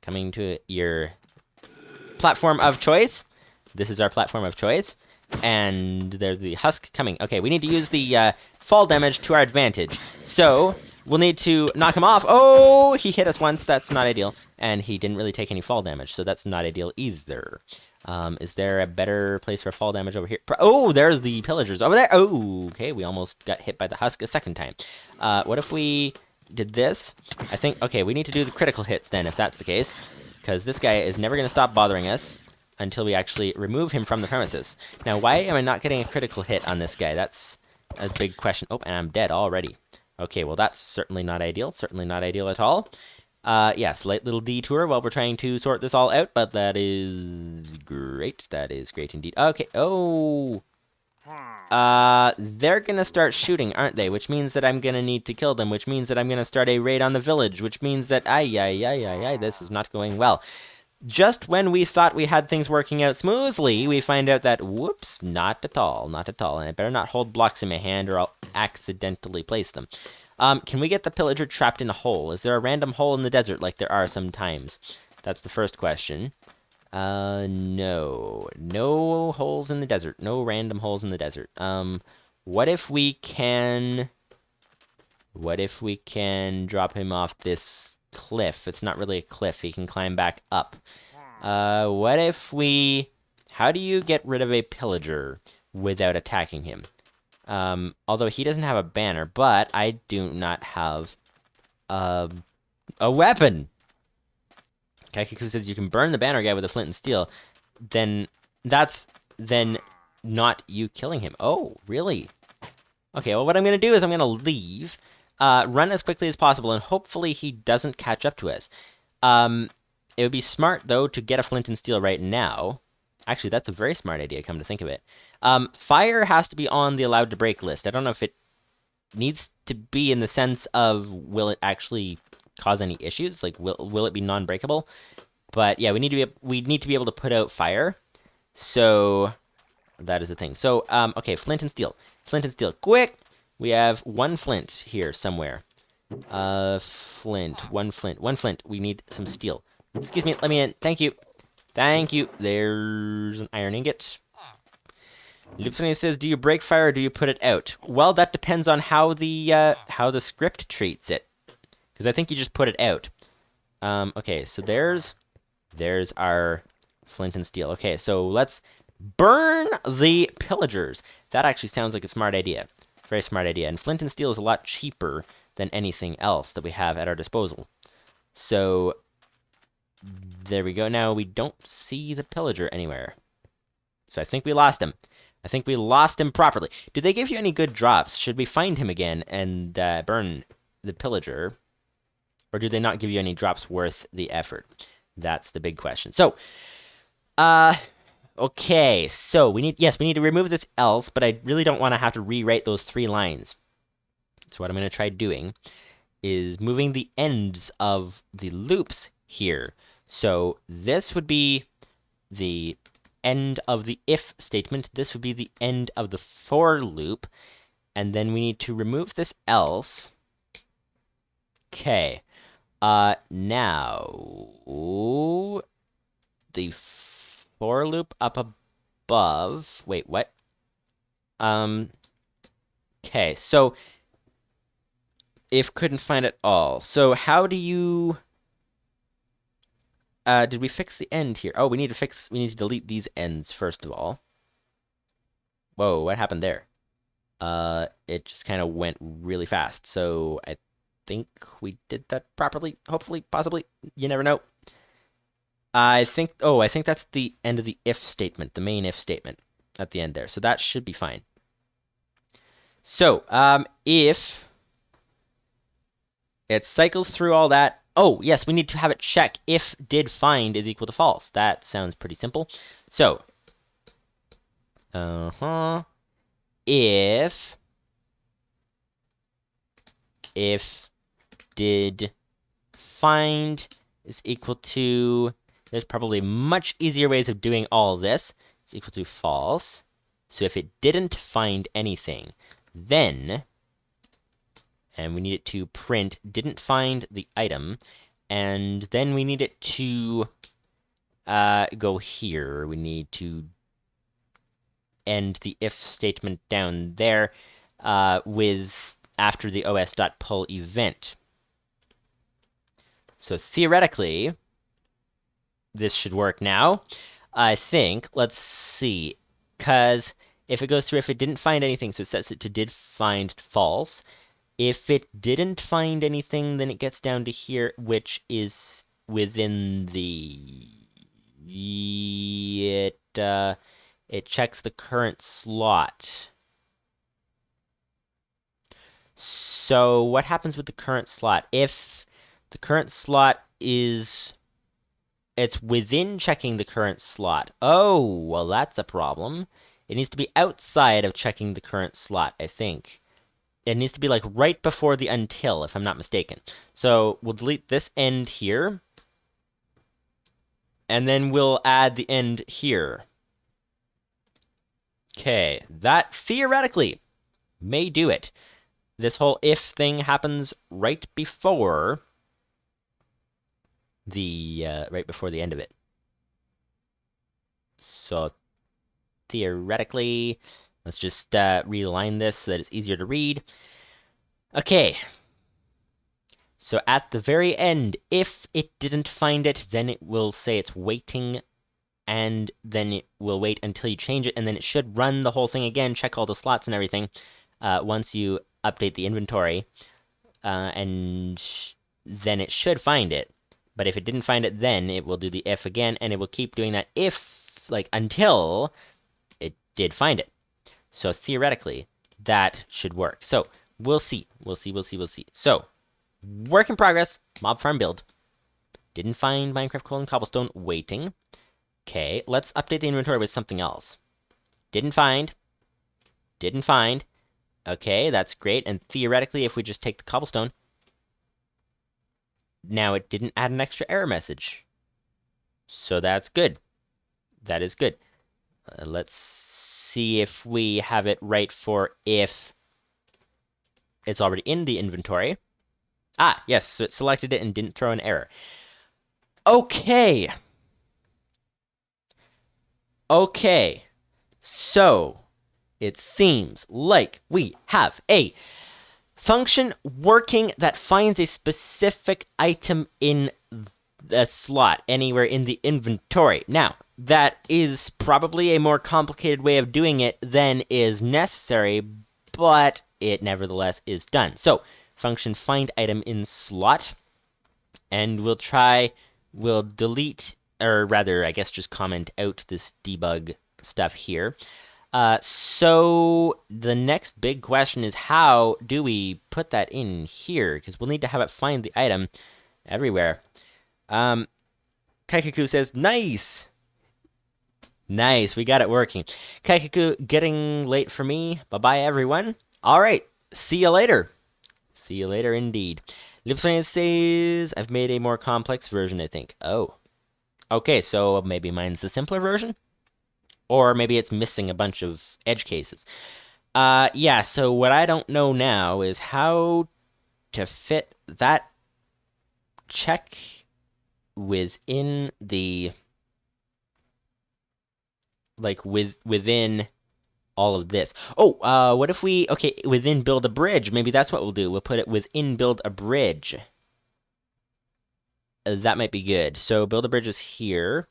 Coming to your platform of choice. This is our platform of choice. And there's the husk coming. Okay, we need to use the fall damage to our advantage. So, we'll need to knock him off. Oh, he hit us once. That's not ideal. And he didn't really take any fall damage, so that's not ideal either. Is there a better place for fall damage over here? Oh, there's the pillagers over there. Oh, okay, we almost got hit by the husk a second time. What if we did this? I think, okay, we need to do the critical hits then, if that's the case. Because this guy is never going to stop bothering us until we actually remove him from the premises. Now, why am I not getting a critical hit on this guy? That's a big question. Oh, and I'm dead already. Okay, well, that's certainly not ideal. Certainly not ideal at all. Yeah, slight little detour while we're trying to sort this all out, but that is great. That is great indeed. Okay, oh! They're gonna start shooting, aren't they? Which means that I'm gonna need to kill them, which means that I'm gonna start a raid on the village, which means that, this is not going well. Just when we thought we had things working out smoothly, we find out that, whoops, not at all. And I better not hold blocks in my hand or I'll accidentally place them. Can we get the pillager trapped in a hole? Is there a random hole in the desert like there are sometimes? That's the first question. No. No holes in the desert. No random holes in the desert. What if we can drop him off this cliff? It's not really a cliff. He can climb back up. What if we... How do you get rid of a pillager without attacking him? Although he doesn't have a banner, but I do not have a weapon. Kakiku says you can burn the banner guy with a flint and steel. Then that's not you killing him. Oh, really? Okay, well, what I'm going to do is I'm going to leave, run as quickly as possible, and hopefully he doesn't catch up to us. It would be smart, though, to get a flint and steel right now. Actually, that's a very smart idea, come to think of it. Fire has to be on the allowed to break list. I don't know if it needs to be in the sense of will it actually cause any issues? Like, will it be non-breakable? But yeah, we need to be able to put out fire. So that is the thing. So okay, flint and steel. Flint and steel. Quick! We have one flint here somewhere. Flint. One flint. One flint. We need some steel. Excuse me, let me in. Thank you. Thank you. There's an iron ingot. Lupus590's says, do you break fire or do you put it out? Well, that depends on how the script treats it. Because I think you just put it out. Okay, so there's our flint and steel. Okay, so let's burn the pillagers. That actually sounds like a smart idea. Very smart idea. And flint and steel is a lot cheaper than anything else that we have at our disposal. So there we go. Now we don't see the pillager anywhere. So I think we lost him. I think we lost him properly. Do they give you any good drops? Should we find him again and burn the pillager? Or do they not give you any drops worth the effort? That's the big question. So, okay. So we need to remove this else, but I really don't want to have to rewrite those 3 lines. So what I'm going to try doing is moving the ends of the loops here. So this would be the end of the if statement. This would be the end of the for loop. And then we need to remove this else. Okay. Now the for loop up above. Wait, what? Okay, so if couldn't find it all. So how do you did we fix the end here? Oh, we need to delete these ends first of all. Whoa, what happened there? It just kind of went really fast. So I think we did that properly. Hopefully, possibly. You never know. I think that's the end of the if statement, the main if statement at the end there. So that should be fine. So, if it cycles through all that. Oh, yes, we need to have it check if did find is equal to false. That sounds pretty simple. So, if did find is equal to, there's probably much easier ways of doing all this. It's equal to false. So if it didn't find anything, then, and we need it to print didn't find the item, and then we need it to go here. We need to end the if statement down there with after the os.pull event. So theoretically, this should work now. I think, let's see, because if it goes through, if it didn't find anything, so it sets it to did find false. If it didn't find anything, then it gets down to here, which is within the... It checks the current slot. So what happens with the current slot? If the current slot is... It's within checking the current slot. Oh, well, that's a problem. It needs to be outside of checking the current slot, I think. It needs to be like right before the until, if I'm not mistaken. So we'll delete this end here. And then we'll add the end here. Okay, that theoretically may do it. This whole if thing happens right before the end of it. So theoretically, let's just realign this so that it's easier to read. Okay. So at the very end, if it didn't find it, then it will say it's waiting, and then it will wait until you change it, and then it should run the whole thing again, check all the slots and everything, once you update the inventory, and then it should find it. But if it didn't find it, then it will do the if again, and it will keep doing that if, like, until it did find it. So theoretically, that should work. So we'll see. We'll see. So, work in progress, mob farm build. Didn't find Minecraft colon cobblestone, waiting. Okay, let's update the inventory with something else. Didn't find. Okay, that's great. And theoretically, if we just take the cobblestone, now it didn't add an extra error message. So that's good. That is good. Let's see if we have it right for if it's already in the inventory. Ah, yes, so it selected it and didn't throw an error. Okay. Okay. So, it seems like we have a function working that finds a specific item in the slot anywhere in the inventory. Now, that is probably a more complicated way of doing it than is necessary, but it nevertheless is done. So, function find item in slot, and we'll delete, or rather, I guess just comment out this debug stuff here. So the next big question is, how do we put that in here? Because we'll need to have it find the item everywhere. Kaikaku says, nice! Nice, we got it working. Kaikaku, getting late for me. Bye-bye, everyone. All right, see you later. See you later indeed. Lupus590's says, I've made a more complex version, I think. Oh. Okay, so maybe mine's the simpler version? Or maybe it's missing a bunch of edge cases. Yeah, so what I don't know now is how to fit that check within the, like, within all of this. Oh, what if we, okay, within build a bridge, maybe that's what we'll do. We'll put it within build a bridge. That might be good. So build a bridge is here.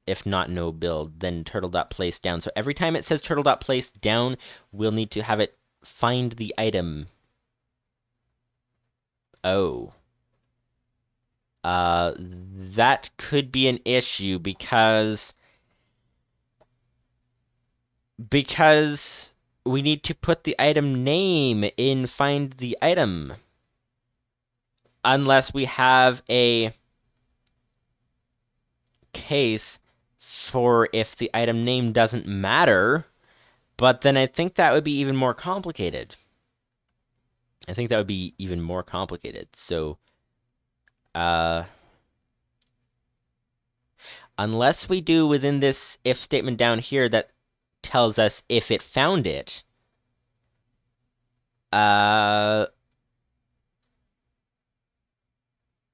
If not no build, then turtle.place down. So every time it says turtle.place down, we'll need to have it find the item. Oh. That could be an issue because we need to put the item name in find the item. Unless we have a case for if the item name doesn't matter, but then I think that would be even more complicated. So, unless we do within this if statement down here that tells us if it found it,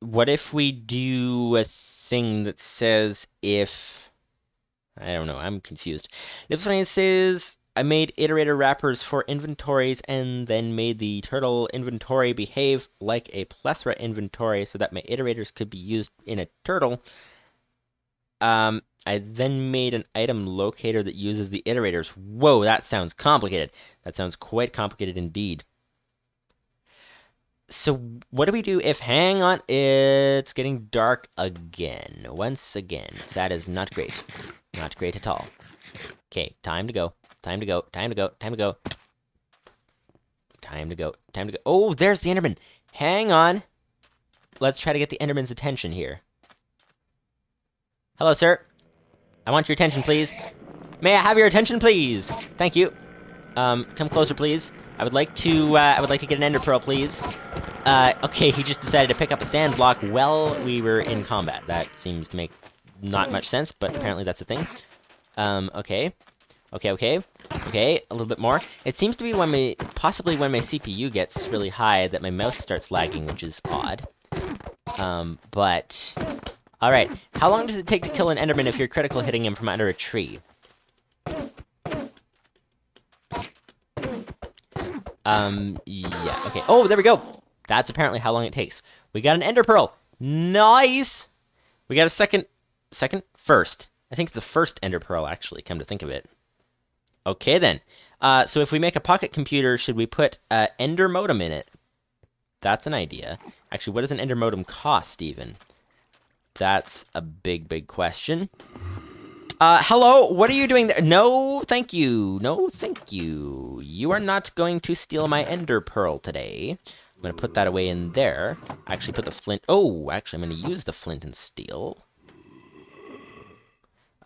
what if we do a thing that says if... I don't know, I'm confused. Lupus590's says, I made iterator wrappers for inventories and then made the turtle inventory behave like a plethora inventory so that my iterators could be used in a turtle. I then made an item locator that uses the iterators. Whoa, that sounds complicated. That sounds quite complicated indeed. So what do we do if... Hang on, it's getting dark again. Once again. That is not great. Not great at all. Okay, time to go. Time to go. Time to go. Time to go. Time to go. Time to go. Oh, there's the Enderman. Hang on. Let's try to get the Enderman's attention here. Hello, sir. I want your attention, please. May I have your attention, please? Thank you. Come closer, please. I would like to get an ender pearl, please. Okay, he just decided to pick up a sand block while we were in combat. That seems to make not much sense, but apparently that's a thing. Okay. Okay, a little bit more. It seems to be possibly when my CPU gets really high that my mouse starts lagging, which is odd. But... Alright, how long does it take to kill an Enderman if you're critical hitting him from under a tree? Yeah, okay. Oh, there we go! That's apparently how long it takes. We got an ender pearl! Nice! We got a first. I think it's the first ender pearl, actually, come to think of it. Okay, then. So if we make a pocket computer, should we put ender modem in it? That's an idea. Actually, what does an ender modem cost, even? That's a big, big question. Hello, what are you doing there? No, thank you. No, thank you. You are not going to steal my ender pearl today. I'm going to put that away in there. Actually, put the flint... Oh, actually, I'm going to use the flint and steel.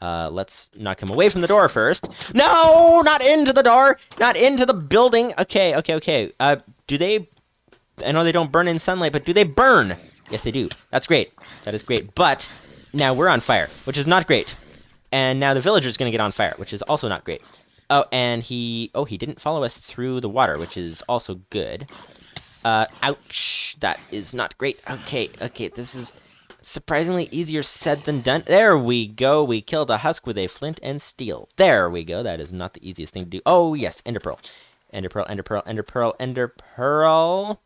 Let's knock him away from the door first. No, not into the door. Not into the building. Okay. Do they... I know they don't burn in sunlight, but do they burn? Yes, they do. That's great. That is great. But now we're on fire, which is not great. And now the villager's going to get on fire, which is also not great. Oh, and he didn't follow us through the water, which is also good. Ouch. That is not great. Okay, this is surprisingly easier said than done. There we go. We killed a husk with a flint and steel. There we go. That is not the easiest thing to do. Oh, yes, ender pearl. Ender pearl, ender pearl, ender pearl, ender pearl.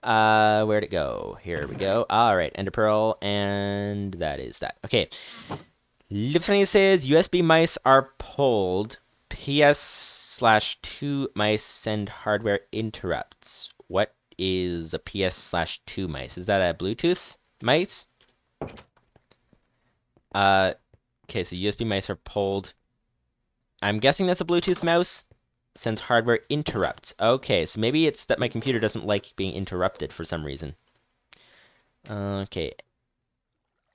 Where'd it go? Here we go. All right, ender pearl, and that is that. Okay. Lupus590's says USB mice are pulled. PS/2 mice send hardware interrupts. What is a PS/2 mice? Is that a Bluetooth mice? Okay, so USB mice are pulled. I'm guessing that's a Bluetooth mouse. Sends hardware interrupts. Okay, so maybe it's that my computer doesn't like being interrupted for some reason. Okay.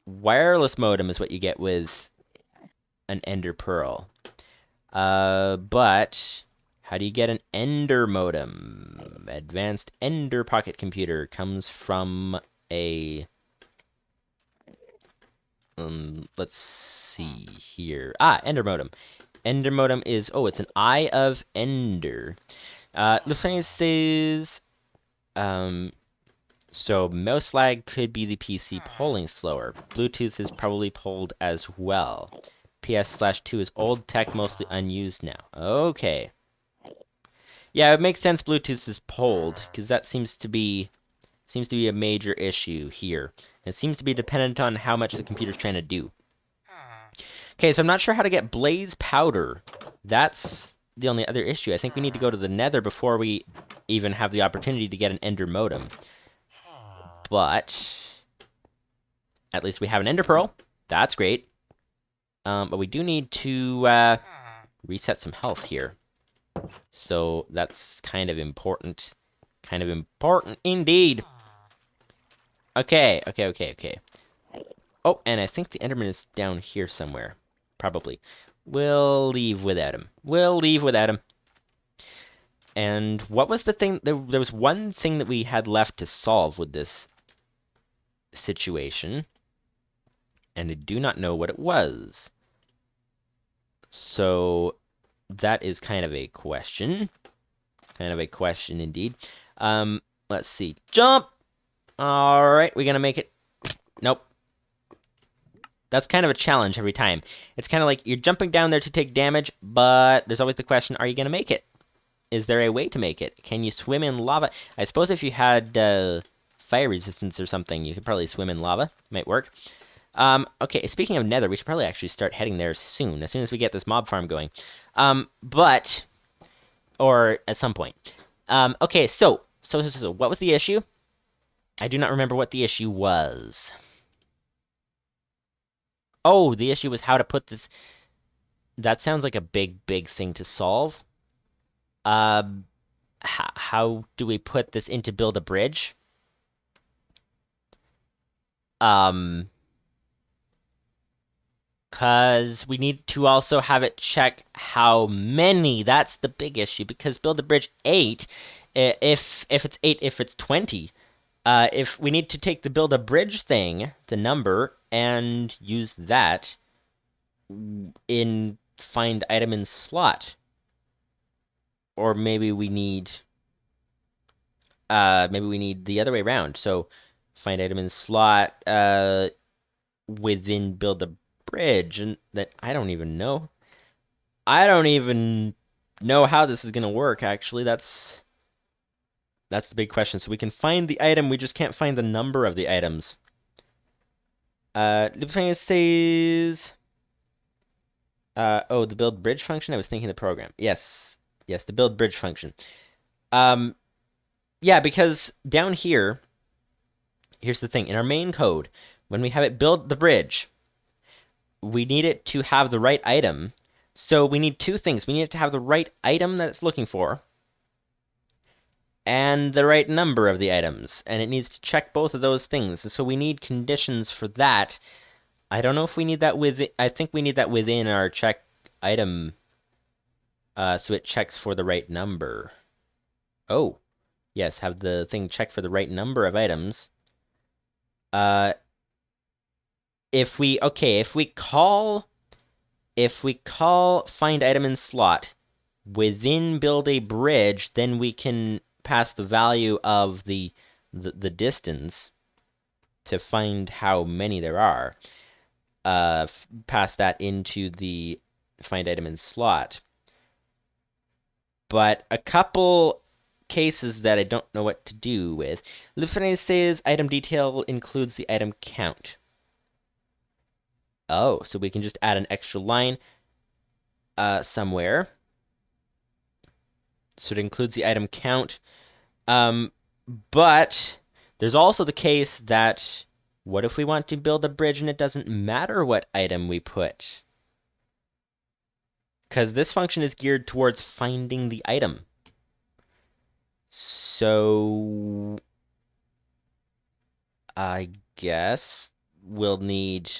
Wireless modem is what you get with an ender pearl. But how do you get an ender modem? Advanced ender pocket computer comes from a... let's see here. Ender modem. Ender modem is, it's an Eye of Ender. Lupus590 says, so mouse lag could be the PC polling slower. Bluetooth is probably pulled as well. PS/2 is old tech, mostly unused now. Okay. Yeah, it makes sense Bluetooth is pulled, because that seems to be a major issue here. It seems to be dependent on how much the computer's trying to do. Okay, so I'm not sure how to get blaze powder. That's the only other issue. I think we need to go to the nether before we even have the opportunity to get an ender modem. But at least we have an ender pearl. That's great. But we do need to reset some health here. So that's kind of important. Kind of important indeed. Okay. Oh, and I think the enderman is down here somewhere. Probably. We'll leave without him. And what was the thing? There was one thing that we had left to solve with this situation. And I do not know what it was. So that is kind of a question. Kind of a question indeed. Let's see. Jump! Alright, we're gonna make it. Nope. That's kind of a challenge every time. It's kind of like you're jumping down there to take damage, but there's always the question, are you gonna make it? Is there a way to make it? Can you swim in lava? I suppose if you had fire resistance or something, you could probably swim in lava. Might work. Okay, speaking of nether, we should probably actually start heading there soon as we get this mob farm going. Or at some point. Okay, so, what was the issue? I do not remember what the issue was. Oh, the issue was how to put this... That sounds like a big thing to solve. How do we put this into build a bridge? Because we need to also have it check how many. That's the big issue, because build a bridge 8, if it's 8, if it's 20, if we need to take the build a bridge thing, the number, and use that in find item in slot. Or maybe we need the other way around. So find item in slot within build a bridge, and that I don't even know. I don't even know how this is gonna work, actually. That's the big question. So we can find the item, we just can't find the number of the items. Lupus590 says the build bridge function. I was thinking the program. Yes, the build bridge function. Yeah, because down here, here's the thing. In our main code, when we have it build the bridge, we need it to have the right item. So we need two things. We need it to have the right item that it's looking for, and the right number of the items. And it needs to check both of those things. So we need conditions for that. I don't know if we need that I think we need that within our check item, so it checks for the right number. Oh, yes, have the thing check for the right number of items. Uh, if we call find item in slot within build a bridge, then we can pass the value of the distance to find how many there are. Pass that into the find item in slot. But a couple cases that I don't know what to do with. Lupus590's says item detail includes the item count. Oh, so we can just add an extra line somewhere. So it includes the item count. But there's also the case that what if we want to build a bridge and it doesn't matter what item we put? Because this function is geared towards finding the item. So I guess we'll need...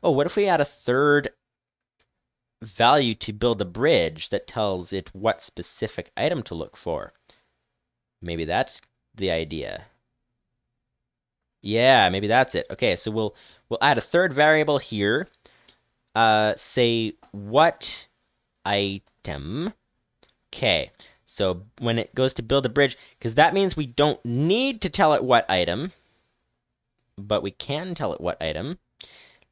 Oh, what if we add a third value to build a bridge that tells it what specific item to look for? Maybe that's the idea. Yeah, maybe that's it. Okay, so we'll add a third variable here. Say what item. Okay, so when it goes to build a bridge, because that means we don't need to tell it what item, but we can tell it what item.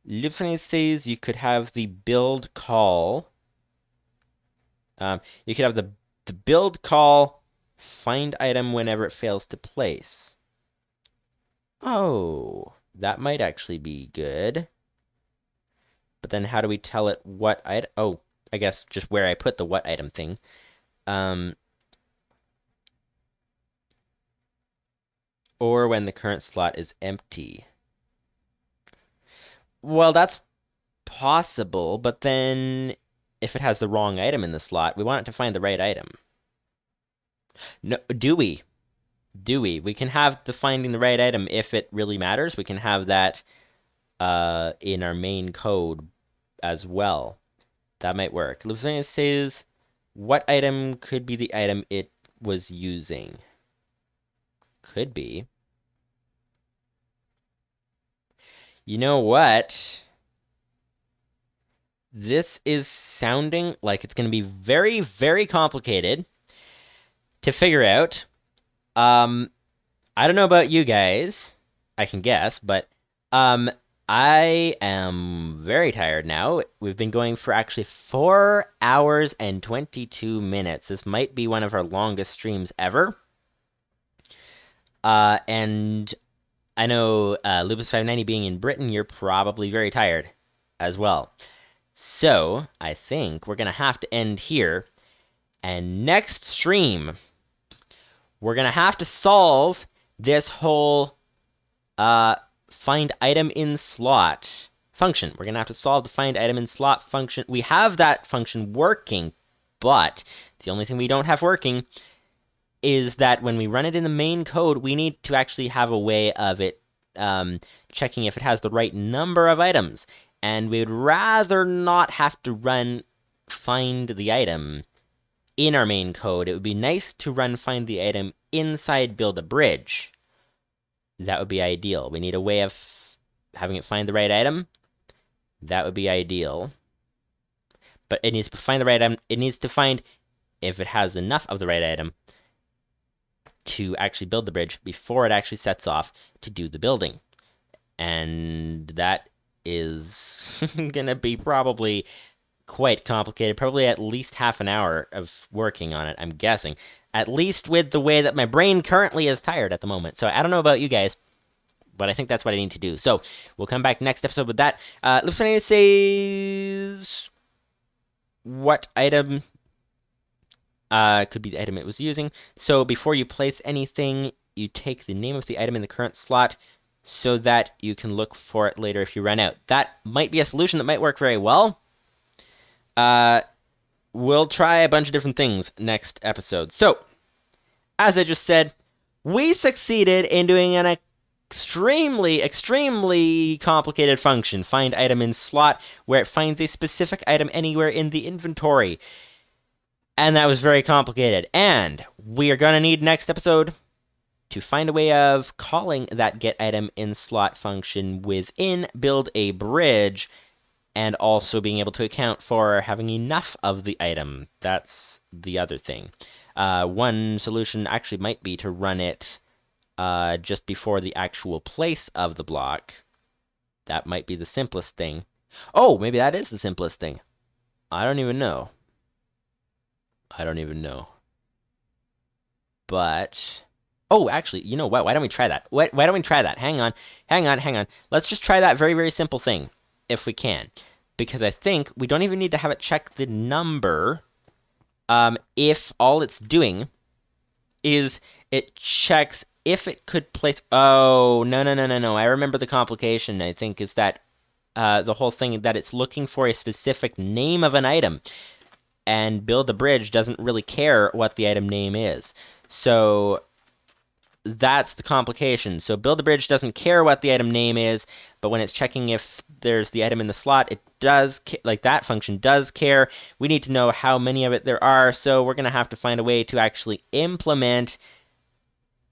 Lupus590 says you could have the build call. You could have the build call find item whenever it fails to place. Oh, that might actually be good. But then how do we tell it what item? Oh, I guess just where I put the what item thing. Or when the current slot is empty. Well, that's possible, but then if it has the wrong item in the slot, we want it to find the right item. No, do we? Do we? We can have the finding the right item if it really matters. We can have that in our main code as well. That might work. Lupus590 says, what item could be the item it was using? Could be. You know what? This is sounding like it's going to be very, very complicated to figure out. I don't know about you guys. I can guess, but I am very tired now. We've been going for actually 4 hours and 22 minutes. This might be one of our longest streams ever. And I know Lupus590 being in Britain, you're probably very tired as well. So I think we're going to have to end here. And next stream, we're going to have to solve this whole find item in slot function. We're going to have to solve the find item in slot function. We have that function working, but the only thing we don't have working is that when we run it in the main code, we need to actually have a way of it checking if it has the right number of items. And we would rather not have to run find the item in our main code. It would be nice to run find the item inside build a bridge. That would be ideal. We need a way of having it find the right item. That would be ideal. But it needs to find the right item. It needs to find if it has enough of the right item to actually build the bridge before it actually sets off to do the building. And that is going to be probably quite complicated. Probably at least half an hour of working on it, I'm guessing. At least with the way that my brain currently is tired at the moment. So I don't know about you guys, but I think that's what I need to do. So we'll come back next episode with that. Lupus590 says what item could be the item it was using. So before you place anything, you take the name of the item in the current slot so that you can look for it later if you run out. That might be a solution that might work very well. We'll try a bunch of different things next episode. So, as I just said, we succeeded in doing an extremely, extremely complicated function, find item in slot, where it finds a specific item anywhere in the inventory. And that was very complicated. And we are going to need next episode to find a way of calling that getItemInSlot function within build a bridge, and also being able to account for having enough of the item. That's the other thing. One solution actually might be to run it just before the actual place of the block. That might be the simplest thing. Oh, maybe that is the simplest thing. I don't even know. I don't even know. But... Oh, actually, you know what? Why don't we try that? Why don't we try that? Hang on. Let's just try that very, very simple thing, if we can. Because I think we don't even need to have it check the number if all it's doing is it checks if it could place... Oh, no. I remember the complication, I think, is that the whole thing that it's looking for a specific name of an item. And Build a Bridge doesn't really care what the item name is. So that's the complication. So Build a Bridge doesn't care what the item name is, but when it's checking if there's the item in the slot, it does, like that function does care. We need to know how many of it there are, so we're going to have to find a way to actually implement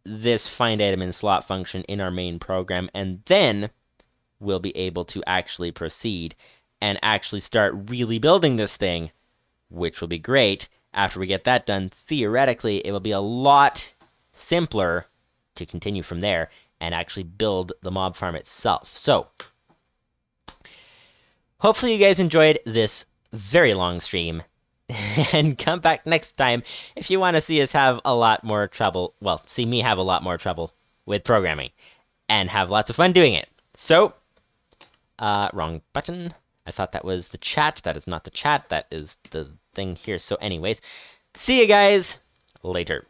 this findItemInSlot function in our main program, and then we'll be able to actually proceed and actually start really building this thing, which will be great. After we get that done, theoretically, it will be a lot simpler to continue from there and actually build the mob farm itself. So, hopefully you guys enjoyed this very long stream, and come back next time if you want to see us have a lot more trouble, well, see me have a lot more trouble with programming, and have lots of fun doing it. So, wrong button. I thought that was the chat. That is not the chat. That is the thing here. So anyways, see you guys later.